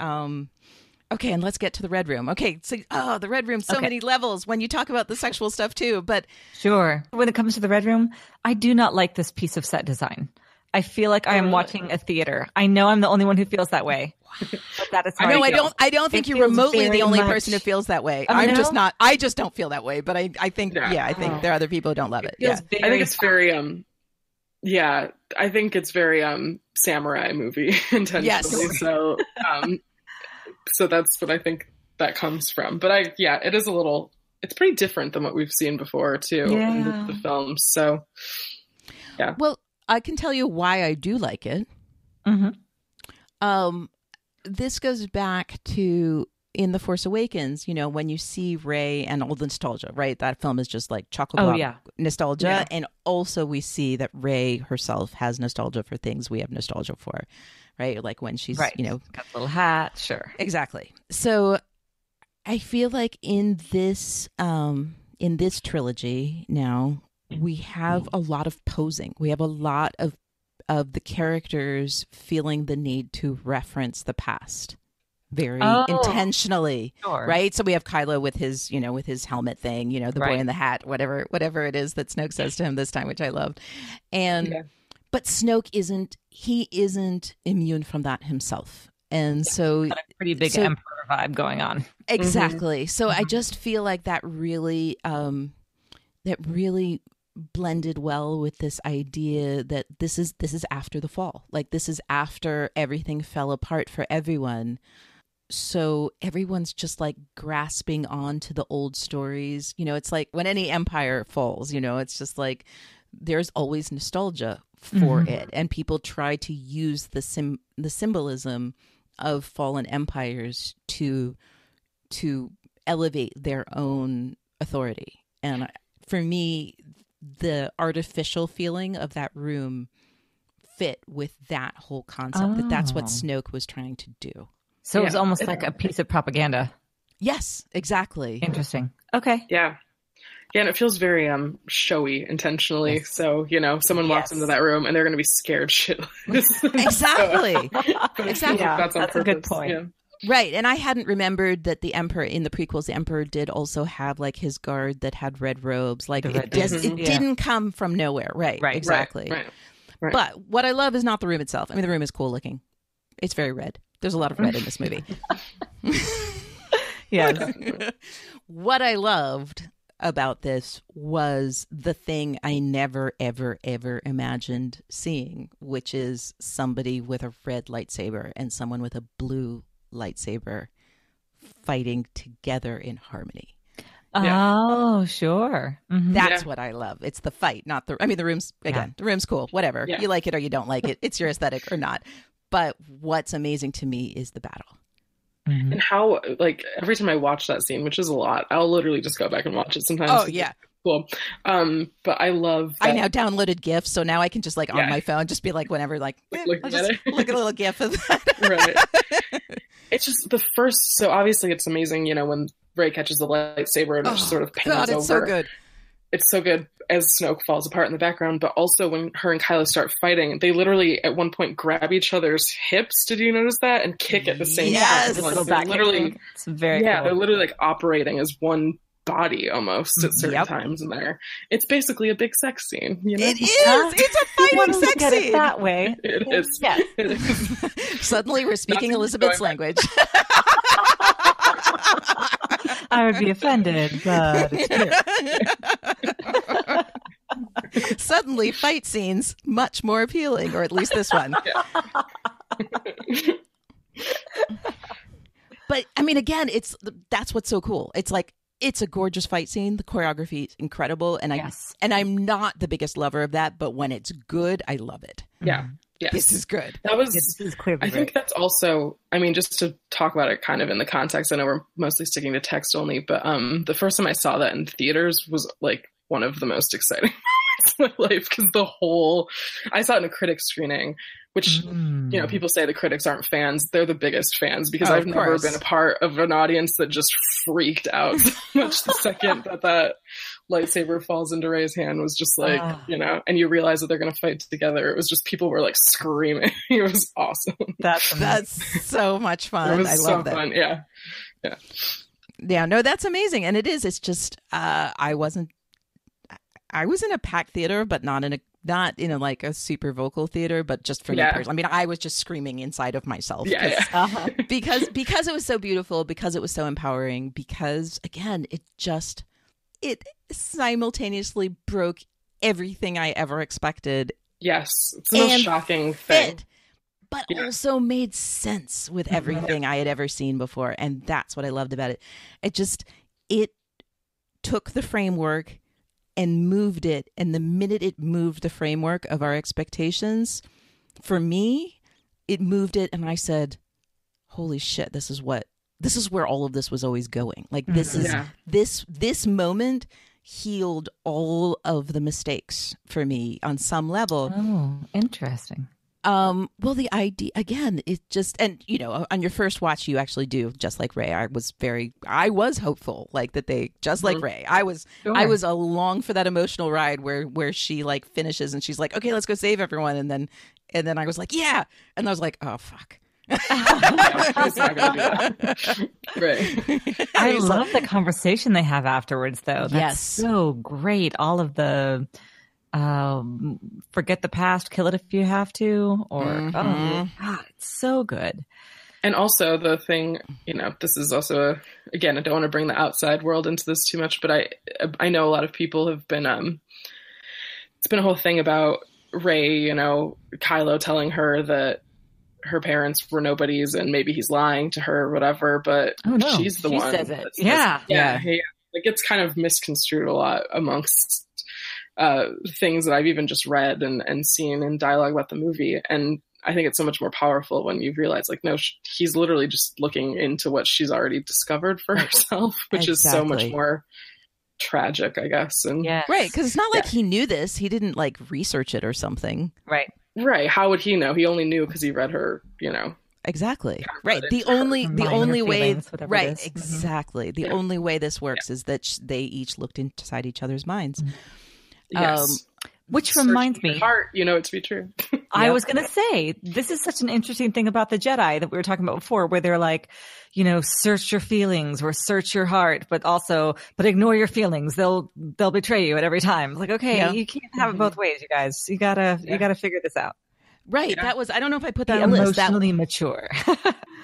Okay, and let's get to the Red Room. Okay, so the Red Room, so many levels when you talk about the sexual stuff too, but sure. When it comes to the Red Room, I do not like this piece of set design. I feel like I am watching a theater. I know I'm the only one who feels that way. But that is how I don't think you're remotely the only person who feels that way. I'm just not. I just don't feel that way, but I think I think there are other people who don't love it. I think it's very I think it's very samurai movie intentionally. Yes. So that's what I think that comes from. But it is it's pretty different than what we've seen before too in the films. So yeah. Well, I can tell you why I do like it. Mm-hmm. This goes back to in The Force Awakens, when you see Rey and all the nostalgia, right? That film is just like chocolate nostalgia. Yeah. And also we see that Rey herself has nostalgia for things we have nostalgia for, right? Like when she's, got a little hat. Sure. Exactly. So I feel like in this trilogy now, we have a lot of posing. We have a lot of the characters feeling the need to reference the past very intentionally, right? So we have Kylo with his, with his helmet thing, the boy in the hat, whatever it is that Snoke says to him this time, which I loved. And but Snoke isn't immune from that himself. And so got a pretty big emperor vibe going on. Exactly. So I just feel like that really blended well with this idea that this is after the fall. Like this is after everything fell apart for everyone. So everyone's just like grasping on to the old stories. It's like when any empire falls, it's just like there's always nostalgia for it. And people try to use the symbolism of fallen empires to elevate their own authority. And for me, the artificial feeling of that room fit with that whole concept, that's what Snoke was trying to do. So it was almost like a piece of propaganda. Yes, exactly. Interesting. Okay. Yeah. Yeah, and it feels very showy intentionally. Yes. So, someone walks into that room and they're going to be scared shitless. Exactly. Exactly. Yeah, that's a good point. Yeah. Right. And I hadn't remembered that the Emperor, in the prequels, the Emperor did also have like his guard that had red robes. Like it didn't come from nowhere. Right. Exactly. Right. But what I love is not the room itself. I mean, the room is cool looking. It's very red. There's a lot of red in this movie. Yes. What I loved about this was the thing I never, ever, ever imagined seeing, which is somebody with a red lightsaber and someone with a blue lightsaber fighting together in harmony. Oh, sure. Mm-hmm. That's what I love. It's the fight, not the... I mean, the room's, again, the room's cool. Whatever. You like it or you don't like it. It's your aesthetic or not. But what's amazing to me is the battle. Mm-hmm. And how, like, every time I watch that scene, which is a lot, I'll literally just go back and watch it sometimes. Oh, yeah. Cool. But I love that. I now downloaded GIFs, so now I can just, like, on my phone, just be like, whenever, like, look at a little GIF of that. Right. It's just the first, so obviously it's amazing, when Rey catches the lightsaber and it just sort of pans over. It's so good. It's so good as Snoke falls apart in the background, but also when her and Kylo start fighting, they literally at one point grab each other's hips. Did you notice that? And kick at the same time. Yes, they're literally, it's very cool. They're literally like operating as one body almost at certain times in there. It's basically a big sex scene. It is. It's a fighting sex scene. It that way. It is. Yes. It is. Suddenly we're speaking Elizabeth's language. I would be offended, but it's true. Suddenly, fight scenes much more appealing, or at least this one. But I mean, again, that's what's so cool. It's like it's a gorgeous fight scene. The choreography is incredible, and I'm not the biggest lover of that, but when it's good, I love it. Yeah. Yes. This is good. This is clearly I think that's also, I mean, just to talk about it kind of in the context, I know we're mostly sticking to text only, but the first time I saw that in theaters was like one of the most exciting moments in my life, because I saw it in a critic screening, which, people say the critics aren't fans. They're the biggest fans, because I've never been a part of an audience that just freaked out so much the second that lightsaber falls into Rey's hand. Was just like, and you realize that they're going to fight together. It was just, people were like screaming. It was awesome. That's so much fun. It was I so love that. Fun. Yeah. Yeah, no, that's amazing. And it is. It's just, I was in a packed theater, but not in a like a super vocal theater, but just for me personally. I mean, I was just screaming inside of myself because it was so beautiful, because it was so empowering, because again, it simultaneously broke everything I ever expected. Yes, it's the most shocking thing. But also made sense with everything I had ever seen before. And that's what I loved about it. It took the framework and moved it. And the minute it moved the framework of our expectations, for me, it moved it. And I said, holy shit, this is where all of this was always going. Like this moment healed all of the mistakes for me on some level. Oh, interesting. Well, the idea again, it just, and on your first watch, you actually do just like Rey. I was hopeful, like that they just like Rey. I was along for that emotional ride where she like finishes and she's like, okay, let's go save everyone, and then I was like, yeah, and I was like, oh fuck. It's not gonna do that. Right. I love the conversation they have afterwards, though. That's so great. All of the forget the past, kill it if you have to, or it's so good. And also the thing, this is also again, I don't want to bring the outside world into this too much, but I know a lot of people have been it's been a whole thing about Rey, Kylo telling her that her parents were nobodies and maybe he's lying to her or whatever, but she's the one says it. Yeah. It gets kind of misconstrued a lot amongst things that I've even just read and seen in dialogue about the movie. And I think it's so much more powerful when you realize, like, no, he's literally just looking into what she's already discovered for herself, which is so much more tragic, I guess. And right, because it's not like he knew this. He didn't like research it or something. Right. How would he know? He only knew because he read her, Exactly. Right. The only way, right. Exactly. The only way this works is that they each looked inside each other's minds. Yes. Which reminds me, heart, you know it to be true. I was going to say, this is such an interesting thing about the Jedi that we were talking about before, where they're like, search your feelings or search your heart, but ignore your feelings. They'll betray you at every time. Like, okay, you can't have it both ways, you guys. You gotta figure this out. Right. Yeah. That was, I don't know if I put that on the list. Emotionally mature.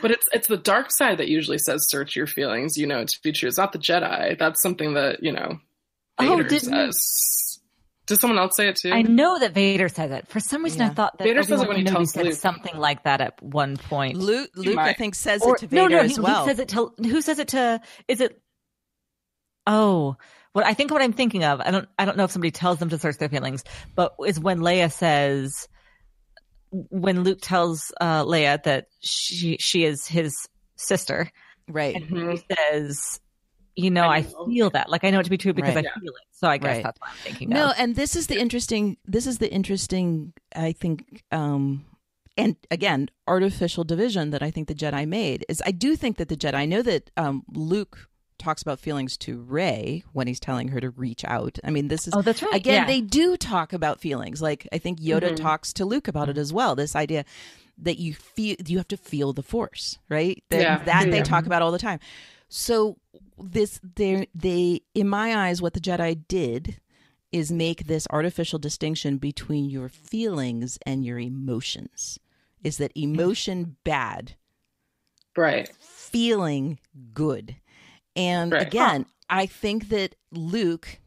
But it's the dark side that usually says search your feelings, to be true. It's not the Jedi. That's something that, Vader says. Does someone else say it too? I know that Vader says it. For some reason, I thought that Vader says it when he tells said Luke. Something like that at one point. Luke I think, says it to Vader as well. He says it to. Who says it to? Is it? Oh, I think what I'm thinking of. I don't know if somebody tells them to search their feelings, but is when Leia says, when Luke tells Leia that she is his sister, right? And he says, I feel that. Like, I know it to be true because I feel it. So I guess that's what I'm thinking of. No, and this is the interesting, I think, and again, artificial division that I think the Jedi made is I do think that the Jedi, I know that Luke talks about feelings to Rey when he's telling her to reach out. I mean, this is, that's right. Again, they do talk about feelings. Like, I think Yoda talks to Luke about it as well. This idea that you have to feel the Force, right? That they talk about all the time. So they in my eyes, what the Jedi did is make this artificial distinction between your feelings and your emotions. Is that emotion bad? Right. Feeling good. And again, I think that Luke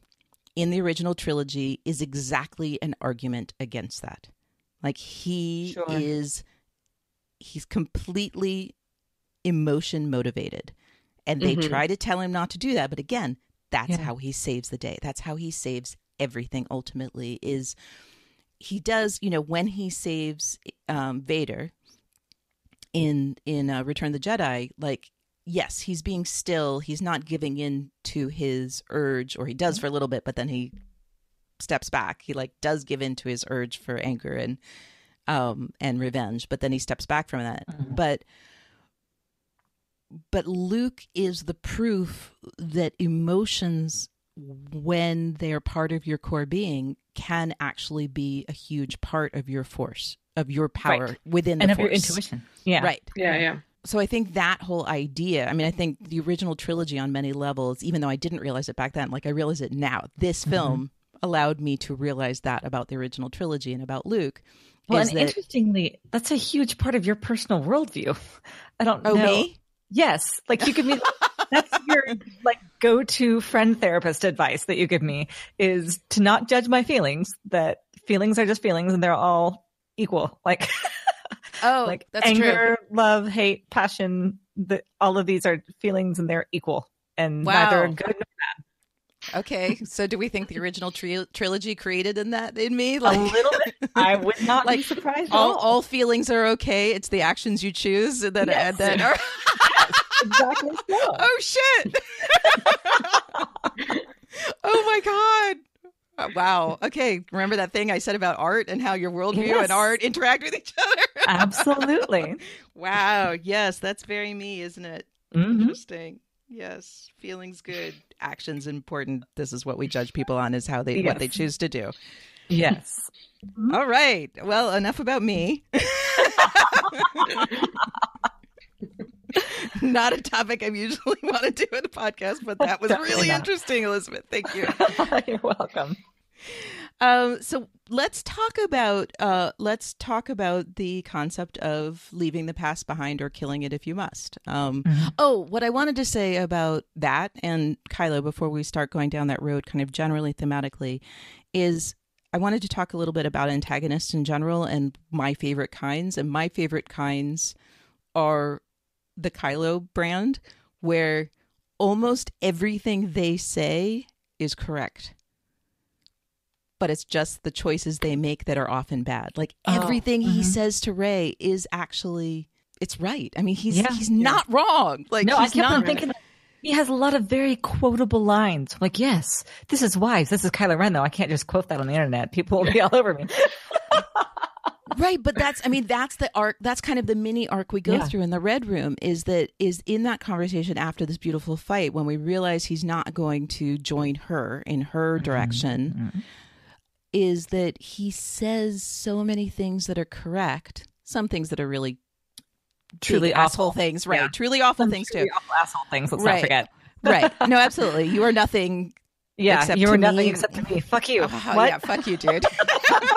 in the original trilogy is exactly an argument against that. Like, he's completely emotion motivated. And they try to tell him not to do that. But again, that's how he saves the day. That's how he saves everything ultimately, is he does, when he saves Vader in Return of the Jedi, like, yes, he's being still. He's not giving in to his urge, or he does for a little bit, but then he steps back. He does give in to his urge for anger and revenge, but then he steps back from that. But Luke is the proof that emotions, when they're part of your core being, can actually be a huge part of your force, of your power within the force. And of your intuition. Yeah. Right. Yeah. So I think that whole idea, I mean, I think the original trilogy on many levels, even though I didn't realize it back then, like I realize it now, this film allowed me to realize that about the original trilogy and about Luke. Well, and interestingly, that's a huge part of your personal worldview. I don't know. Me? Yes. Like, you give me, that's your go-to friend therapist advice that you give me, is to not judge my feelings, that feelings are just feelings and they're all equal. Like, that's anger, true. love, hate, passion, all of these are feelings and they're equal, and neither good nor bad. Okay, so do we think the original trilogy created in me? A little bit. I would not be surprised. All feelings are okay. It's the actions you choose that are. Exactly so. Oh shit! Oh my god! Wow. Okay, remember that thing I said about art and how your worldview and art interact with each other? Absolutely. Wow. Yes, that's very me, isn't it? Mm-hmm. Interesting. Yes, feelings good, actions important. This is what we judge people on, is how what they choose to do. Yes. All right. Well, enough about me. Not a topic I usually want to do in a podcast, but that was really interesting, Elizabeth. Thank you. You're welcome. So let's talk about the concept of leaving the past behind or killing it if you must. Oh, what I wanted to say about that, and Kylo, before we start going down that road, kind of generally thematically, is I wanted to talk a little bit about antagonists in general and my favorite kinds. And my favorite kinds are the Kylo brand, where almost everything they say is correct. but it's just the choices they make that are often bad. Like everything he says to Rey is actually, it's right. I mean, he's not wrong. Like, no, he's I kept on not thinking he has a lot of very quotable lines. Like, yes, this is wise. This is Kylo Ren, though. I can't just quote that on the internet. People will be all over me. Right, but that's the arc. That's kind of the mini arc we go through in the Red Room. Is in that conversation after this beautiful fight when we realize he's not going to join her in her direction. Is that he says so many things that are correct, some things that are really truly asshole things, right? Yeah. Truly awful things too. Awful asshole things. Let's not forget. Right? No, absolutely. You are nothing. Yeah, except you to were nothing me. except to me. Fuck you. Yeah, fuck you, dude.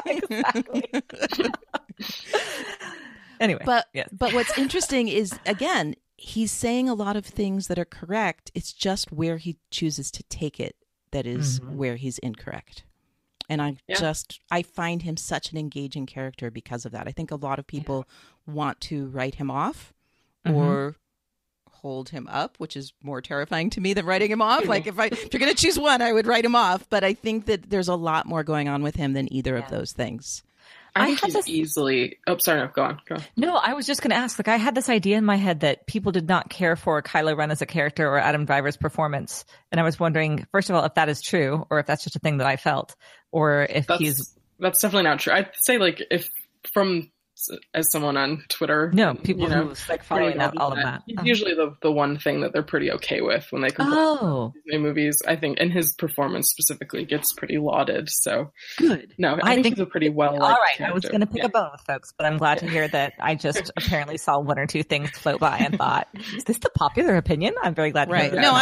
Exactly. Anyway, but what's interesting is, again, he's saying a lot of things that are correct. It's just where he chooses to take it that is where he's incorrect. And I find him such an engaging character because of that. I think a lot of people want to write him off or hold him up, which is more terrifying to me than writing him off. Like if you're going to choose one, I would write him off. But I think that there's a lot more going on with him than either of those things. I think he's easily. Oh, sorry. No, go on. No, I was just going to ask. Like, I had this idea in my head that people did not care for Kylo Ren as a character or Adam Driver's performance, and I was wondering, first of all, if that is true, or if that's just a thing that I felt, or if that's definitely not true. I'd say, like, if from as someone on Twitter, people who like following all of that. He's usually the one thing that they're pretty okay with when they compare these new movies. I think, and his performance specifically gets pretty lauded. So good. No, I think he's a pretty well. All right, character. I was going to pick a bone with folks, but I'm glad to hear that. I just apparently saw one or two things float by and thought, "Is this the popular opinion?" I'm very glad to hear that. No,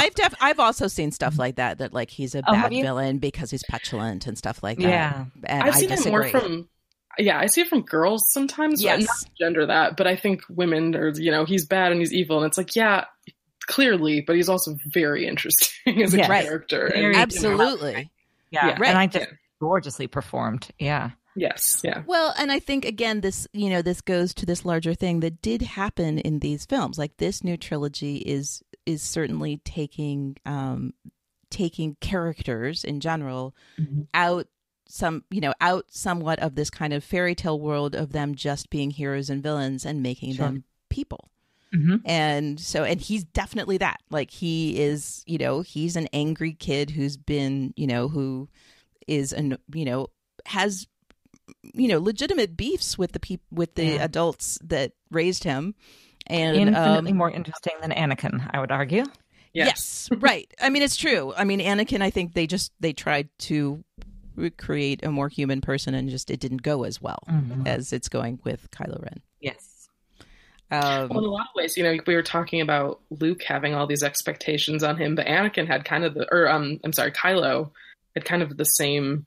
I've also seen stuff like that like he's a bad villain because he's petulant and stuff like that. Yeah, and I've seen it more from. Yeah, I see it from girls sometimes. Yes. Not to gender that, but I think women are, he's bad and he's evil. And it's like, yeah, clearly, but he's also very interesting as a character. And, absolutely. Yeah. Right. And I just gorgeously performed. Yeah. Yes. Yeah. Well, and I think, again, this goes to this larger thing that did happen in these films. Like this new trilogy is certainly taking characters in general out somewhat of this kind of fairy tale world of them just being heroes and villains and making them people. And he's definitely that. Like he is, he's an angry kid who's been, who is, has, legitimate beefs with the adults that raised him. And infinitely more interesting than Anakin, I would argue. Yes, right. I mean, it's true. I mean, Anakin, I think they tried to create a more human person and just it didn't go as well as it's going with Kylo Ren. Yes. Well, in a lot of ways, we were talking about Luke having all these expectations on him, but Anakin had kind of Kylo had kind of the same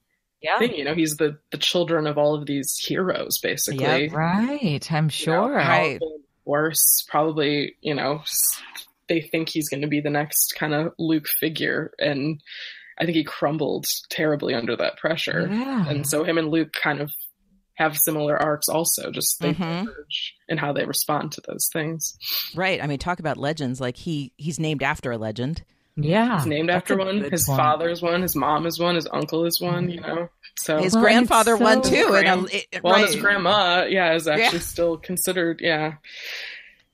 thing. He's the children of all of these heroes, basically. Yeah, right. I'm sure. Right. Worse, probably, they think he's going to be the next kind of Luke figure. And I think he crumbled terribly under that pressure. Yeah. And so him and Luke kind of have similar arcs also, just they diverge in how they respond to those things. Right. I mean, talk about legends. Like he's named after a legend. Yeah. He's named after one. His father's one. His mom is one. His uncle is one, So his grandfather won too. His grandma, is actually still considered, Yeah.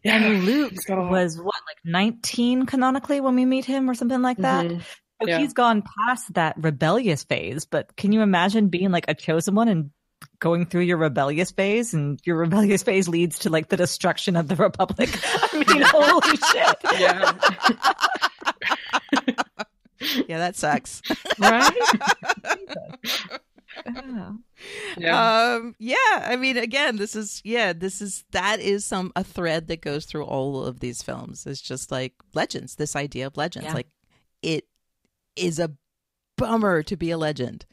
And Luke was what, like 19 canonically when we meet him or something like that? So he's gone past that rebellious phase, but can you imagine being like a chosen one and going through your rebellious phase, and your rebellious phase leads to like the destruction of the Republic? I mean, holy shit. Yeah, that sucks. Right? I mean, again, that is a thread that goes through all of these films. It's just like legends, this idea of legends. Like it is a bummer to be a legend.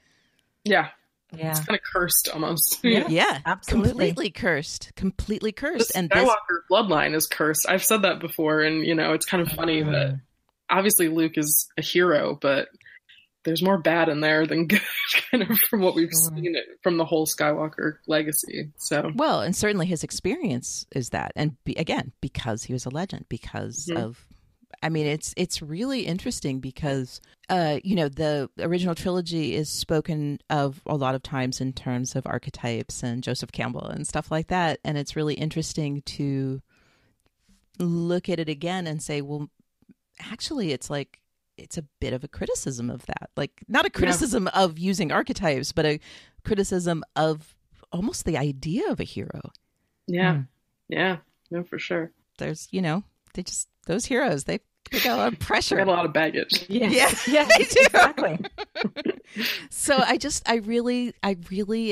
Yeah. It's kind of cursed almost. Yeah, absolutely. Completely cursed. The Skywalker bloodline is cursed. I've said that before, and it's kind of funny that obviously Luke is a hero, but there's more bad in there than good, kind of from what we've seen from the whole Skywalker legacy. So and certainly his experience is that, and again, because he was a legend, because of I mean, it's really interesting because, the original trilogy is spoken of a lot of times in terms of archetypes and Joseph Campbell and stuff like that. And it's really interesting to look at it again and say, well, actually, it's a bit of a criticism of that. Like, not a criticism of using archetypes, but a criticism of almost the idea of a hero. Yeah. Yeah. No, for sure. There's, those heroes, they got a lot of pressure. They got a lot of baggage. Yes. Yeah, they do. Exactly. So I really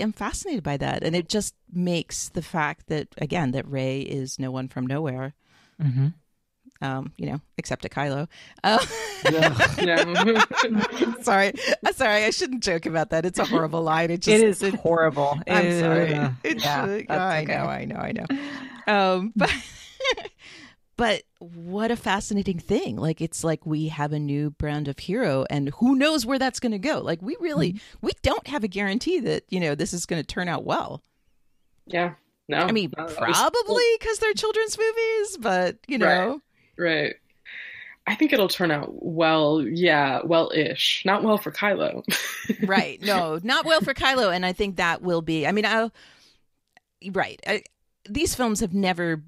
am fascinated by that. And it just makes the fact that, again, that Rey is no one from nowhere. Mm-hmm. Except at Kylo. Yeah. Sorry, I shouldn't joke about that. It's a horrible line. It is horrible. I'm sorry. I know. But what a fascinating thing. Like, it's like we have a new brand of hero, and who knows where that's going to go. Like, we don't have a guarantee that, this is going to turn out well. Yeah. No. I mean, probably because they're children's movies, but, Right. I think it'll turn out well. Yeah, well-ish. Not well for Kylo. Right. No, not well for Kylo. And I think that will be, these films have never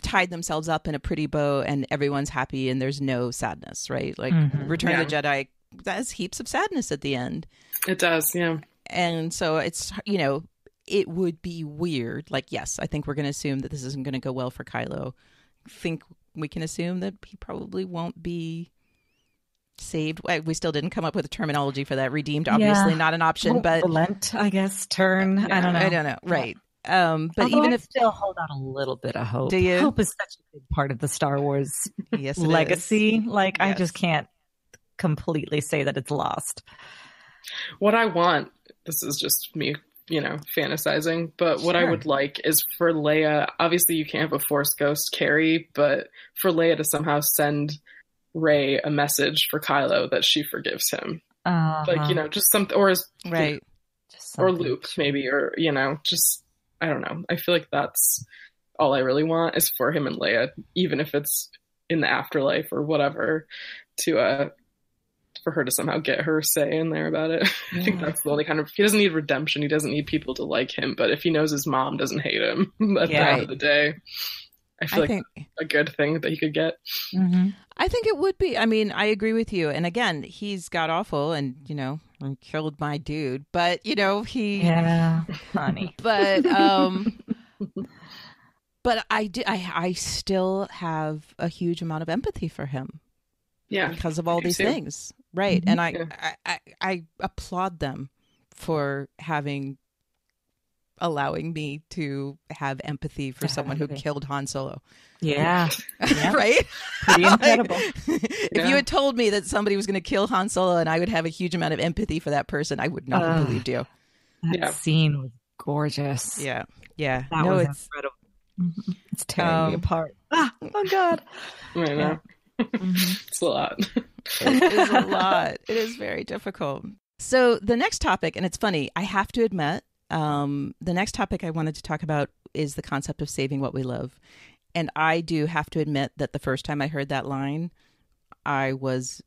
tied themselves up in a pretty bow and everyone's happy and there's no sadness, right? Like Return of the Jedi, that has heaps of sadness at the end. It does, yeah. And so it's, it would be weird. Like, yes, I think we're going to assume that this isn't going to go well for Kylo. I think we can assume that he probably won't be saved. We still didn't come up with a terminology for that. Redeemed, obviously not an option, but relent, I guess, turn. Yeah, I don't know. Right. But although even I if still hold out a little bit of hope. Do you? Hope is such a big part of the Star Wars legacy. Is. Like, yes. I just can't completely say that it's lost. What I want, this is just me, fantasizing, but what I would like is for Leia, obviously you can't have a Force ghost carry, but for Leia to somehow send Rey a message for Kylo that she forgives him. Like, just something, or right. Or Luke maybe, or, just, I don't know. I feel like that's all I really want is for him and Leia, even if it's in the afterlife or whatever, for her to somehow get her say in there about it. I think that's the only he doesn't need redemption. He doesn't need people to like him, but if he knows his mom doesn't hate him at the end of the day, I feel like a good thing that he could get. Mm-hmm. I think it would be. I mean, I agree with you. And again, he's got awful and, killed my dude, but, honey. But, but I still have a huge amount of empathy for him. Yeah. Because of all these things. Right. Mm-hmm. And I applaud them for allowing me to have empathy for someone who killed Han Solo. Yeah. Right? Pretty incredible. If you had told me that somebody was going to kill Han Solo and I would have a huge amount of empathy for that person, I would not have believed you. That scene was gorgeous. Yeah. Yeah. That was incredible. Mm-hmm. It's tearing me apart. Oh, God. I know. It's a lot. It is a lot. It is very difficult. So the next topic, and it's funny, I have to admit, the next topic I wanted to talk about is the concept of saving what we love. And I do have to admit that the first time I heard that line, I was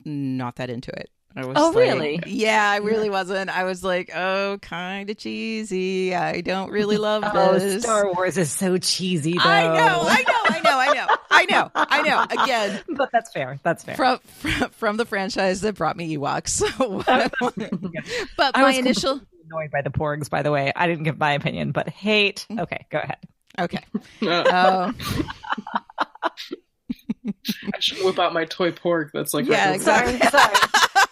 not that into it. I was really? Yeah, I really wasn't. I was like, oh, kind of cheesy. I don't really love this. Star Wars is so cheesy, though. I know. Again. But that's fair. From the franchise that brought me Ewoks. So, but my initial... annoyed by the porgs, by the way. I didn't give my opinion, but hate. Okay, go ahead. Okay. I should whip out my toy porg that's like... Yeah, exactly. Sorry.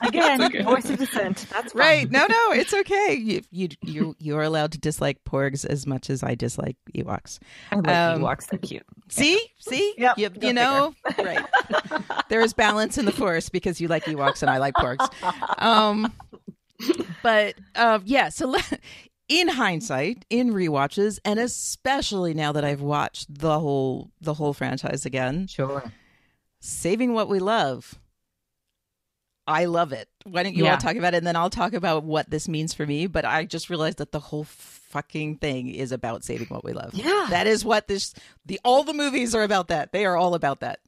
Again, voice of dissent. That's fine. Right. No, it's okay. You're allowed to dislike porgs as much as I dislike Ewoks. I like Ewoks. They're cute. See? Yep, you know? Right. There is balance in the Force because you like Ewoks and I like porgs. So in hindsight, in rewatches, and especially now that I've watched the whole franchise again, sure, saving what we love, I love it. Why don't you all talk about it, and then I'll talk about what this means for me. But I just realized that the whole fucking thing is about saving what we love. Yeah, that is what all the movies are about. That they are all about that.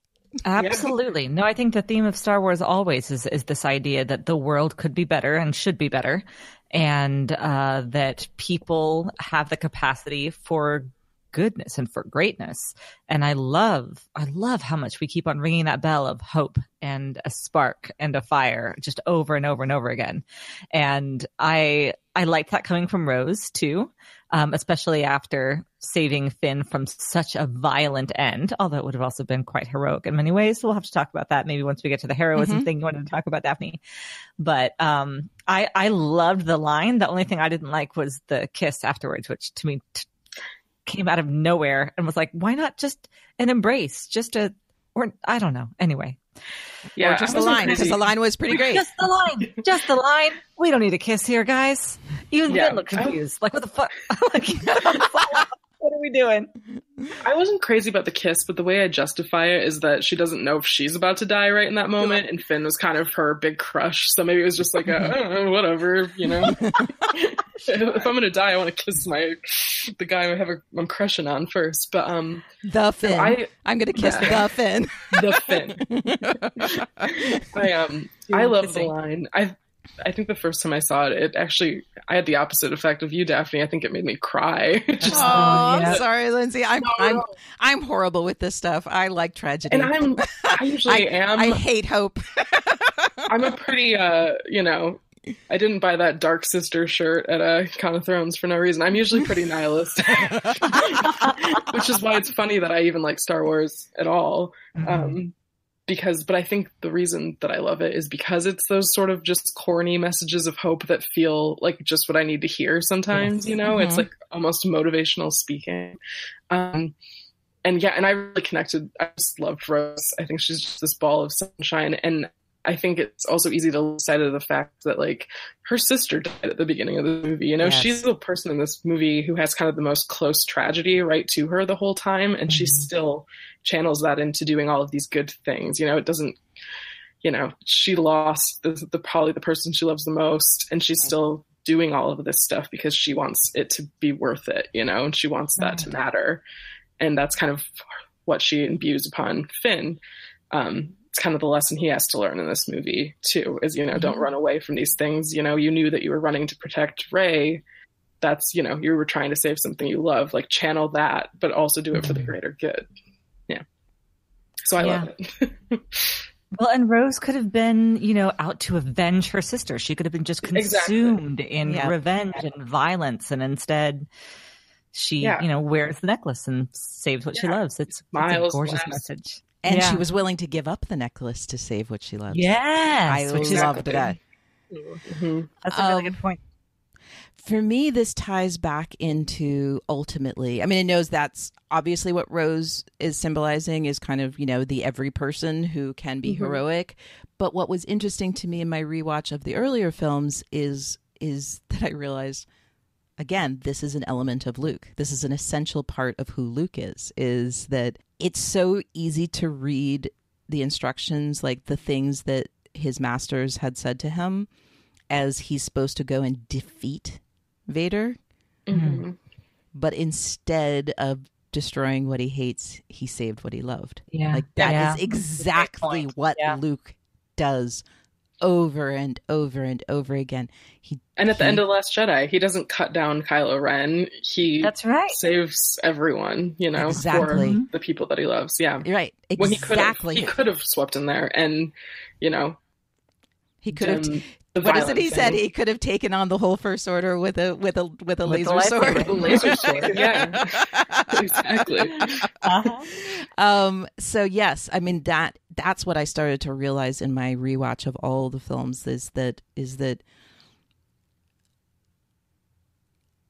Absolutely. No, I think the theme of Star Wars always is this idea that the world could be better and should be better, and that people have the capacity for goodness and for greatness. And I love how much we keep on ringing that bell of hope and a spark and a fire just over and over and over again. And I liked that coming from Rose too, especially after saving Finn from such a violent end, although it would have also been quite heroic in many ways. So we'll have to talk about that maybe once we get to the heroism thing you wanted to talk about, Daphne. But I loved the line. The only thing I didn't like was the kiss afterwards, which to me came out of nowhere and was like, why not just an embrace? Or I don't know. Anyway. Yeah, or just the line, because the line was pretty great. Just the line. We don't need a kiss here, guys. Even Ben looked confused. Like, what the fuck? What are we doing? I wasn't crazy about the kiss, but the way I justify it is that she doesn't know if she's about to die right in that moment, and Finn was kind of her big crush, so maybe it was just like, I don't know, whatever, you know? If I'm gonna die, I want to kiss the guy I'm crushing on first, but the Finn. So I'm gonna kiss the Finn. The Finn. I love the line. I think the first time I saw it actually, I had the opposite effect of you, Daphne. I think it made me cry. Sorry, Lindsey. I'm horrible with this stuff. I like tragedy. And I usually am. I hate hope. I'm a pretty, I didn't buy that Dark Sister shirt at Con of Thrones for no reason. I'm usually pretty nihilist, which is why it's funny that I even like Star Wars at all. But I think the reason that I love it is because it's those sort of just corny messages of hope that feel like just what I need to hear sometimes, you know? It's like almost motivational speaking. And I really connected. I just loved Rose. I think she's just this ball of sunshine. And I think it's also easy to lose sight of the fact that, like, her sister died at the beginning of the movie. You know, she's the person in this movie who has kind of the most close tragedy right to her the whole time. And she still channels that into doing all of these good things. You know, it doesn't, she lost probably the person she loves the most, and she's still doing all of this stuff because she wants it to be worth it, and she wants that to matter. And that's kind of what she imbues upon Finn. It's kind of the lesson he has to learn in this movie too, is, don't run away from these things. You knew that you were running to protect Rey. That's, you were trying to save something you love, like channel that, but also do it for the greater good. Yeah. So I love it. Well, and Rose could have been, out to avenge her sister. She could have been just consumed in revenge and violence. And instead she, wears the necklace and saves what she loves. It's a gorgeous message. And she was willing to give up the necklace to save what she loves. Yes. I loved that. That's a really good point. For me, this ties back into ultimately, I mean, it knows that's obviously what Rose is symbolizing is kind of, the every person who can be heroic. But what was interesting to me in my rewatch of the earlier films is that I realized, again, this is an element of Luke. This is an essential part of who Luke is that it's so easy to read the instructions, like the things that his masters had said to him, as he's supposed to go and defeat Vader. But instead of destroying what he hates, he saved what he loved. Yeah. Like that is exactly what Luke does over and over and over again. And at the end of The Last Jedi, he doesn't cut down Kylo Ren. That's right. Saves everyone, for the people that he loves. Yeah. You're right. Exactly. When he could have swept in there and, he could have. What is it he said? He could have taken on the whole First Order with a laser sword. With a laser sword, yeah. Exactly. So yes, I mean that's what I started to realize in my rewatch of all the films is that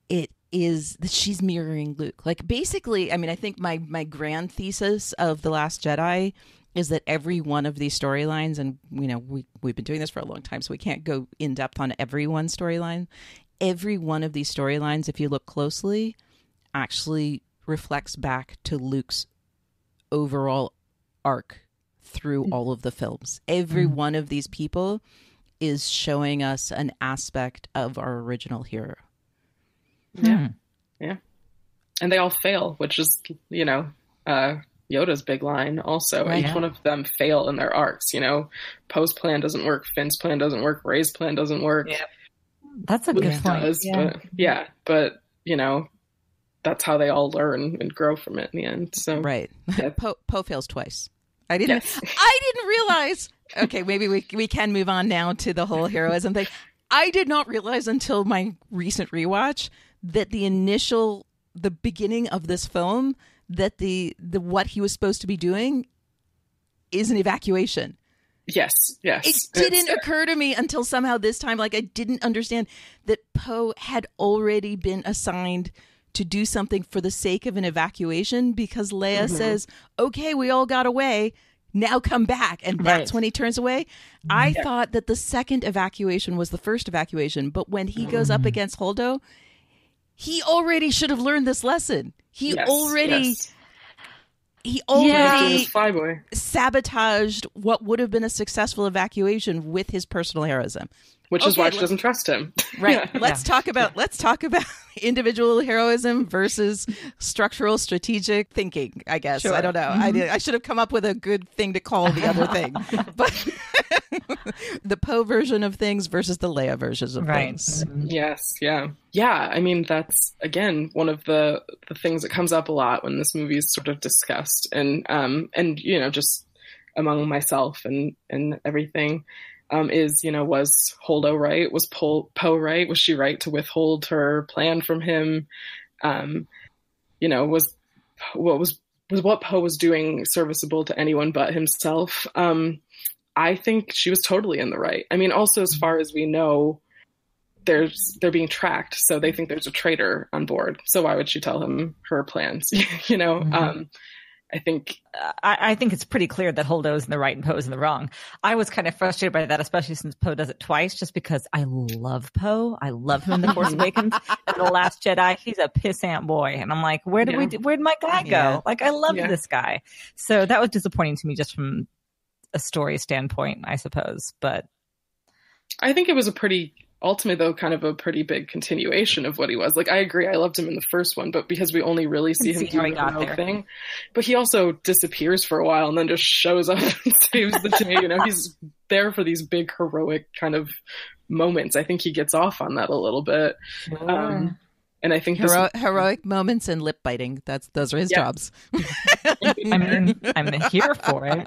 it is that she's mirroring Luke. Like basically, I mean, I think my grand thesis of The Last Jedi is that every one of these storylines, and we've been doing this for a long time, so we can't go in depth on every one storyline. Every one of these storylines, if you look closely, actually reflects back to Luke's overall arc through all of the films. Every one of these people is showing us an aspect of our original hero. Yeah. And they all fail, which is, Yoda's big line also. Right. Each one of them fail in their arcs, you know. Poe's plan doesn't work, Finn's plan doesn't work, Rey's plan doesn't work. Yeah. That's a good Luke's point. does, but you know, that's how they all learn and grow from it in the end. So Right. Yeah. Poe fails twice. I didn't realize. Okay, maybe we can move on now to the whole heroism thing. I did not realize until my recent rewatch that the beginning of this film, that the what he was supposed to be doing is an evacuation. Yes. It didn't occur to me until somehow this time, like I didn't understand that Poe had already been assigned to do something for the sake of an evacuation, because Leia says, okay, we all got away, now come back. And that's when he turns away. I thought that the second evacuation was the first evacuation, but when he goes up against Holdo, he already should have learned this lesson. He already Flyboy. sabotaged what would have been a successful evacuation with his personal heroism. Which is why she doesn't trust him. Right. Let's talk about individual heroism versus structural strategic thinking, I guess. Sure. I don't know. I should have come up with a good thing to call the other thing. But the Poe version of things versus the Leia versions of things. Yes, yeah. Yeah, I mean, that's, again, one of the things that comes up a lot when this movie is sort of discussed. And you know, just among myself and everything. Is, you know, was Holdo right? Was Poe right? Was she right to withhold her plan from him? You know, was what Poe was doing serviceable to anyone but himself? I think she was totally in the right. I mean, also, as far as we know, they're being tracked, so they think there's a traitor on board. So why would she tell him her plans? You know, I think it's pretty clear that Holdo's in the right and Poe's in the wrong. I was kind of frustrated by that, especially since Poe does it twice, just because I love Poe. I love him in The Force Awakens and The Last Jedi. He's a pissant boy. And I'm like, where'd my guy go? Yeah. Like, I love this guy. So that was disappointing to me just from a story standpoint, I suppose. But I think it was ultimately, though, kind of a pretty big continuation of what he was. Like, I agree, I loved him in the first one, but because we only really see him do the heroic thing. But he also disappears for a while and then just shows up and saves the day. You know, he's there for these big heroic kind of moments. I think he gets off on that a little bit. Sure. And I think heroic moments and lip biting. Those are his jobs. I mean, I'm here for it.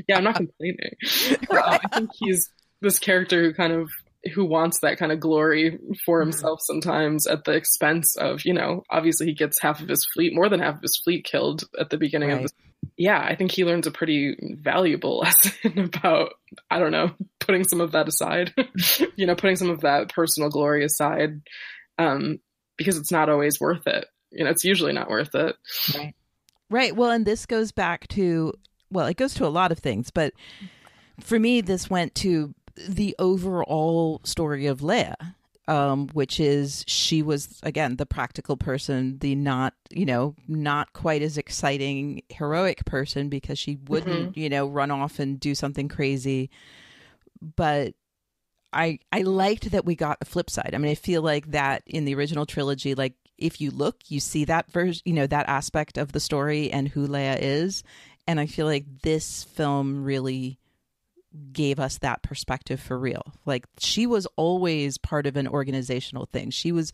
Yeah, I'm not complaining. Right. I think he's this character who wants that kind of glory for himself sometimes at the expense of, you know, obviously he gets more than half of his fleet killed at the beginning of this. Yeah, I think he learns a pretty valuable lesson about, I don't know, putting some of that aside, you know, putting some of that personal glory aside, because it's not always worth it. You know, it's usually not worth it. Right. Well, and this goes back to, it goes to a lot of things, but for me, this went to the overall story of Leia, which is she was, again, the practical person, the not quite as exciting heroic person, because she wouldn't, you know, run off and do something crazy. But I liked that we got a flip side. I mean, I feel like that in the original trilogy, like if you look, you see that version, you know, that aspect of the story and who Leia is. And I feel like this film really gave us that perspective for real. Like, she was always part of an organizational thing. She was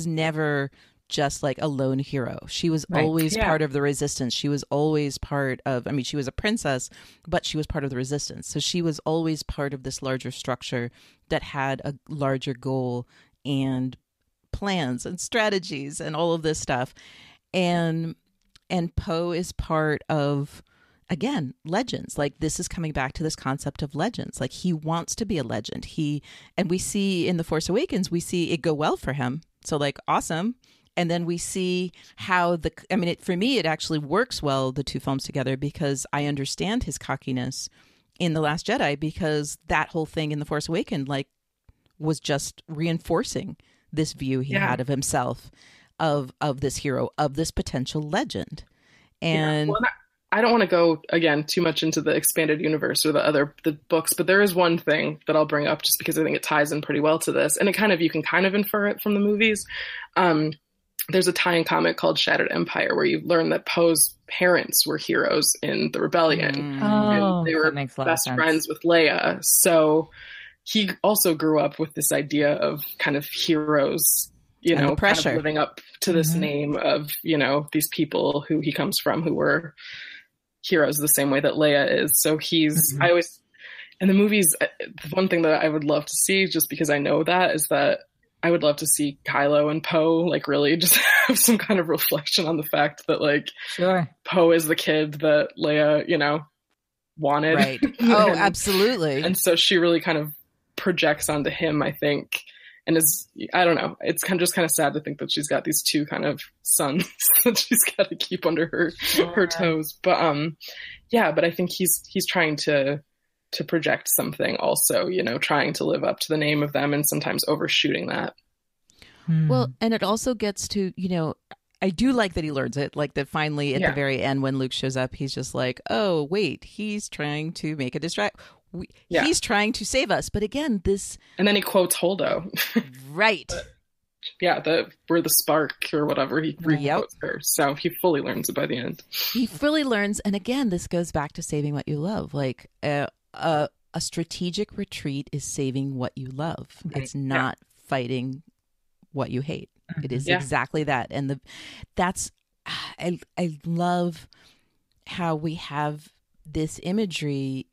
never just like a lone hero. She was always part of the resistance. She was always part of, I mean, she was a princess, but she was part of the resistance. So she was always part of this larger structure that had a larger goal and plans and strategies and all of this stuff. And Poe is part of, again, legends. Like, this is coming back to this concept of legends. Like, he wants to be a legend. And we see in The Force Awakens, we see it go well for him. So, like, awesome. And then we see how for me, it actually works well, the two films together, because I understand his cockiness in The Last Jedi, because that whole thing in The Force Awakens, like, was just reinforcing this view he had of himself, of this hero, of this potential legend. And I don't want to go, again, too much into the expanded universe or the books, but there is one thing that I'll bring up just because I think it ties in pretty well to this. And you can kind of infer it from the movies. there's a tie-in comic called Shattered Empire where you learn that Poe's parents were heroes in the rebellion. Oh, And they that were makes a lot of best sense. friends with Leia. So he also grew up with this idea of kind of heroes, you And the know, kind pressure. of living up to this name of, you know, these people who he comes from who were heroes the same way that Leia is. So he's, I always, in the movies, the one thing that I would love to see, just because I know that, is that I would love to see Kylo and Poe like really just have some kind of reflection on the fact that like Sure. Poe is the kid that Leia, you know, wanted. Right. Oh, And- absolutely. And so she really kind of projects onto him, I think, and is, I don't know, it's kind of sad to think that she's got these two kind of sons that she's got to keep under her toes. But yeah, but I think he's trying to project something also, you know, trying to live up to the name of them and sometimes overshooting that. Well, and it also gets to, you know, I do like that he learns it, like that finally at the very end when Luke shows up, he's just like, oh, wait, he's trying to make a distract. He's trying to save us. But again, this... And then he quotes Holdo. Right. Yeah, we're the spark or whatever. He quotes her. So he fully learns it by the end. He fully learns. And again, this goes back to saving what you love. Like a strategic retreat is saving what you love. It's not fighting what you hate. It is exactly that. And I love how we have this imagery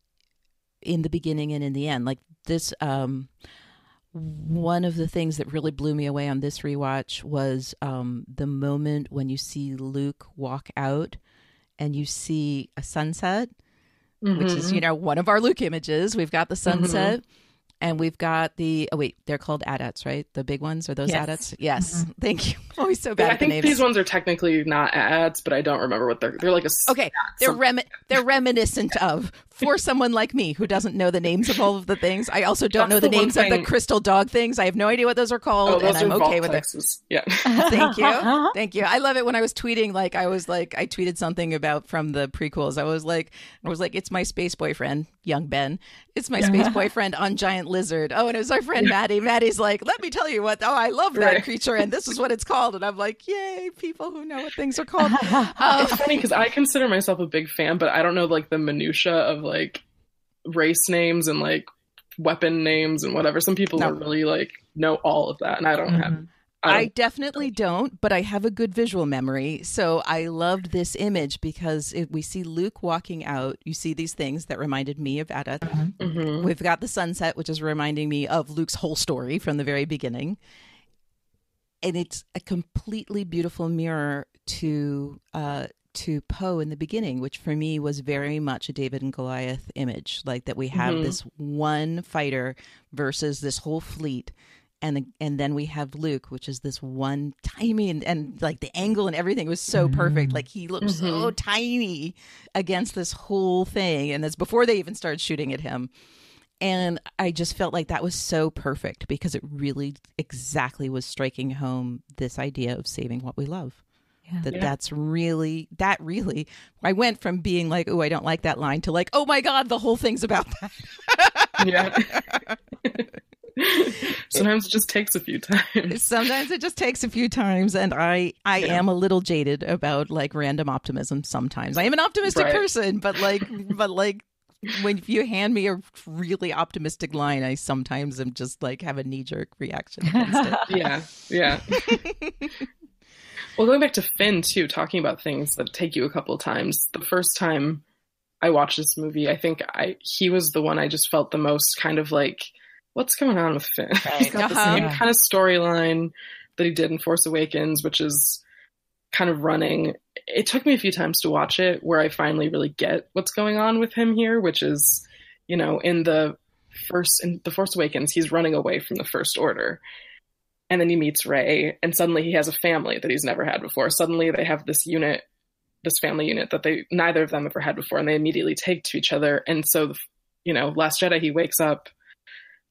in the beginning and in the end. Like this, one of the things that really blew me away on this rewatch was the moment when you see Luke walk out and you see a sunset, which is, you know, one of our Luke images. We've got the sunset. And we've got they're called AT-ATs, right? The big ones, are those AT-ATs? Yes. Thank you. Always so bad I at the think names. these ones are technically not AT-ATs, but I don't remember what they're like Okay, they're reminiscent of, for someone like me who doesn't know the names of all of the things. I also don't know the names of the crystal dog things. I have no idea what those are called, and I'm okay with it. Yeah. Thank you. Thank you. I love it when I was tweeting, I tweeted something about from the prequels. I was like, it's my space boyfriend, young Ben. It's my space boyfriend on giant lizard. Oh, and it was our friend Maddie. Maddie's like, let me tell you what. Oh, I love that creature, and this is what it's called. And I'm like, yay, people who know what things are called. It's funny because I consider myself a big fan, but I don't know like the minutia of like race names and like weapon names and whatever. Some people are really like know all of that, and I don't have. I definitely don't, but I have a good visual memory. So I loved this image because we see Luke walking out. You see these things that reminded me of AT-AT. We've got the sunset, which is reminding me of Luke's whole story from the very beginning. And it's a completely beautiful mirror to Poe in the beginning, which for me was very much a David and Goliath image, like that we have this one fighter versus this whole fleet. And then we have Luke, which is this one tiny, and like the angle and everything was so perfect. Like he looked so tiny against this whole thing. And that's before they even started shooting at him. And I just felt like that was so perfect because it really exactly was striking home this idea of saving what we love. That's really, I went from being like, oh, I don't like that line to like, oh my God, the whole thing's about that. Yeah. Sometimes it just takes a few times. And I am a little jaded about like random optimism sometimes. I am an optimistic person, but like when you hand me a really optimistic line, I sometimes am just like have a knee-jerk reaction against it. Yeah. Well, going back to Finn too, talking about things that take you a couple of times. The first time I watched this movie, I think he was the one I just felt the most kind of like, what's going on with Finn? He's got the same kind of storyline that he did in Force Awakens, which is kind of running. It took me a few times to watch it where I finally really get what's going on with him here, which is, you know, in the Force Awakens, he's running away from the First Order. And then he meets Rey, and suddenly he has a family that he's never had before. Suddenly they have this family unit that neither of them ever had before, and they immediately take to each other. And so, you know, Last Jedi, he wakes up,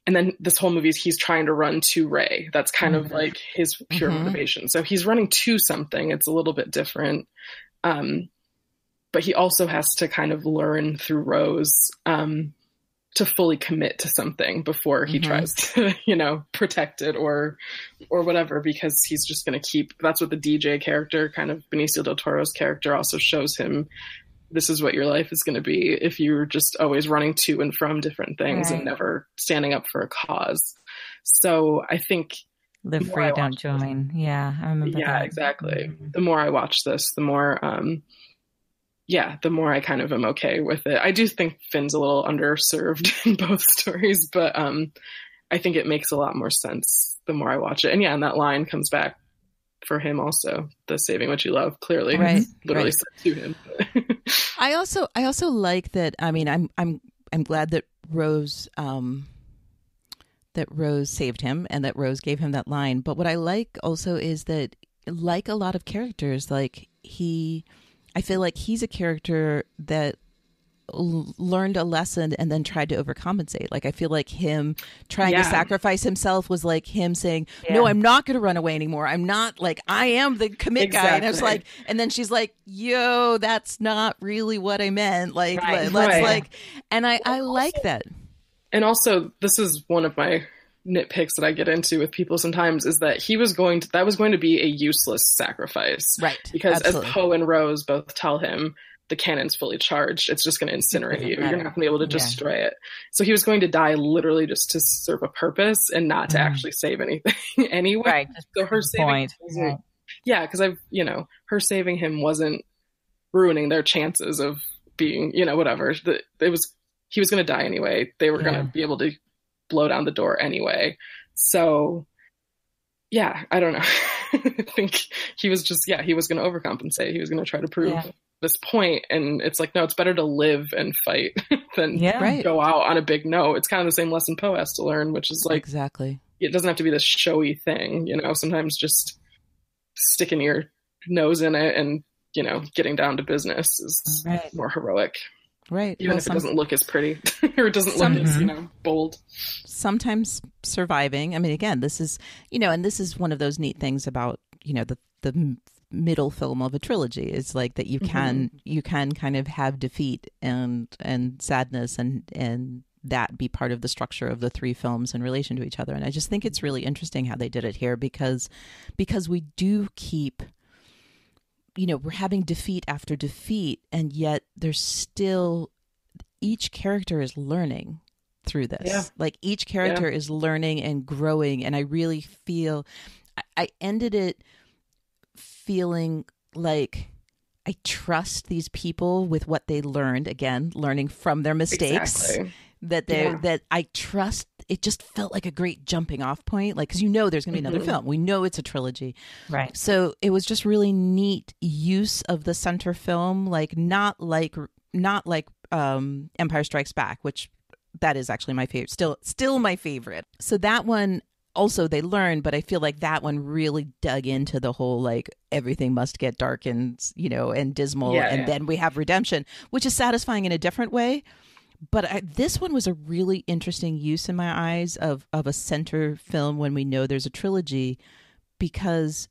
and then this whole movie is he's trying to run to Rey. That's kind of like his pure motivation. So he's running to something. It's a little bit different. But he also has to kind of learn through Rose to fully commit to something before he tries to, you know, protect it or whatever, because he's just going to keep, that's what the DJ character, kind of Benicio del Toro's character, also shows him. This is what your life is going to be if you're just always running to and from different things and never standing up for a cause. So I think live free, don't join. Yeah, I remember that. Exactly. The more I watch this, the more, the more I kind of am okay with it. I do think Finn's a little underserved in both stories, but I think it makes a lot more sense the more I watch it. And that line comes back for him also, the saving what you love, clearly literally said to him. I also like that. I mean, I'm glad that Rose saved him and that Rose gave him that line. But what I like also is that, like a lot of characters, like I feel like he's a character that learned a lesson and then tried to overcompensate. Like, I feel like him trying to sacrifice himself was like him saying, no, I'm not going to run away anymore. I'm not, like, I am the commit guy. And I was like, and then she's like, yo, that's not really what I meant. Like, let's like, and I like that. And also, this is one of my nitpicks that I get into with people sometimes, is that that was going to be a useless sacrifice. Right. Because as Poe and Rose both tell him, the cannon's fully charged. It's just going to incinerate you. You're not going to be able to destroy it. So he was going to die literally just to serve a purpose and not to actually save anything anyway. Right. So her saving because her saving him wasn't ruining their chances of being, whatever. He was going to die anyway. They were going to be able to blow down the door anyway. So I don't know. I think he was just, he was going to overcompensate. He was going to try to prove this point. And it's like, no, it's better to live and fight than go out on a big no. It's kind of the same lesson Poe has to learn, which is like, exactly. It doesn't have to be this showy thing, sometimes just sticking your nose in it and, getting down to business is more heroic. Right. Even if it doesn't look as pretty or it doesn't look as, bold. Sometimes surviving. I mean, again, this is, and this is one of those neat things about, the middle film of a trilogy is like that you can kind of have defeat and sadness and that be part of the structure of the three films in relation to each other. And I just think it's really interesting how they did it here because we do keep, we're having defeat after defeat, and yet there's still, each character is learning through this. Yeah. Like each character is learning and growing. And I really feel, I ended it feeling like I trust these people with what they learned, again, learning from their mistakes. Exactly. That I trust. It just felt like a great jumping off point, like, because there's going to be another film. We know it's a trilogy, right? So it was just really neat use of the center film, like not like Empire Strikes Back, which that is actually my favorite, still my favorite. So that one also they learned, but I feel like that one really dug into the whole like everything must get dark and and dismal, then we have redemption, which is satisfying in a different way. But this one was a really interesting use in my eyes of a center film when we know there's a trilogy, because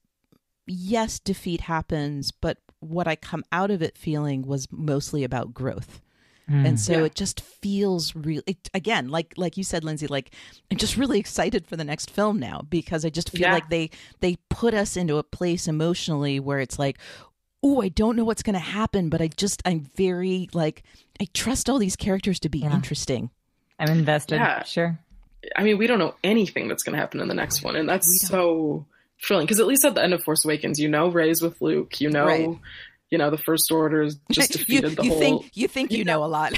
yes, defeat happens, but what I come out of it feeling was mostly about growth. And so it just feels really, again, like you said, Lindsey, like I'm just really excited for the next film now, because I just feel like they put us into a place emotionally where it's like, oh, I don't know what's going to happen, but I'm very like, I trust all these characters to be interesting. I'm invested. Yeah. Sure. I mean, we don't know anything that's going to happen in the next one. And that's so thrilling. Because at least at the end of Force Awakens, Rey's with Luke, the First Order has just defeated the whole... You think you know a lot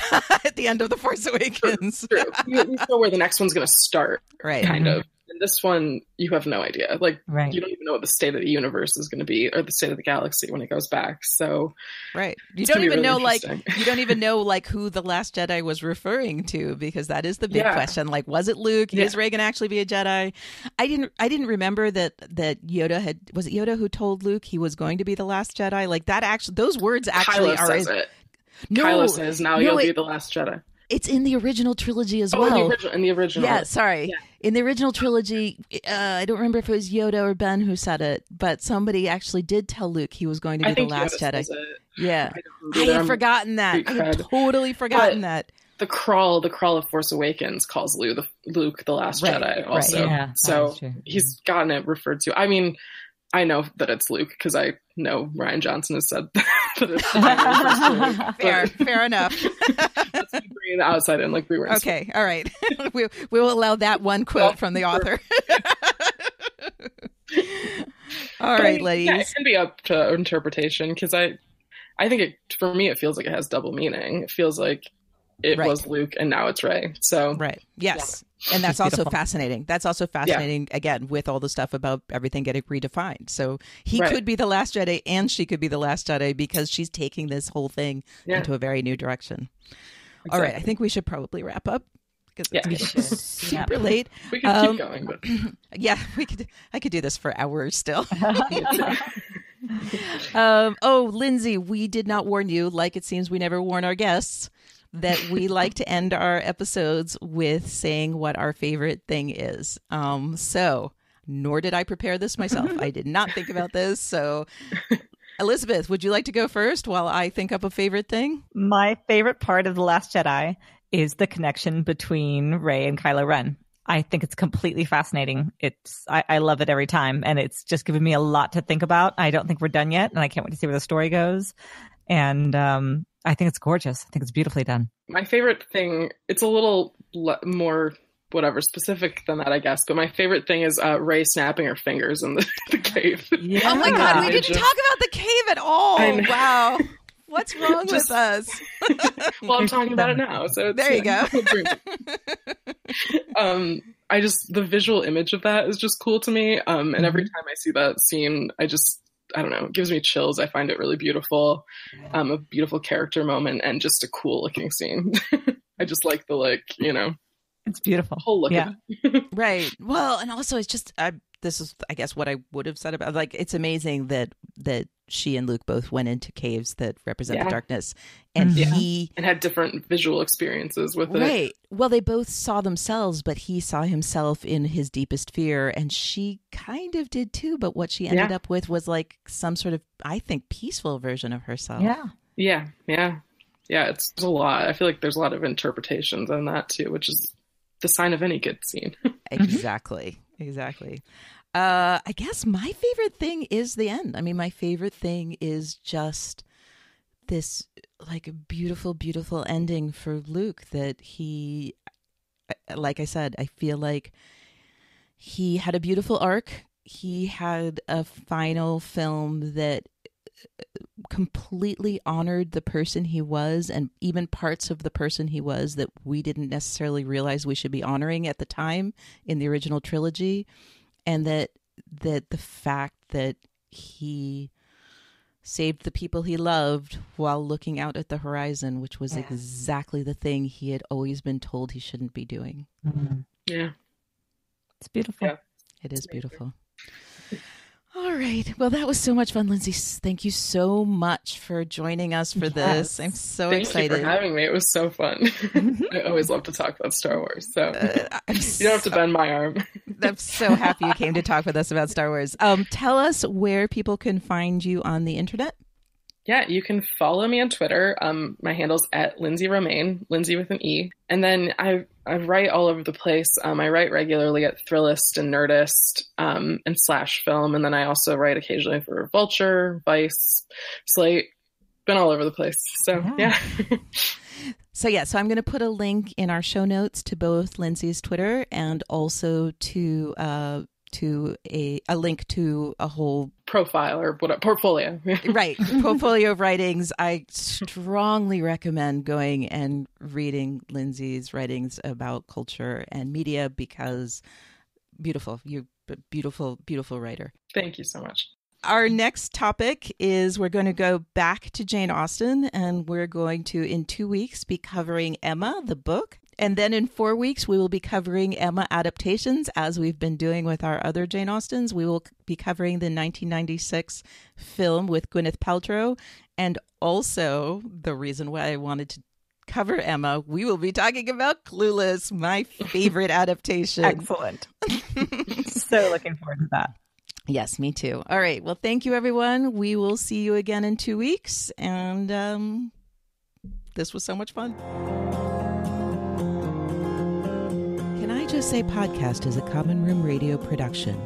at the end of The Force Awakens. True. You know where the next one's going to start, right? Kind of. And this one, you have no idea. Like, you don't even know what the state of the universe is going to be, or the state of the galaxy when it goes back. So, you don't even know, who the Last Jedi was referring to, because that is the big question. Like, was it Luke? Is Rey going to actually be a Jedi? I didn't remember that Yoda was it Yoda who told Luke he was going to be the last Jedi? Like that actually, those words actually Kylo says it. No, Kylo says, "Now you'll be the last Jedi." It's in the original trilogy as well. In the original. Yeah, sorry. Yeah. In the original trilogy, I don't remember if it was Yoda or Ben who said it, but somebody actually did tell Luke he was going to be the last Jedi. Yeah. I had forgotten that. I had totally forgotten that. the crawl of Force Awakens calls Luke the Last Jedi also. Right. Yeah, so he's gotten it referred to. I mean, I know that it's Luke because I know Rian Johnson has said that it's fair enough. Let's be bringing the outside in like we were. Okay, all right. we will allow that one quote from the author. All right, ladies. Yeah, it can be up to interpretation because I think for me it feels like it has double meaning. It feels like it was Luke and now it's Rey. So right, yes. And that's also fascinating. That's also fascinating, again, with all the stuff about everything getting redefined. So he could be the Last Jedi and she could be the Last Jedi because she's taking this whole thing into a very new direction. Exactly. All right. I think we should probably wrap up because it's getting super late. We could keep going. But... yeah, I could do this for hours still. Lindsey, we did not warn you, like it seems we never warn our guests, that we like to end our episodes with saying what our favorite thing is. So nor did I prepare this myself. I did not think about this. So Elizabeth, would you like to go first while I think up a favorite thing? My favorite part of The Last Jedi is the connection between Rey and Kylo Ren. I think it's completely fascinating. I love it every time. And it's just given me a lot to think about. I don't think we're done yet. And I can't wait to see where the story goes. And I think it's gorgeous. I think it's beautifully done. My favorite thing, it's a little more specific than that, I guess. But my favorite thing is Rey snapping her fingers in the cave. Yeah. Oh my God, we didn't talk about the cave at all. Wow. What's wrong with us? Well, I'm talking about it now. So there you go. The visual image of that is just cool to me. And every time I see that scene, I don't know, it gives me chills. I find it really beautiful. A beautiful character moment and just a cool looking scene. I just like the, it's beautiful. Whole look of it. Right. Well, and also it's just, this is, I guess, what I would have said about, it's amazing that she and Luke both went into caves that represent the darkness. And and had different visual experiences with it. Right. Well, they both saw themselves, but he saw himself in his deepest fear. And she kind of did too. But what she ended up with was like some sort of, I think, peaceful version of herself. Yeah. It's a lot. I feel like there's a lot of interpretations on that too, which is the sign of any good scene. Exactly. I guess my favorite thing is the end. I mean, my favorite thing is just this like beautiful, beautiful ending for Luke that he, like I said, I feel like he had a beautiful arc. He had a final film that completely honored the person he was and even parts of the person he was that we didn't necessarily realize we should be honoring at the time in the original trilogy. And that the fact that he saved the people he loved while looking out at the horizon, which was exactly the thing he had always been told he shouldn't be doing. Mm-hmm. Yeah. It's beautiful. Yeah. It is beautiful. All right. Well, that was so much fun, Lindsey. Thank you so much for joining us for this. I'm so excited. Thank you for having me. It was so fun. I always love to talk about Star Wars. So you don't have to bend my arm. I'm so happy you came to talk with us about Star Wars. Tell us where people can find you on the internet. Yeah, you can follow me on Twitter. My handle's at Lindsey Romain, Lindsey with an E. And then I write all over the place. I write regularly at Thrillist and Nerdist and Slash Film. And then I also write occasionally for Vulture, Vice, Slate. Been all over the place. So, yeah. So I'm going to put a link in our show notes to both Lindsey's Twitter and also to a link to a whole profile or what portfolio. Right. Portfolio of writings. I strongly recommend going and reading Lindsey's writings about culture and media because you're a beautiful, beautiful writer. Thank you so much. Our next topic is we're going to go back to Jane Austen and we're going to, in 2 weeks, be covering Emma, the book. And then in 4 weeks, we will be covering Emma adaptations, as we've been doing with our other Jane Austens. We will be covering the 1996 film with Gwyneth Paltrow. And also, the reason why I wanted to cover Emma, we will be talking about Clueless, my favorite adaptation. Excellent. So looking forward to that. Yes, me too. All right. Well, thank you, everyone. We will see you again in 2 weeks. And this was so much fun. Just Say podcast is a Common Room Radio production.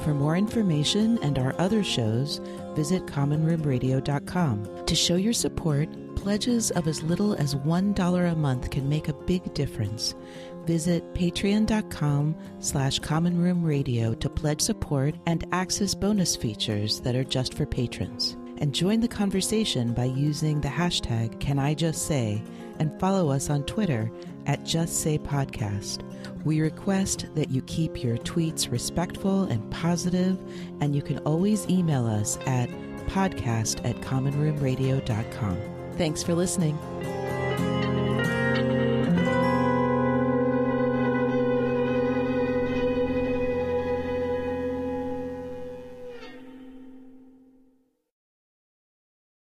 For more information and our other shows, visit commonroomradio.com. To show your support, pledges of as little as $1 a month can make a big difference. Visit patreon.com/commonroomradio to pledge support and access bonus features that are just for patrons. And join the conversation by using the hashtag #CanIJustSay and follow us on Twitter @JustSayPodcast. We request that you keep your tweets respectful and positive, and you can always email us at podcast@commonroomradio.com. Thanks for listening.